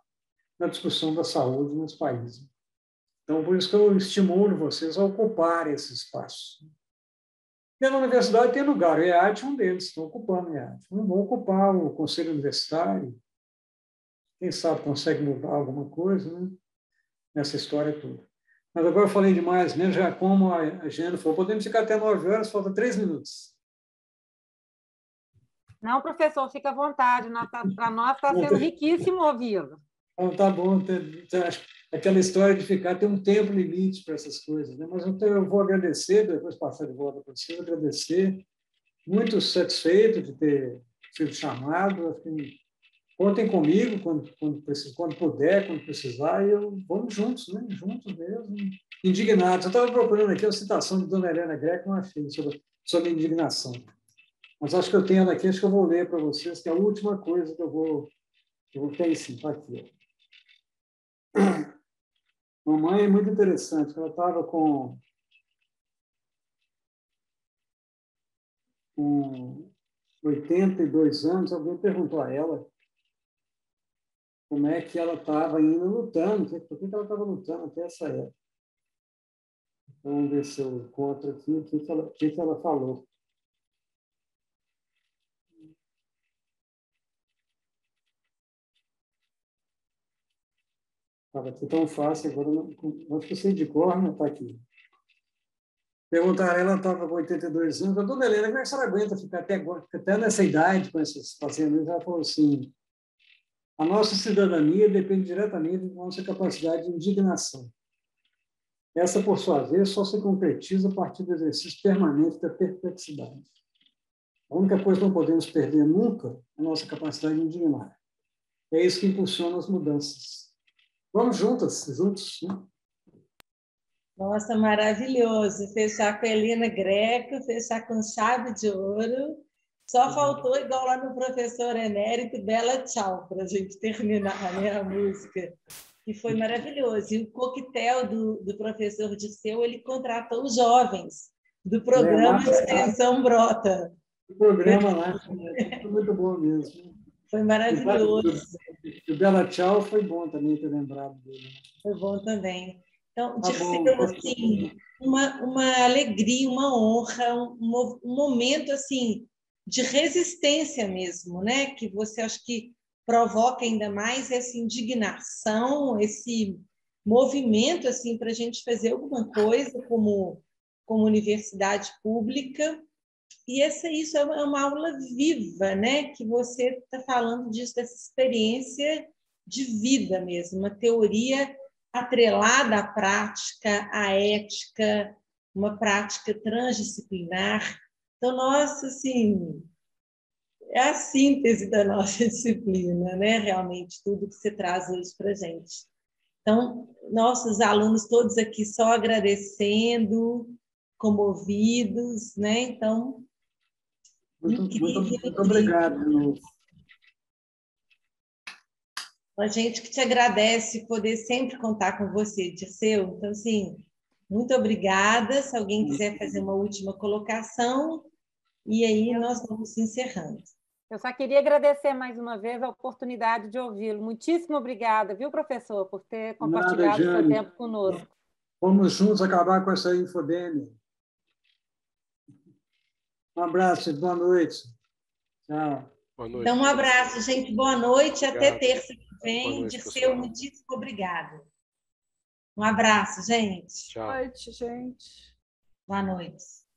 na discussão da saúde nos países. Então, por isso que eu estimulo vocês a ocuparem esse espaço. E na universidade tem lugar, o EAD é um deles, estão ocupando o EAD. Não vão ocupar o conselho universitário, quem sabe consegue mudar alguma coisa, né? Nessa história toda. Mas agora eu falei demais, né? Já como a Jane falou, podemos ficar até 9 horas, falta 3 minutos. Não, professor, fica à vontade, para nós está sendo riquíssimo ouvi-lo. Então, tá bom, aquela história de ter um tempo limite para essas coisas, né? Mas então eu vou agradecer, depois passar de volta para você, agradecer, muito satisfeito de ter sido chamado, contem comigo quando puder, quando precisar, e vamos juntos, né? Juntos mesmo, indignados. Eu estava procurando aqui a citação de Dona Helena Greco, não achei, sobre indignação. Mas acho que eu tenho aqui, acho que eu vou ler para vocês, que é a última coisa que eu vou ter sim, está aqui. Mamãe é muito interessante, ela estava com 82 anos, alguém perguntou a ela como é que ela estava indo lutando, por que ela estava lutando até essa época. Então, vamos ver se eu encontro aqui o que ela falou. Estava aqui tão fácil, agora não esqueci de cor, mas está aqui. Perguntaram, ela estava com 82 anos, dona Helena, como é que a senhora aguenta ficar até nessa idade com esses pacientes? Ela falou assim, a nossa cidadania depende diretamente da nossa capacidade de indignação. Essa, por sua vez, só se concretiza a partir do exercício permanente da perplexidade. A única coisa que não podemos perder nunca é a nossa capacidade de indignar. É isso que impulsiona as mudanças. Vamos juntos, né? Nossa, maravilhoso. Fechar com a Helena Greco, fechar com chave de ouro. Só faltou, igual lá no professor Emérito, Bela Tchau, para a gente terminar, né, a música. E foi maravilhoso. E o coquetel do professor Dirceu, ele contratou os jovens do programa de extensão Brota. O programa lá foi muito bom mesmo. Foi maravilhoso. O Bela Tchau foi bom também ter lembrado dele. Foi bom também. Então, Dirceu, assim, uma alegria, uma honra, um momento assim de resistência mesmo, né? Que você acho que provoca ainda mais essa indignação, esse movimento assim para a gente fazer alguma coisa como universidade pública. E isso é uma aula viva, né? Que você está falando disso, dessa experiência de vida mesmo, uma teoria atrelada à prática, à ética, uma prática transdisciplinar. Então, nossa, assim, é a síntese da nossa disciplina, né? Realmente, tudo que você traz hoje para a gente. Então, nossos alunos todos aqui só agradecendo, comovidos, né? Então, muito obrigado, de novo. A gente que te agradece poder sempre contar com você, Dirceu. Então, assim, muito obrigada. Se alguém quiser fazer uma última colocação, e aí nós vamos encerrando. Eu só queria agradecer mais uma vez a oportunidade de ouvi-lo. Muitíssimo obrigada, viu, professor, por ter compartilhado seu tempo conosco. Vamos juntos acabar com essa infodemia. Um abraço, boa noite. Tchau. Boa noite. Então, um abraço, gente. Boa noite. Obrigado. Até terça que vem. Dirceu, muitíssimo obrigado. Um abraço, gente. Tchau. Boa noite, gente. Boa noite.